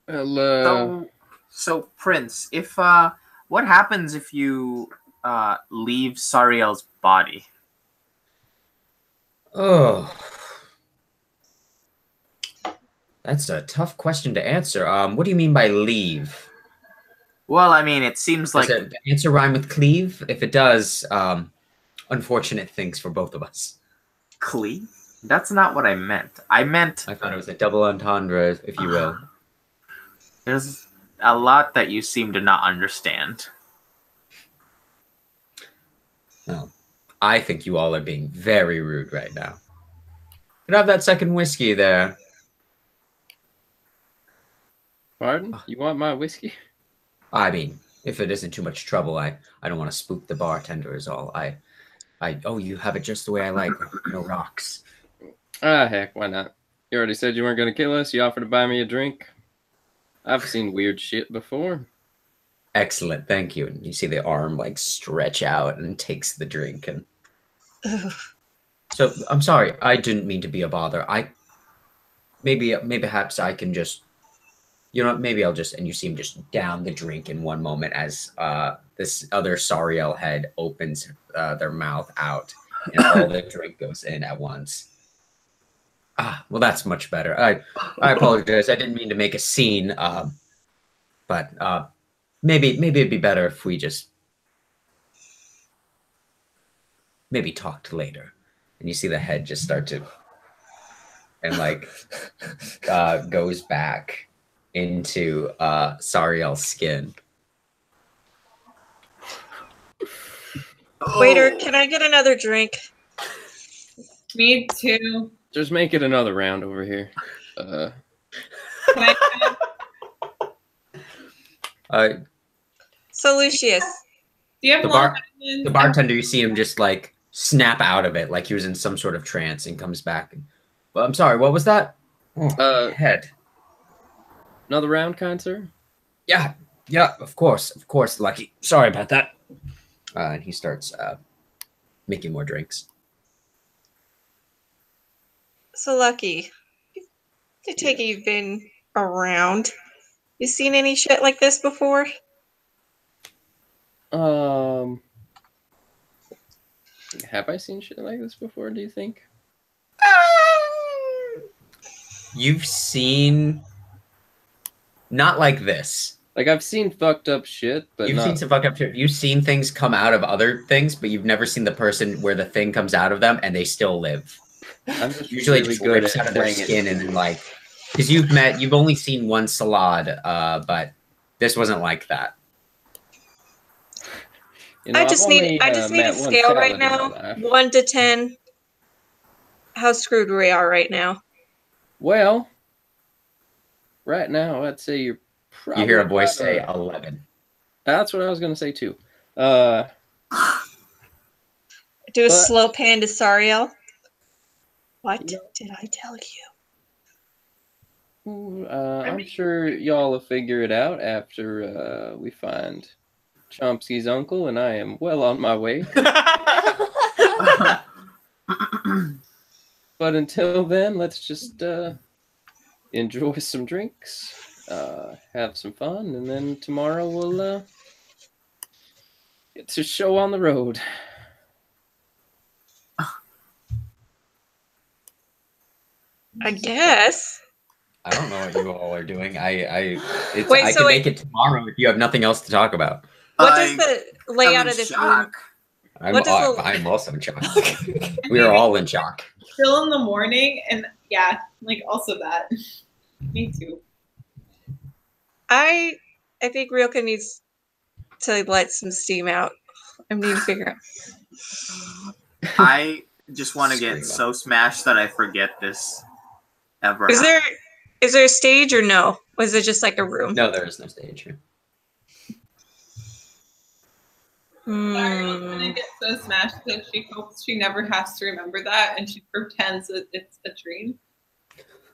Well, so Prince, if what happens if you leave Sariel's body? Oh, that's a tough question to answer. What do you mean by leave? Well, I mean, it seems like the answer rhyme with cleave. If it does, unfortunate things for both of us. Cleave? That's not what I meant. I thought it was a double entendre, if you will. There's a lot that you seem to not understand. No, I think you all are being very rude right now. Can I have that second whiskey there? Pardon? You want my whiskey? I mean, if it isn't too much trouble, I don't want to spook the bartender is all. Oh, you have it just the way I like. No rocks. Ah, heck, why not? You already said you weren't going to kill us. You offered to buy me a drink. I've seen weird shit before. Excellent, thank you. And you see the arm like stretch out and takes the drink. And so I'm sorry, I didn't mean to be a bother. Maybe perhaps I can just, maybe I'll just, and you see him just down the drink in one moment as this other Sariel head opens their mouth out and all the drink goes in at once. Ah, well, that's much better. I apologize. I didn't mean to make a scene, but maybe it'd be better if we just maybe talked later. And you see the head just start to, and like goes back into Sariel's skin. Waiter, can I get another drink? Me too. Just make it another round over here. Can I So, Lucius, do you have The long bar- diamonds? the bartender, you see him just like snap out of it, like he was in some sort of trance, and comes back. Well, I'm sorry, what was that? Head. Another round, kind sir? Yeah, of course, Lucky. Sorry about that. And he starts making more drinks. so Lucky, I take it you've been around. You seen any shit like this before? Have I seen shit like this before, do you think? You've seen not like this. Like, I've seen fucked up shit, but You've not... seen some fucked up shit. You've seen things come out of other things, but you've never seen the person where the thing comes out of them and they still live. I'm just Usually really just good rips at out of their playing it. skin and then like, because you've only seen one Salad, but this wasn't like that. You know, I just I've need only, a met one scale salad right in my now, life. 1 to 10. How screwed we are right now. Well, right now, I'd say you're probably... You hear a voice about say 11. That's what I was going to say, too. Do a But- slow pan to Sariel. What No. did I tell you? I'm sure y'all will figure it out after we find Chomsky's uncle, and I am well on my way. But until then, let's just enjoy some drinks, have some fun, and then tomorrow we'll get to show on the road. I guess. I don't know what you all are doing. Wait, I so can make it tomorrow if you have nothing else to talk about. What does the layout I'm in of this room? shock. I'm also in shock. We are all in shock. Still in the morning, and yeah, like also that. Me too. I think Ryoka needs to let some steam out. I need to figure out. I just want to Scream get out. so smashed that I forget this ever. Is there a stage or no? Was it just like a room? No, there is no stage here. Ariel's gonna get so smashed that she hopes she never has to remember that, and she pretends that it's a dream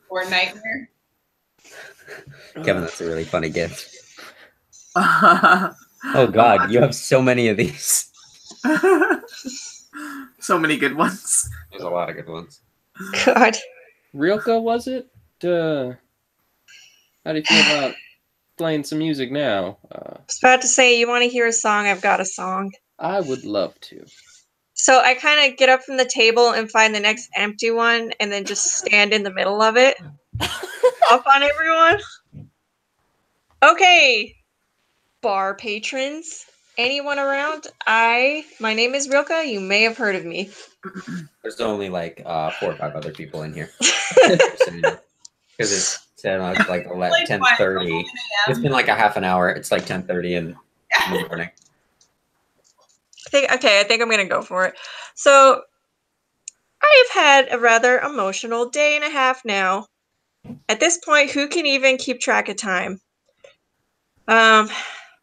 or a nightmare. Kevin, that's a really funny gift. happened? Oh God, you have so many of these. So many good ones. There's a lot of good ones. God. Rilka, was it? How do you feel about playing some music now? I was about to say, you want to hear a song? I've got a song. I would love to. So I kind of get up from the table and find the next empty one and then just stand in the middle of it. Up on everyone. Okay. Bar patrons. Anyone around? My name is Rilka. You may have heard of me. There's only like 4 or 5 other people in here. Because it's 10, like 10:30. It's been like a half an hour. It's like 10:30 in the morning. I think I'm gonna go for it. So I have had a rather emotional day and a half now. At this point, who can even keep track of time?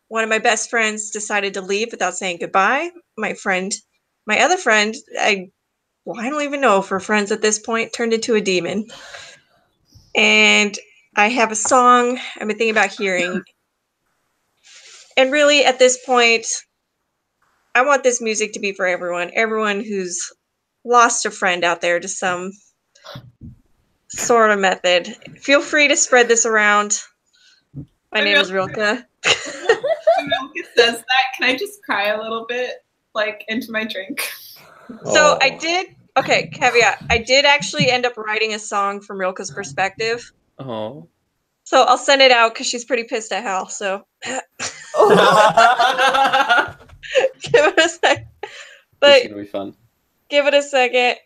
one of my best friends decided to leave without saying goodbye. My other friend, I don't even know if we're friends at this point, turned into a demon. And I have a song I've been thinking about hearing. And really, at this point, I want this music to be for everyone who's lost a friend out there to some sort of method. Feel free to spread this around. My name is Rilka. Rilka says that. Can I just cry a little bit, like, into my drink? So I did. Okay, caveat. I did actually end up writing a song from Rilka's perspective. Oh. So I'll send it out because she's pretty pissed at Hal. So give it a sec. But It's gonna be fun. give it a second.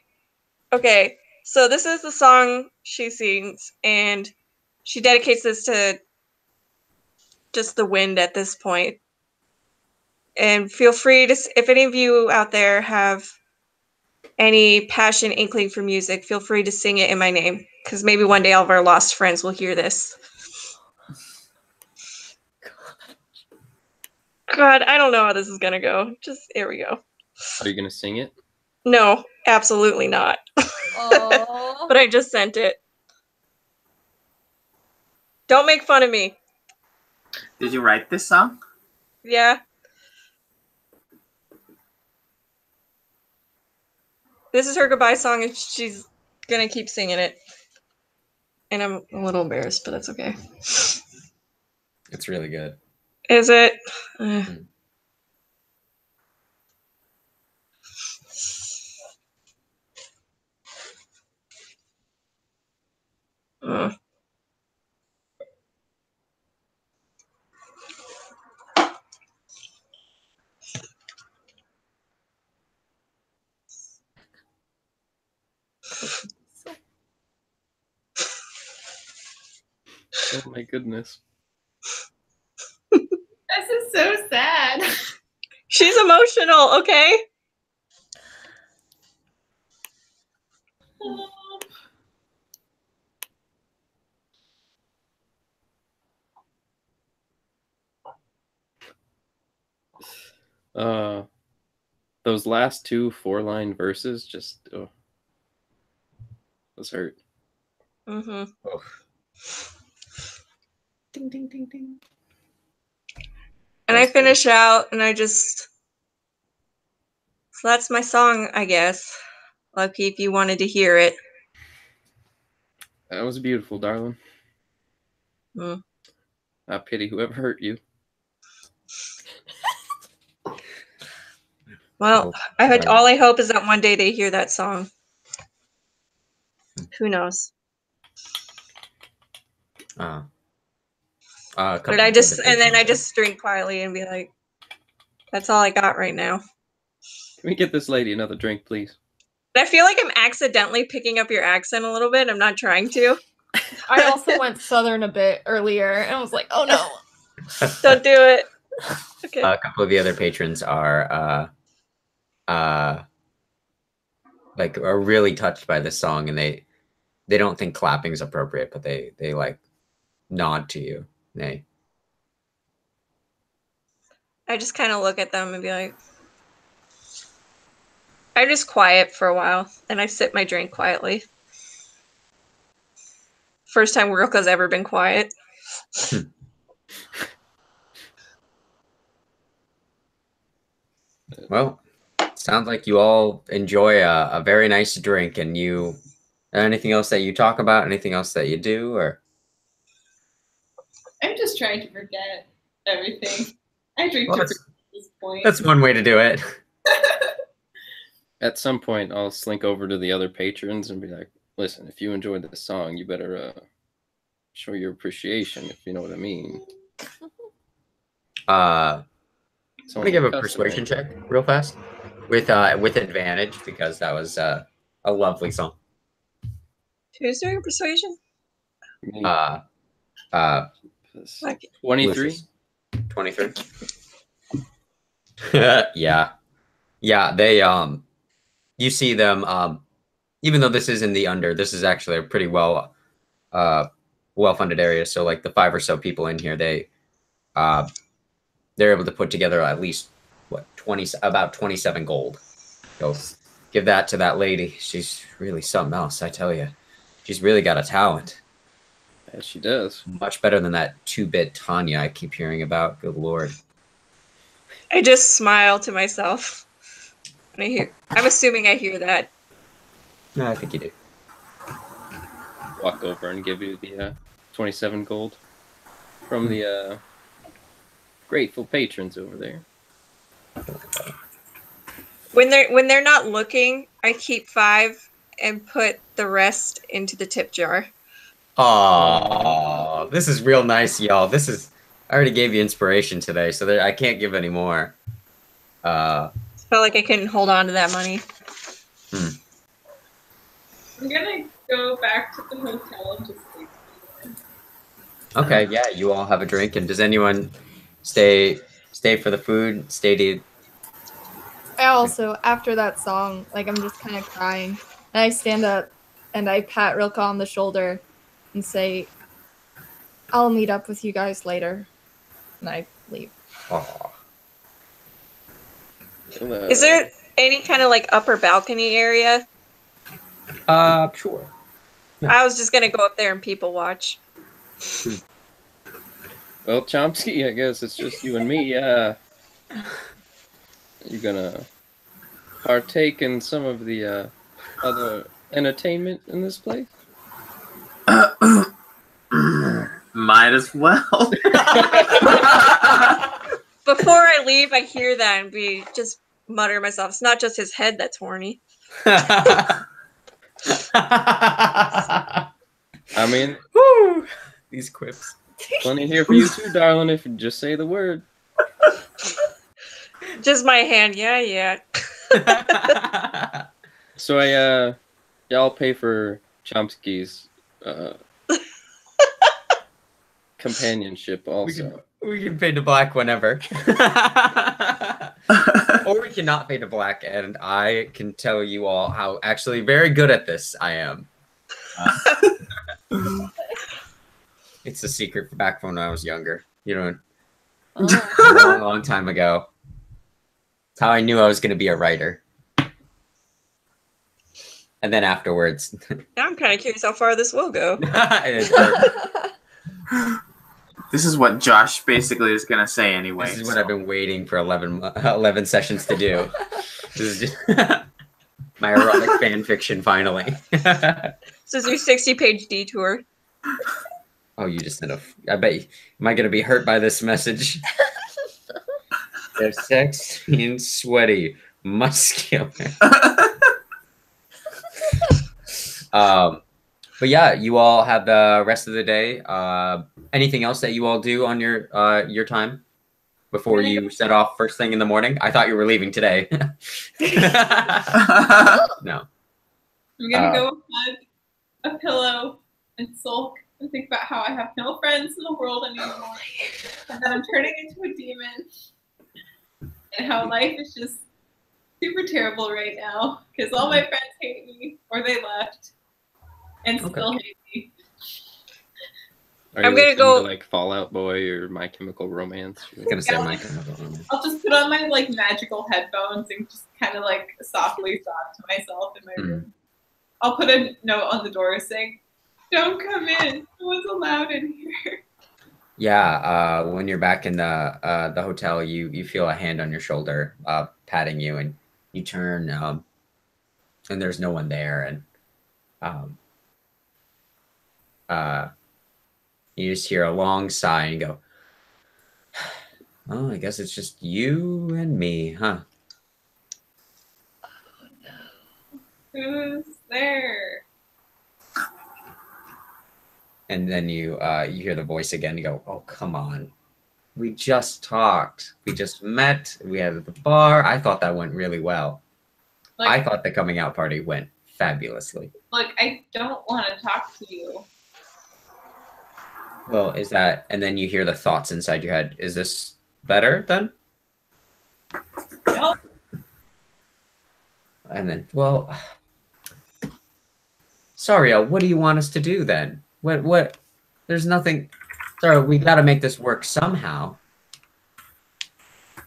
Okay, so this is the song she sings, and she dedicates this to just the wind at this point. And feel free to, if any of you out there have any passion, inkling for music, feel free to sing it in my name, because maybe one day all of our lost friends will hear this. God, I don't know how this is gonna go. Just here we go. Are you gonna sing it? No, absolutely not. But I just sent it. Don't make fun of me. Did you write this song? Yeah. This is her goodbye song, and she's gonna keep singing it. And I'm a little embarrassed, but that's okay. It's really good. Is it? Oh my goodness. This is so sad. She's emotional, okay? Those last two 4-line verses just was hurt. Mm-hmm. Oh. Ding ding ding ding. And I finish out, and I just... So that's my song, I guess. Lucky if you wanted to hear it. That was beautiful, darling. I pity whoever hurt you. Well, all I hope is that one day they hear that song. Who knows? But I just drink quietly and be like, that's all I got right now. Can we get this lady another drink, please? I feel like I'm accidentally picking up your accent a little bit. I'm not trying to. I also went southern a bit earlier, and I was like, oh no. Don't do it. Okay. A couple of the other patrons are really touched by this song, and they don't think clapping is appropriate, but they like nod to you. I just kind of look at them and be like, I'm just quiet for a while, and I sip my drink quietly. First time Rilka's ever been quiet. Well, sounds like you all enjoy a very nice drink. And you, anything else that you talk about? Anything else that you do? Or I'm just trying to forget everything. I drink well, to forget at this point. that's one way to do it. At some point, I'll slink over to the other patrons and be like, listen, if you enjoyed this song, you better show your appreciation, if you know what I mean. I'm gonna give a persuasion check real fast with advantage, because that was a lovely song. Who's doing persuasion? 23. 23. Yeah. They you see them. Even though this is in the under, this is actually a pretty well funded area. So like the 5 or so people in here, they they're able to put together at least what about 27 gold. Go give that to that lady. She's really something else, I tell you. She's really got a talent. As she does. Much better than that 2-bit Tanya I keep hearing about. Good lord. I just smile to myself. I'm assuming I hear that. No, I think you do. Walk over and give you the 27 gold from the grateful patrons over there. When they're not looking, I keep 5 and put the rest into the tip jar. Oh, this is real nice, y'all. I already gave you inspiration today, so I can't give any more. Felt like I couldn't hold on to that money. I'm gonna go back to the hotel and just sleep. Okay, yeah, you all have a drink, and does anyone stay for the food? Stay to... I also, after that song, like, I'm just kind of crying. And I stand up and I pat Rilka on the shoulder and say, I'll meet up with you guys later. And I leave. Aw. Is there any kind of like upper balcony area? Sure. I was just gonna go up there and people watch. Well, Chomsky, I guess it's just you and me. You're gonna partake in some of the other entertainment in this place? Might as well. Before I leave, I hear that and just mutter to myself, it's not just his head that's horny. I mean, woo, these quips. Plenty here for you too, darling, if you just say the word. Just my hand, yeah. So y'all pay for Chomsky's companionship also. We can fade to black whenever. Or we cannot fade to black, and I can tell you all how actually very good at this I am. It's a secret back from when I was younger. You know, a long time ago. It's how I knew I was going to be a writer. And then afterwards. Now I'm kind of curious how far this will go. This is what Josh basically is going to say anyway. This is what I've been waiting for 11 sessions to do. This is just my erotic fan fiction, finally. This is your 60-page detour. Oh, you just said I bet you. Am I going to be hurt by this message? They're sexy and sweaty, muscular. But yeah, you all have the rest of the day. Anything else that you all do on your time before you set off first thing in the morning? I thought you were leaving today. No. I'm gonna go hug a pillow and sulk and think about how I have no friends in the world anymore, and that I'm turning into a demon, and how life is just super terrible right now because all my friends hate me or they left and still hate me. Are you listening to like Fallout Boy or My Chemical Romance? I was gonna say My Chemical Romance. I'll just put on my like magical headphones and just kind of like softly sob to myself in my room. I'll put a note on the door saying, "Don't come in. No one's allowed in here." Yeah, when you're back in the hotel, you feel a hand on your shoulder, patting you, and you turn, and there's no one there, and you just hear a long sigh and go, "Oh, I guess it's just you and me, huh?" Oh no, who's there? And then you hear the voice again. You go, "Oh, come on. We just talked. We just met. We had at the bar. I thought that went really well. Like, I thought the coming out party went fabulously." Like, I don't want to talk to you. Well, is that... And then you hear the thoughts inside your head. Is this better then? Nope. And then, well... Sorry, what do you want us to do then? What? There's nothing... Sorry, we got to make this work somehow.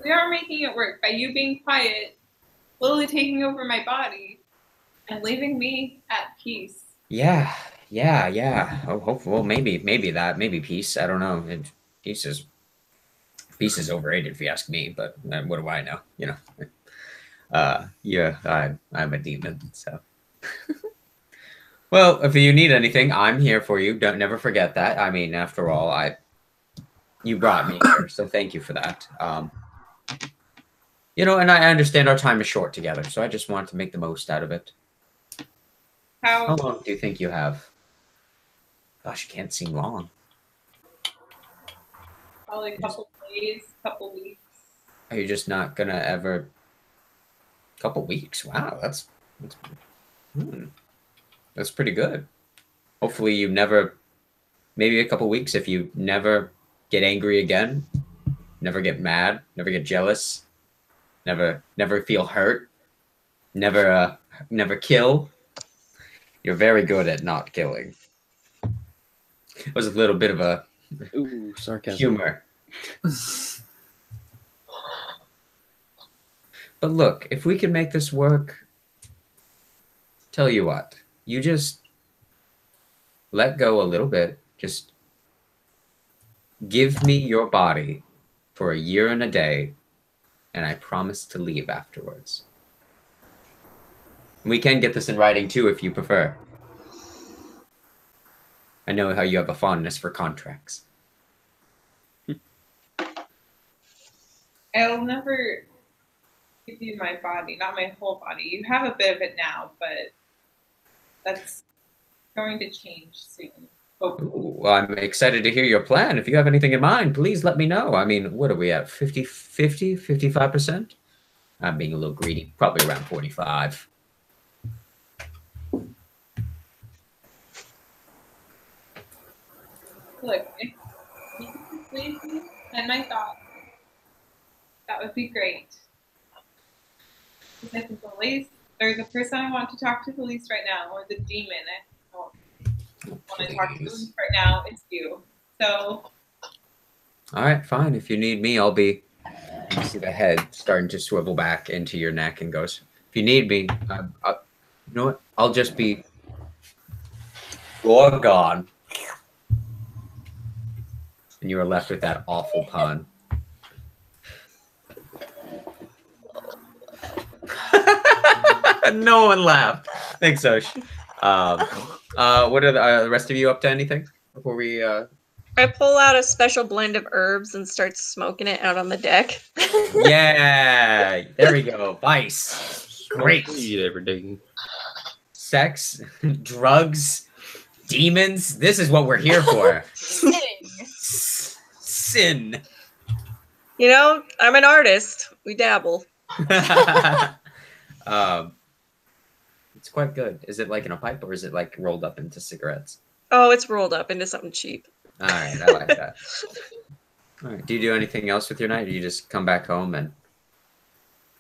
We are making it work by you being quiet, slowly taking over my body, and leaving me at peace. Yeah. Oh, hopefully, well, maybe peace. I don't know. Peace is overrated if you ask me. But what do I know? You know. Yeah, I'm a demon. So. Well, if you need anything, I'm here for you. Don't never forget that. I mean, after all, you brought me here, so thank you for that. You know, and I understand our time is short together, so I just want to make the most out of it. How long do you think you have? Gosh, it can't seem long. Probably a couple days, couple weeks. Are you just not gonna ever? Couple weeks? Wow, that's pretty good. Hopefully, you never. Maybe a couple weeks if you never get angry again, never get mad, never get jealous, never feel hurt, never kill. You're very good at not killing. It was a little bit of a sarcasm. Humor. But look, if we can make this work, tell you what, you just let go a little bit. Just give me your body for a year and a day, and I promise to leave afterwards. We can get this in writing too if you prefer. I know how you have a fondness for contracts. I'll never give you my body, not my whole body. You have a bit of it now, but that's going to change soon. Well, I'm excited to hear your plan. If you have anything in mind, please let me know. I mean, what are we at? 50, 50, 55%? I'm being a little greedy. Probably around 45. Look, if you could persuade me and my thoughts, that would be great. Because I think the person I want to talk to the least right now, or the demon I want to talk to the least right now, is you. So. All right, fine. If you need me, I'll be. You see the head starting to swivel back into your neck and goes, if you need me, you know what? I'll just be gone. And you are left with that awful pun. No one laughed. Thanks, Osh. What are the rest of you up to? Anything before we? I pull out a special blend of herbs and start smoking it out on the deck. Yeah, there we go. Vice. Great. Eat everything. Sex, drugs, demons. This is what we're here for. Sin. You know, I'm an artist. We dabble. It's quite good. Is it like in a pipe or is it like rolled up into cigarettes? Oh, it's rolled up into something cheap. All right, I like that. All right. Do you do anything else with your night? Or you just come back home and?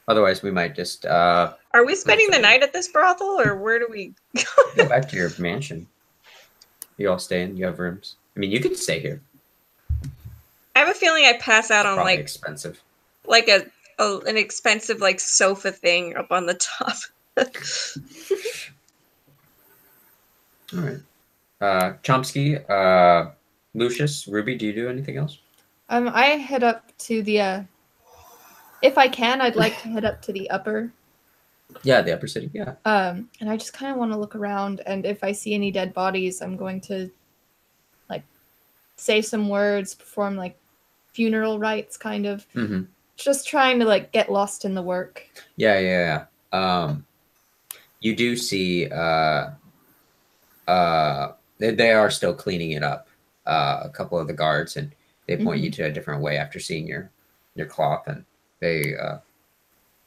Otherwise, we might just. Are we spending the night at this brothel, or where do we go back to your mansion? You all stay in. You have rooms. I mean, you could stay here. I have a feeling I pass out on like expensive, like an expensive like sofa thing up on the top. All right, Chomsky, Lucius, Ruby. Do you do anything else? I head up to the. If I can, I'd like to head up to the upper. Yeah, the upper city. Yeah. And I just kind of want to look around, and if I see any dead bodies, I'm going to, like, say some words, perform like funeral rites, kind of. Mm-hmm. Just trying to like get lost in the work. Yeah. You do see. They are still cleaning it up. A couple of the guards, and they point you to a different way after seeing your cloth, and they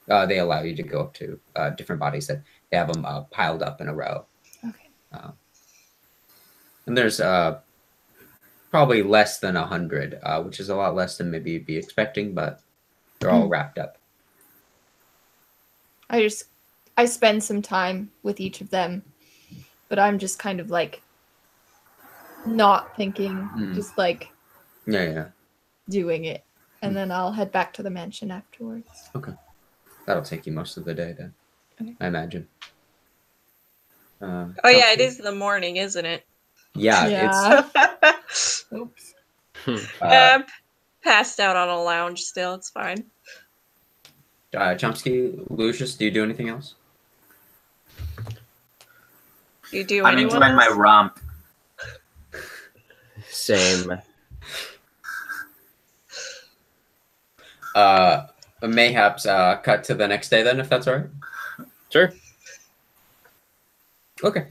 allow you to go up to different bodies that they have them piled up in a row. Okay. And there's probably less than 100, which is a lot less than maybe you'd be expecting, but they're all wrapped up. I spend some time with each of them, but I'm just kind of like not thinking, just like yeah, doing it. and then I'll head back to the mansion afterwards. Okay. That'll take you most of the day then, Okay. I imagine. Oh yeah, it is the morning, isn't it? Yeah, Oops. Passed out on a lounge still. It's fine. Chomsky, Lucius, do you do anything else? Do you do I'm anyone enjoying my else? romp. Same. Mayhaps cut to the next day then, if that's all right. Sure. Okay.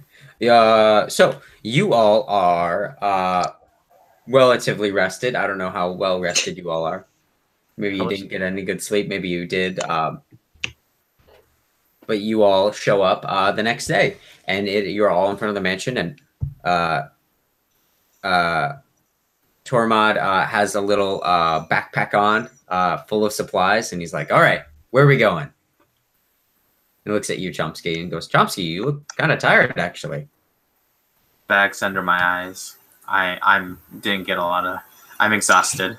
So you all are relatively rested. I don't know how well rested you all are. Maybe you didn't get any good sleep. Maybe you did. But you all show up the next day, and you're all in front of the mansion, and Tormod has a little backpack on full of supplies, and he's like, all right, where are we going? He looks at you, Chomsky, and goes, Chomsky, you look kind of tired, actually. Bags under my eyes. I'm didn't get a lot of. I'm exhausted.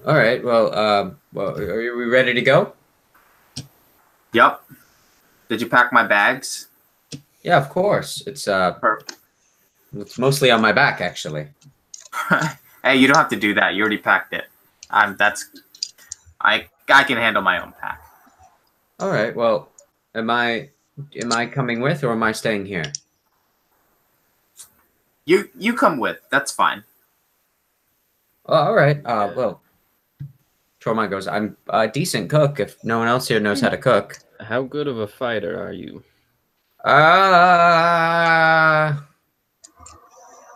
All right. Well, are we ready to go? Yep. Did you pack my bags? Yeah, of course. It's mostly on my back, actually. Hey, you don't have to do that. You already packed it. I can handle my own pack. All right. Well, am I coming with, or am I staying here? You come with. That's fine. Oh, all right. Well, Tormod goes, I'm a decent cook if no one else here knows how to cook. How good of a fighter are you?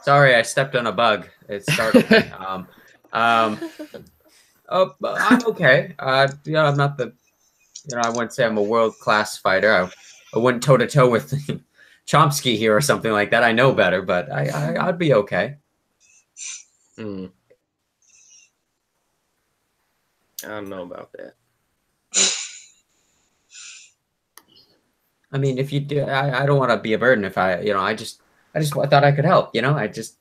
Sorry, I stepped on a bug. It startled me. But I'm okay. Yeah, I'm not the, I wouldn't say I'm a world-class fighter. I wouldn't toe-to-toe with Chomsky here or something like that. I know better, but I'd be okay. Hmm. I don't know about that. I mean, if you do, I don't want to be a burden. If I just thought I could help. I just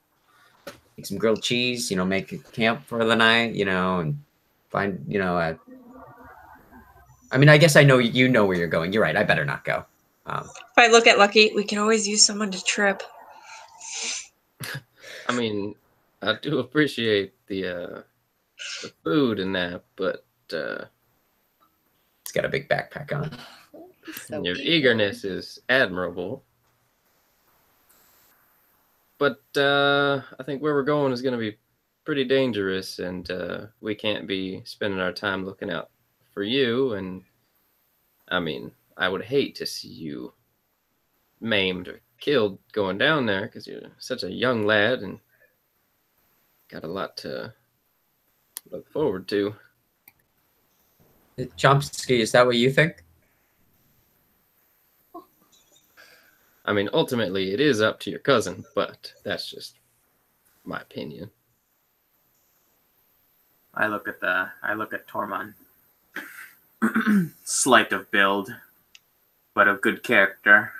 make some grilled cheese. Make a camp for the night. And find. I mean, I guess I know you know where you're going. You're right. I better not go. If I look at Lucky, we could always use someone to trip. I mean, I do appreciate the food and that, but it's got a big backpack on. So your eagerness is admirable. But I think where we're going is going to be pretty dangerous, and we can't be spending our time looking out for you. And I mean, I would hate to see you maimed or killed going down there because you're such a young lad and got a lot to look forward to. Chomsky, is that what you think? I mean, ultimately, it is up to your cousin, but that's just my opinion. I look at Tormund. Slight of build, but of good character.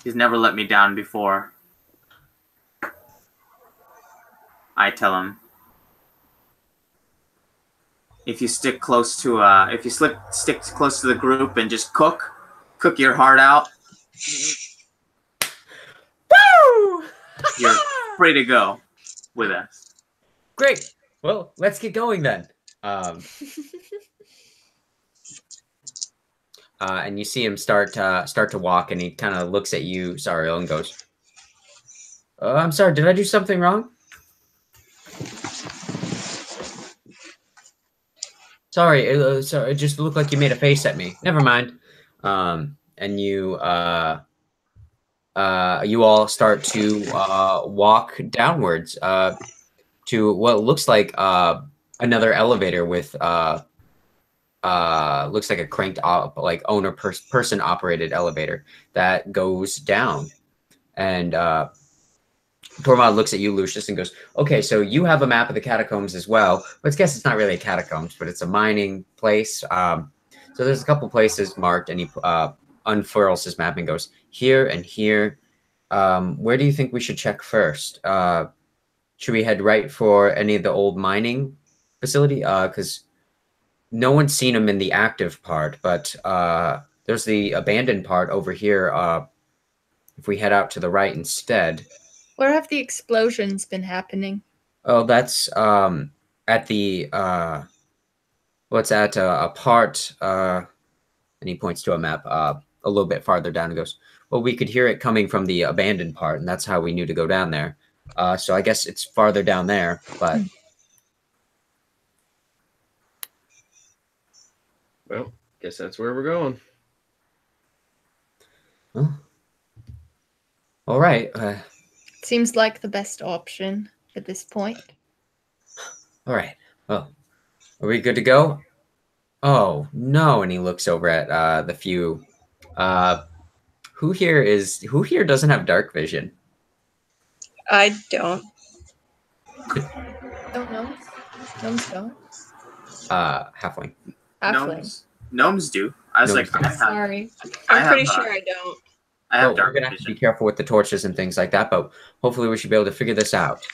He's never let me down before. I tell him, if you stick close to stick close to the group and just cook your heart out, Woo! you're free to go with us. Great. Well, let's get going then. And you see him start to walk, and he kind of looks at you, Sariel, and goes, I'm sorry, did I do something wrong? Sorry, it just looked like you made a face at me. Never mind. And you all start to walk downwards to what looks like another elevator with looks like a cranked up, like person operated elevator that goes down. And Tormod looks at you, Lucius, and goes, okay, so you have a map of the catacombs as well. Let's guess it's not really a catacombs, but it's a mining place. So there's a couple places marked, and he unfurls his map and goes, here and here. Where do you think we should check first? should we head right for any of the old mining facility? Because no one's seen them in the active part, but there's the abandoned part over here. If we head out to the right instead. Where have the explosions been happening? Oh, that's at the what's at a part and he points to a map a little bit farther down and goes, well, we could hear it coming from the abandoned part, and that's how we knew to go down there. So I guess it's farther down there, but well, guess that's where we're going. well, all right. Seems like the best option at this point. All right. Well, are we good to go? Oh no! And he looks over at the few. Who here doesn't have dark vision? I don't. Don't know. Gnomes don't. Halfling. Halfling. Gnomes do. I was Gnomes like, do. I have, Sorry. I'm pretty have, sure I don't. I have We're dark gonna have to be vision. careful with the torches and things like that, but hopefully we should be able to figure this out.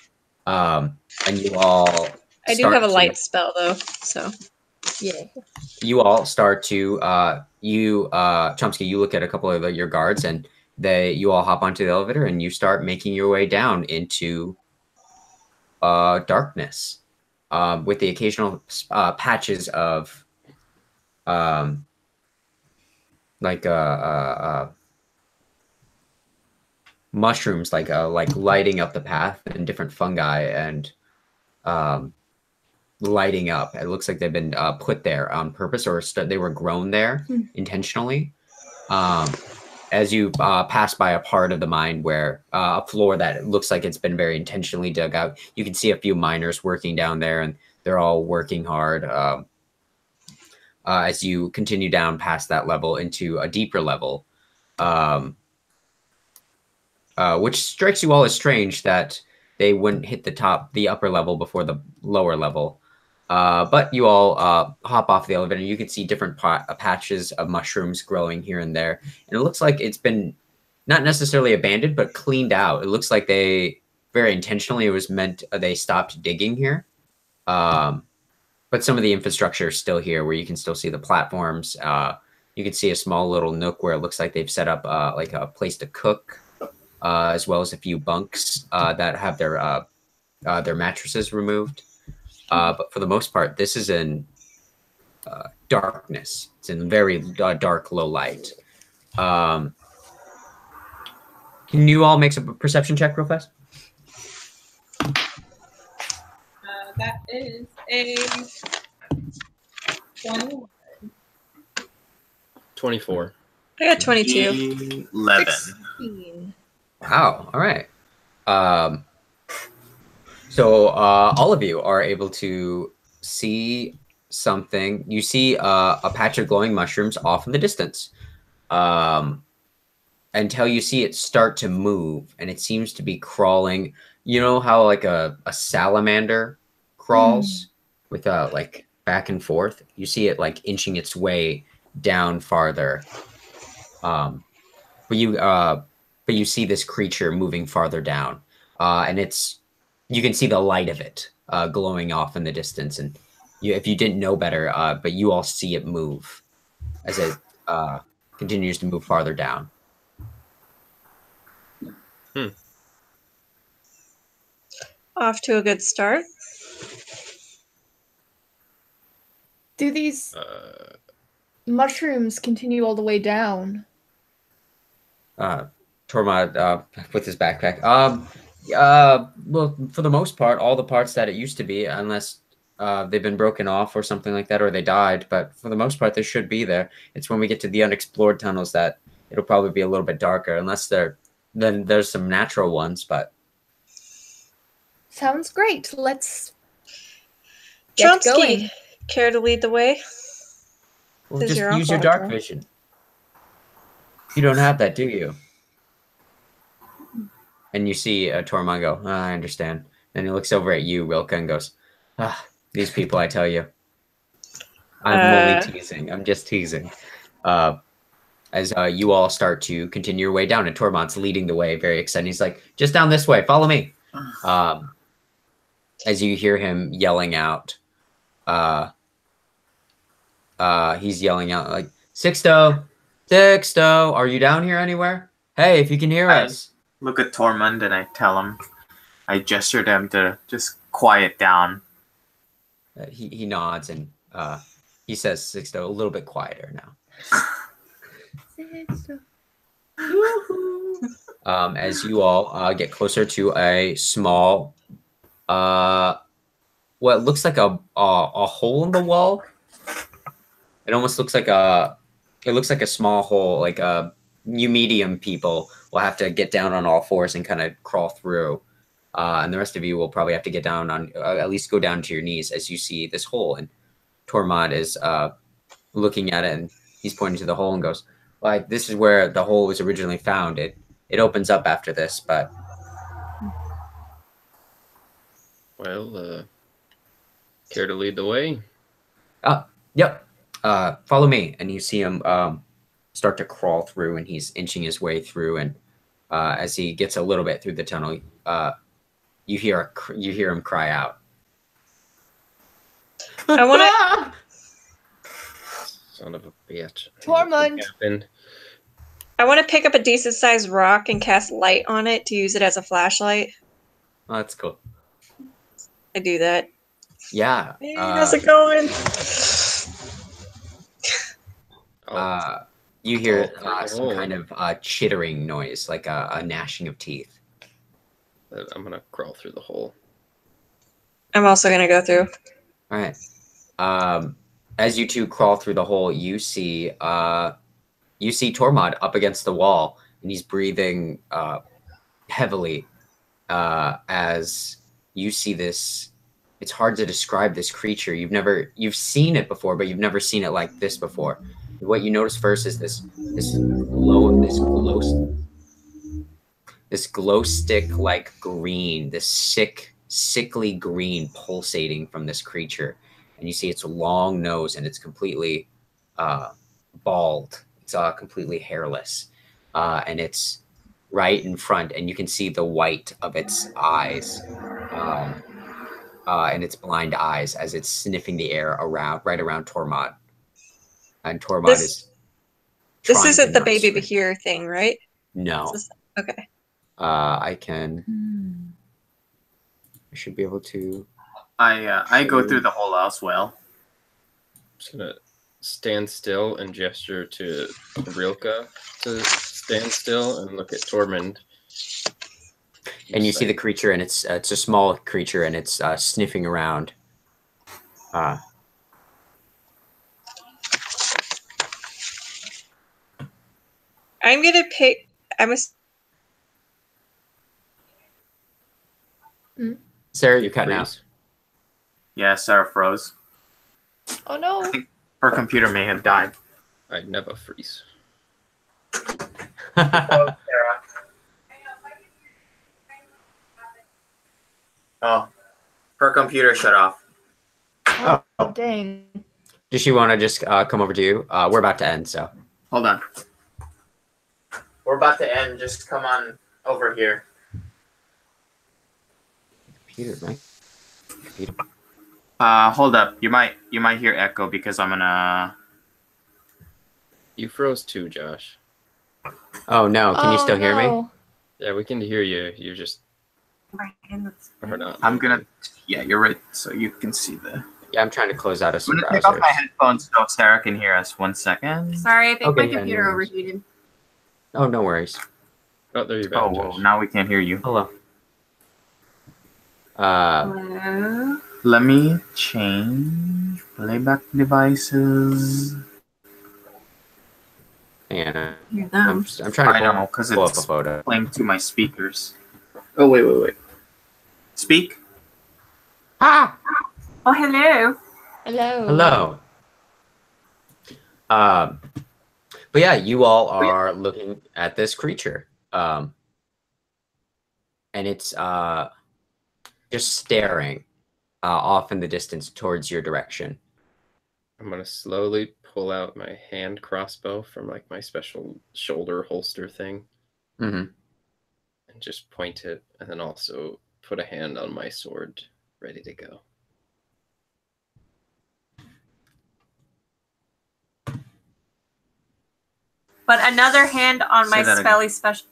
And you all. I do start have a to- light spell though, so Yeah. You all start to Chomsky, you look at a couple of your guards, and you all hop onto the elevator, and you start making your way down into darkness, with the occasional patches of like mushrooms, like lighting up the path, and different fungi and lighting up. It looks like they've been put there on purpose, or they were grown there intentionally. As you pass by a part of the mine where a floor that looks like it's been very intentionally dug out, you can see a few miners working down there, and they're all working hard. As you continue down past that level into a deeper level, which strikes you all as strange that they wouldn't hit the upper level before the lower level. But you all hop off the elevator, and you can see different patches of mushrooms growing here and there. And it looks like it's been not necessarily abandoned, but cleaned out. It looks like they very intentionally, it was meant they stopped digging here. But some of the infrastructure is still here, where you can still see the platforms. You can see a small little nook where it looks like they've set up like a place to cook, as well as a few bunks that have their mattresses removed. But for the most part, this is in darkness. It's in very dark, low light. Can you all make a perception check real fast? That is a 21. 24. I got 22. 11. 16. Wow. All right. So all of you are able to see something. You see a patch of glowing mushrooms off in the distance, until you see it start to move, and it seems to be crawling. You know how like a salamander crawls with like back and forth? You see it like inching its way down farther. But you see this creature moving farther down, and you can see the light of it glowing off in the distance. And if you didn't know better, but you all see it move as it continues to move farther down. Off to a good start. Do these mushrooms continue all the way down? Tormod with his backpack. Well, for the most part, all the parts that it used to be, unless they've been broken off or something like that, or they died. But for the most part, they should be there. It's when we get to the unexplored tunnels that it'll probably be a little bit darker, unless then there's some natural ones. But Sounds great. Let's get Chomsky, going. care to lead the way? well, Says just you're use your awful, dark John. vision. You don't have that, do you? And you see Tormod go, I understand. And he looks over at you, Rilka, and goes, these people, I tell you. I'm only teasing. I'm just teasing. As you all start to continue your way down, and Tormod's leading the way, very excited. He's like, just down this way, follow me. as you hear him yelling out. He's yelling out like, Sixto, Sixto, are you down here anywhere? Hey, if you can hear us. Look at Tormund and I tell him, I gesture to him to just quiet down. He nods and he says, Sixto, a little bit quieter now. As you all get closer to a small, what looks like a hole in the wall. It almost looks like a small hole. Like you medium people will have to get down on all fours and kind of crawl through, and the rest of you will probably have to get down on at least go down to your knees as you see this hole. And Tormod is looking at it and he's pointing to the hole and goes, "Like this is where the hole was originally found. It opens up after this, but." Well, care to lead the way? Yep. Follow me. And you see him start to crawl through, and he's inching his way through. And as he gets a little bit through the tunnel, you hear him cry out. I want to. Son of a bitch. Tormund. I want to pick up a decent sized rock and cast light on it to use it as a flashlight. Oh, that's cool. I do that. Yeah. Hey, how's it going? You hear some kind of chittering noise, like a gnashing of teeth. I'm gonna crawl through the hole. I'm also gonna go through. All right. As you two crawl through the hole, you see Tormod up against the wall, and he's breathing heavily as you see this. It's hard to describe this creature. You've seen it before, but you've never seen it like this before. What you notice first is this glow stick like green, this sickly green pulsating from this creature. And you see its long nose, and it's completely bald. It's completely hairless. And it's right in front, and you can see the white of its eyes. And its blind eyes as it's sniffing the air right around Tormod. And Tormod is. This isn't the baby Bahir thing, right? No. Okay. I should be able to. I go through the hole as well. I'm just gonna stand still and gesture to Rilka to stand still and look at Tormund. And you see the creature, and it's a small creature, and it's sniffing around. I'm gonna pick. Sarah, you're cutting out. Yeah, Sarah froze. Oh no! I think her computer may have died. I never freeze. Sarah. Oh, her computer shut off. Oh, dang. Does she want to just come over to you? We're about to end, so. Hold on. We're about to end. Just come on over here. Computer, right? Computer. Hold up. You might hear echo because I'm gonna. You froze too, Josh. Oh no! Can you still hear me? Yeah, we can hear you. You're just. Or not. I'm gonna. Yeah, you're right. So you can see the. Yeah, I'm trying to close out of some I'm gonna browsers. take off my headphones so Sarah can hear us. 1 second. Sorry, I think Okay, my computer no worries. overheated. Oh, no worries. Oh, there you go. Oh, whoa! Now we can't hear you. Hello. Let me change playback devices. And Hear I'm them. trying to I know because pull up a it's photo. playing to my speakers. Oh wait. Speak. Ah! Oh, hello. Hello. But yeah, you all are looking at this creature. And it's just staring off in the distance towards your direction. I'm gonna slowly pull out my hand crossbow from like my special shoulder holster thing. Mm-hmm. And just point it, and then also put a hand on my sword ready to go. But another hand on my Say that again. spelly special.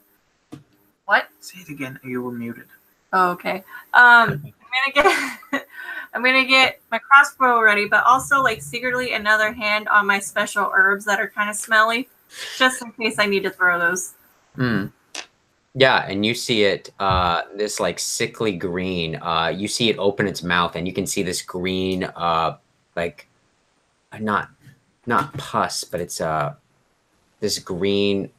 What? Say it again. You were muted. Oh, okay. I'm gonna get my crossbow ready, but also like secretly another hand on my special herbs that are kind of smelly, just in case I need to throw those. Yeah, and you see it, this like sickly green. You see it open its mouth, and you can see this green, like not pus, but it's this green,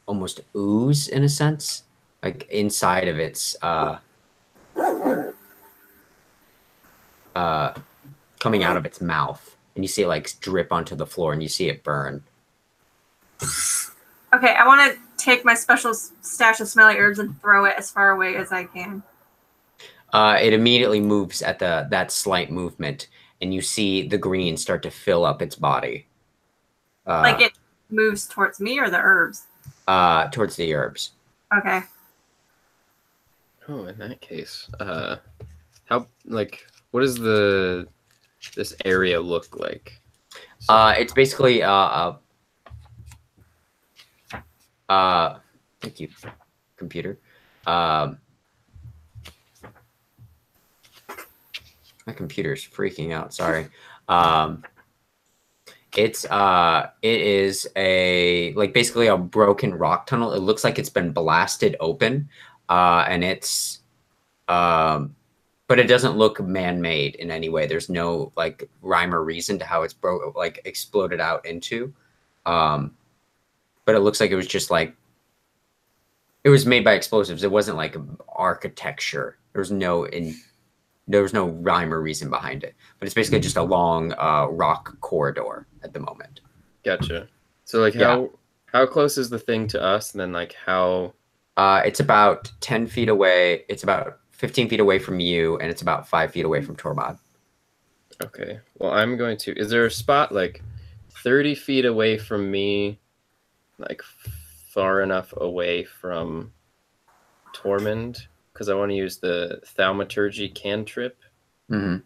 almost ooze in a sense, like inside of its coming out of its mouth, and you see it like drip onto the floor, and you see it burn. Okay, I want to take my special stash of smelly herbs and throw it as far away as I can. It immediately moves at that slight movement, and you see the green start to fill up its body. Like it moves towards me or the herbs? Towards the herbs. Okay. Oh, in that case, how what does this area look like? So, It's basically thank you, computer. My computer's freaking out. Sorry. It is basically a broken rock tunnel. It looks like it's been blasted open, and it's but it doesn't look man-made in any way. There's no like rhyme or reason to how it's exploded out into. But it looks like it was just like it was made by explosives. It wasn't like architecture. There was no rhyme or reason behind it. But it's basically just a long rock corridor at the moment. Gotcha. So like how close is the thing to us, and then like how? It's about 10 feet away. It's about 15 feet away from you, and it's about 5 feet away from Tormod. Okay. Well, I'm going to. Is there a spot like 30 feet away from me, like far enough away from Tormund? Because I want to use the thaumaturgy cantrip and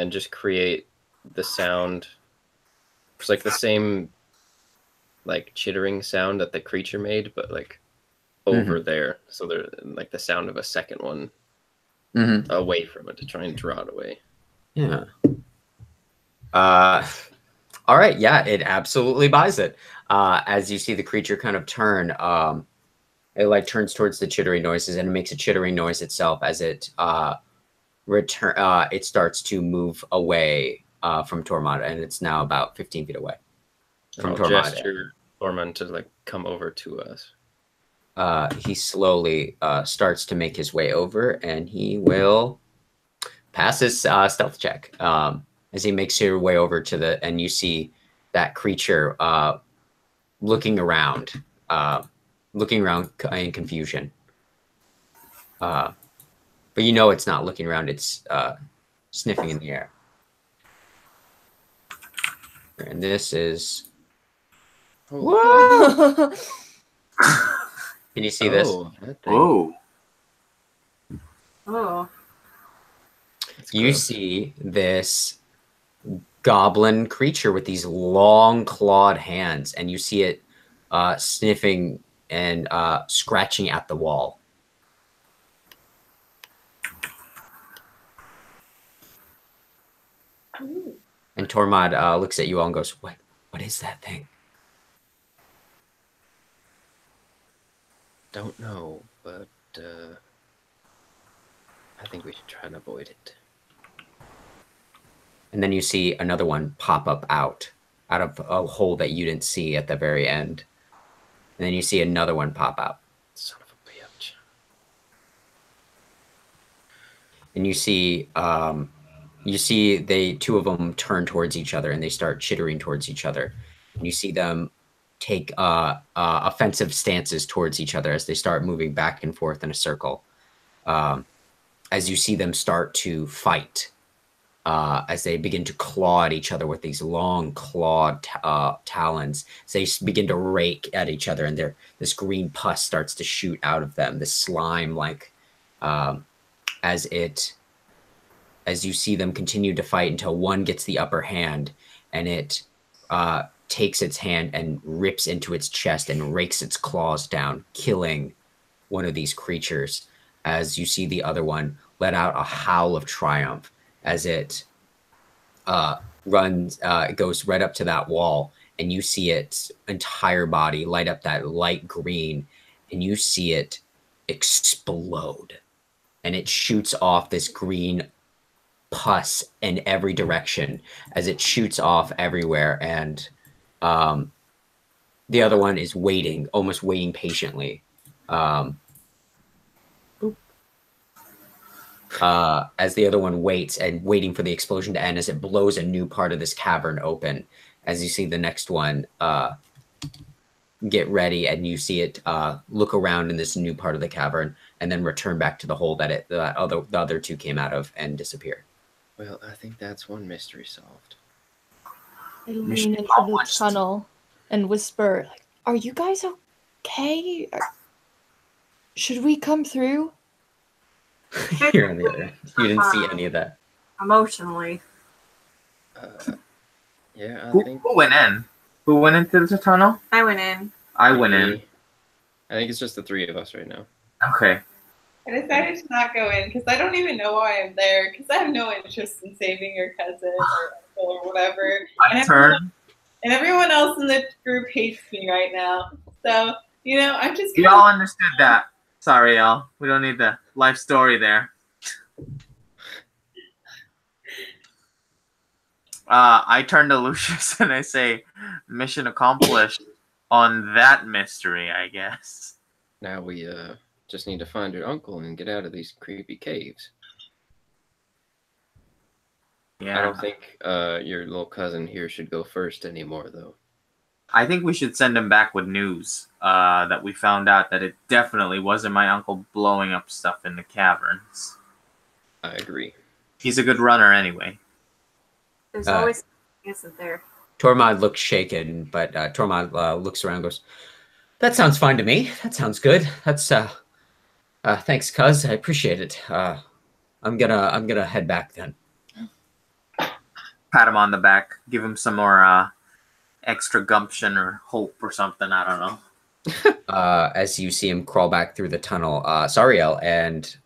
just create the sound. It's like the same like chittering sound that the creature made, but like over there. So they're like the sound of a second one away from it to try and draw it away. Yeah. All right. Yeah, it absolutely buys it. As you see the creature kind of turn, it like turns towards the chittering noises, and it makes a chittering noise itself as it it starts to move away from Tormod, and it's now about 15 feet away from Tormod. Gesture Tormund to like come over to us. He slowly starts to make his way over, and he will pass his stealth check as he makes his way over to and you see that creature looking around in confusion. But you know it's not looking around, it's sniffing in the air. And this is... Whoa! Can you see this? Whoa. Oh. You see this goblin creature with these long clawed hands, and you see it sniffing and scratching at the wall. And Tormod looks at you all and goes, What is that thing? Don't know, but I think we should try and avoid it. And then you see another one pop up out of a hole that you didn't see at the very end. And then you see another one pop out. Son of a bitch. And you see two of them turn towards each other, and they start chittering towards each other. And you see them take offensive stances towards each other as they start moving back and forth in a circle. As you see them start to fight, as they begin to claw at each other with these long clawed talons. As they begin to rake at each other, and this green pus starts to shoot out of them, this slime, like as as you see them continue to fight until one gets the upper hand, and it takes its hand and rips into its chest and rakes its claws down, killing one of these creatures. As you see the other one let out a howl of triumph as it goes right up to that wall, and you see its entire body light up that light green, and you see it explode, and it shoots off this green pus in every direction as it shoots off everywhere. And the other one is waiting, almost waiting patiently. As the other one waits and waiting for the explosion to end as it blows a new part of this cavern open. As you see the next one get ready, and you see it look around in this new part of the cavern and then return back to the hole that the other two came out of and disappear. Well, I think that's one mystery solved. I lean into the tunnel and whisper, like, "Are you guys okay? Should we come through?" You're on the other end. You didn't see any of that. Emotionally. Yeah, I Who think went in? Who went into the tunnel? I went in. I went in. I think it's just the three of us right now. Okay. I decided to not go in because I don't even know why I'm there because I have no interest in saving your cousin or uncle or whatever. My turn. And everyone else in the group hates me right now. So, I'm just We all understood that. Sorry, Al. We don't need the life story there. I turn to Lucius and I say, mission accomplished on that mystery, I guess. Now we just need to find your uncle and get out of these creepy caves. Yeah. I don't think your little cousin here should go first anymore, though. I think we should send him back with news that we found out that it definitely wasn't my uncle blowing up stuff in the caverns. I agree. He's a good runner anyway. There's always, isn't there? Tormod looks shaken, but Tormod looks around and goes, "That sounds fine to me. That sounds good. That's thanks, cuz. I appreciate it. I'm gonna head back then." Pat him on the back, give him some more extra gumption or hope or something. I don't know. As you see him crawl back through the tunnel, Sariel and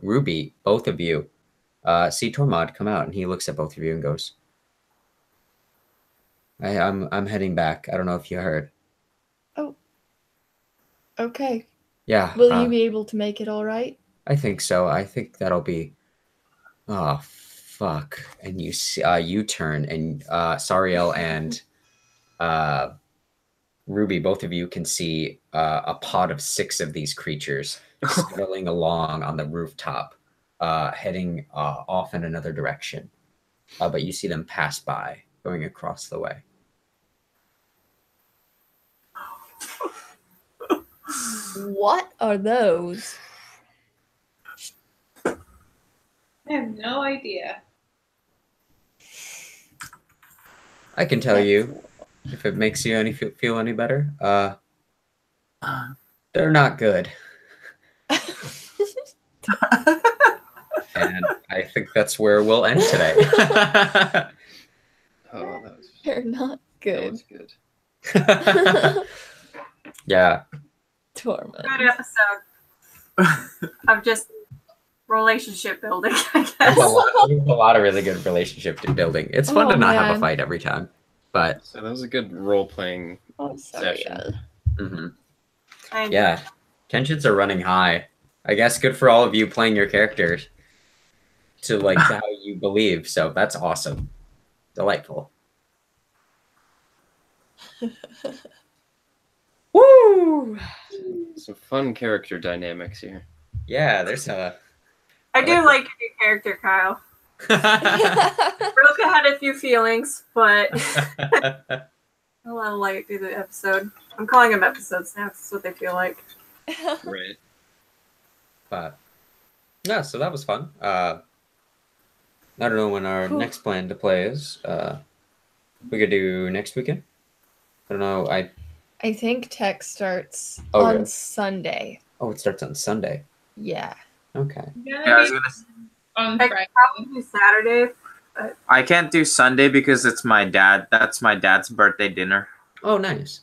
Ruby, both of you, see Tormod come out, and he looks at both of you and goes, I'm heading back. I don't know if you heard." Oh. Okay. Yeah. Will you be able to make it all right? I think so. I think that'll be... Oh, fuck. And you see, you turn, and Sariel and Ruby, both of you can see a pod of 6 of these creatures scuttling along on the rooftop, heading off in another direction. But you see them pass by, going across the way. What are those? I have no idea. I can tell you, if it makes you feel any better. They're not good. And I think that's where we'll end today. They're not good. That was good. Yeah. Tormund. Good episode of just relationship building, I guess. There's a lot of really good relationship building. It's fun to not have a fight every time. But so that was a good role-playing session. Mm-hmm. Yeah. Tensions are running high. I guess good for all of you playing your characters to how you believe. So that's awesome. Delightful. Woo! Some fun character dynamics here. Yeah, there's a... I do like your new character, Kyle. Roka had a few feelings, but I'll let Light do the episode. I'm calling them episodes now. That's what they feel like. Right. But yeah, so that was fun. I don't know when our next plan to play is. We could do next weekend. I don't know. I think tech starts Oh, on really? Sunday. Oh, it starts on Sunday. Yeah. Okay. Yeah, Yeah, I was gonna. on I Friday. could probably do Saturday. I can't do Sunday because it's my dad. That's my dad's birthday dinner. Oh, nice.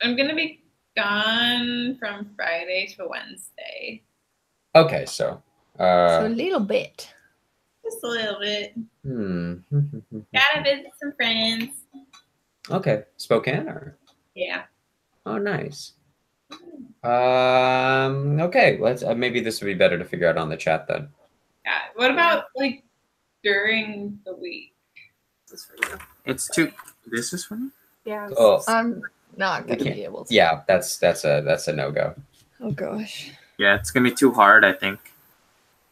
I'm gonna be gone from Friday to Wednesday. Okay, so. So a little bit. Just a little bit. Hmm. Gotta visit some friends. Okay, Spokane or? Yeah. Oh, nice. Okay, let's. Maybe this would be better to figure out on the chat then. Yeah. What about like during the week? This is for you. It's too. This is for me. Yeah. Oh, I'm not we gonna can't. be able to. Yeah, that's a no go. Oh gosh. Yeah, it's gonna be too hard. I think.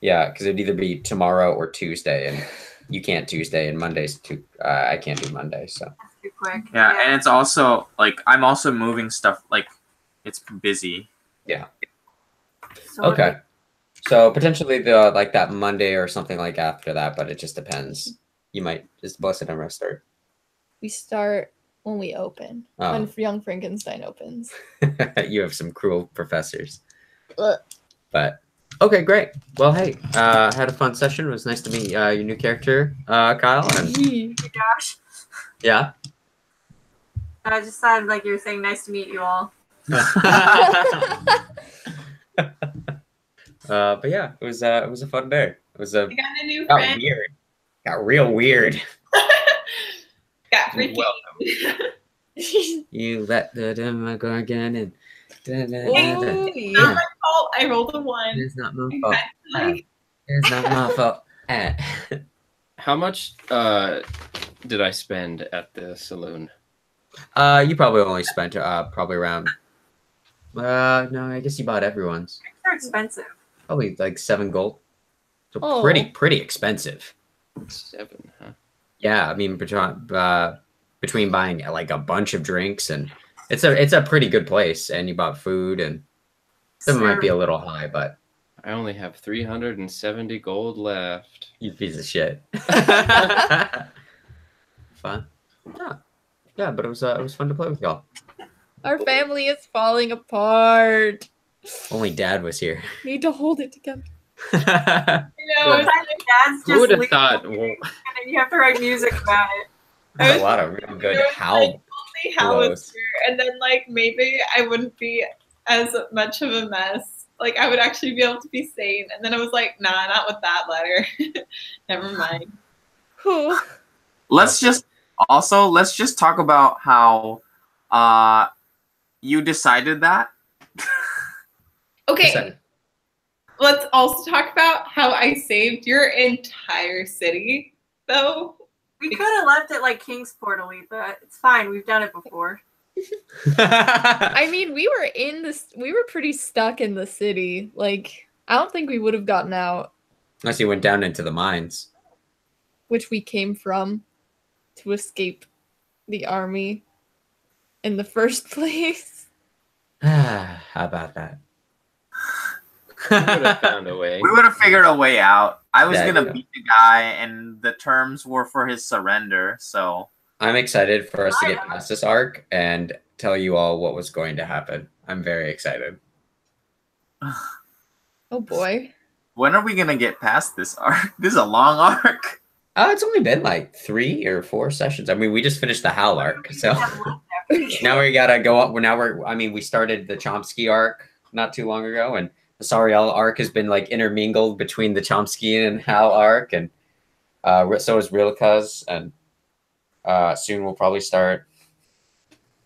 Yeah, because it'd either be tomorrow or Tuesday, and you can't Tuesday, and Monday's too. I can't do Monday, so. That's too quick. Yeah, and it's also like I'm also moving stuff. Like, it's busy. So Okay. So potentially the like that Monday or something like after that, but it just depends. You might just bless it and rest start. We start when we open. Oh. When Young Frankenstein opens. You have some cruel professors. Ugh. But okay, great. Well, hey, had a fun session. It was nice to meet your new character, Kyle. And Hey, Josh. yeah. I just sounded like you were saying nice to meet you all. But yeah, it was a fun day. It was a I got a new got friend. weird. Got real weird. Got freaky. You let the Demogorgon in. Ooh, Not yeah. my fault. I rolled a 1. It's not my I fault. had to, like, It's not my fault. How much did I spend at the saloon? You probably only spent probably around. No, I guess you bought everyone's. They're expensive. Probably like 7 gold. So Oh. pretty expensive. 7, huh? Yeah, I mean between buying like a bunch of drinks and it's a pretty good place, and you bought food, and some might be a little high, but I only have 370 gold left. you piece of shit. Fun. Yeah, but it was fun to play with y'all. Our family is falling apart. Only Dad was here. Need to hold it together. you know, it's Sometimes dad's Who just would have leaving thought? and then you have to write music about it. There's a lot of real good howl. only how blows. it's here, and then like maybe I wouldn't be as much of a mess. Like I would actually be able to be sane. And then I was like, nah, not with that letter. Never mind. Whew. Let's just talk about how you decided that. Okay. Let's also talk about how I saved your entire city, though. We could have left it like Kingsport, but it's fine. We've done it before. I mean, we were pretty stuck in the city. Like, I don't think we would have gotten out, Unless you went down into the mines. which we came from to escape the army in the first place. How about that? We would have found a way. We would have figured a way out. I was Yeah, gonna yeah. beat the guy, and the terms were for his surrender. So I'm excited for us to get past this arc and tell you all what was going to happen. I'm very excited. Oh boy. when are we gonna get past this arc? This is a long arc. It's only been like 3 or 4 sessions. I mean, we just finished the Howl arc, so now we gotta go up. We started the Chomsky arc not too long ago, and the Sariel arc has been like intermingled between the Chomsky and Howl arc, and so is Rilka's, and soon we'll probably start.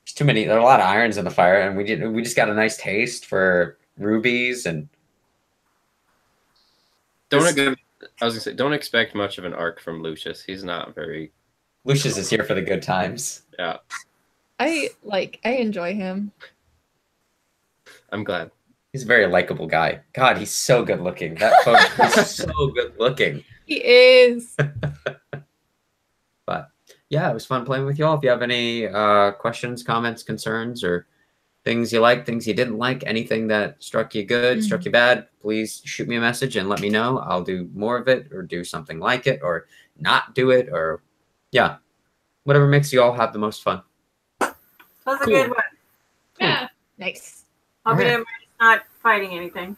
There's too many. There are a lot of irons in the fire, and we just got a nice taste for rubies and. I was gonna say, don't expect much of an arc from Lucius. He's not very. Lucius is here for the good times. Yeah, I enjoy him. I'm glad. He's a very likable guy. God, he's so good looking. That photo is so good looking. He is. But yeah, it was fun playing with y'all. If you have any questions, comments, concerns, or things you like, things you didn't like, anything that struck you good, struck you bad, please shoot me a message and let me know. I'll do more of it or do something like it or not do it, or yeah, whatever makes you all have the most fun. That was a Cool. good one. Yeah. Nice. I'll be Alright. not fighting anything.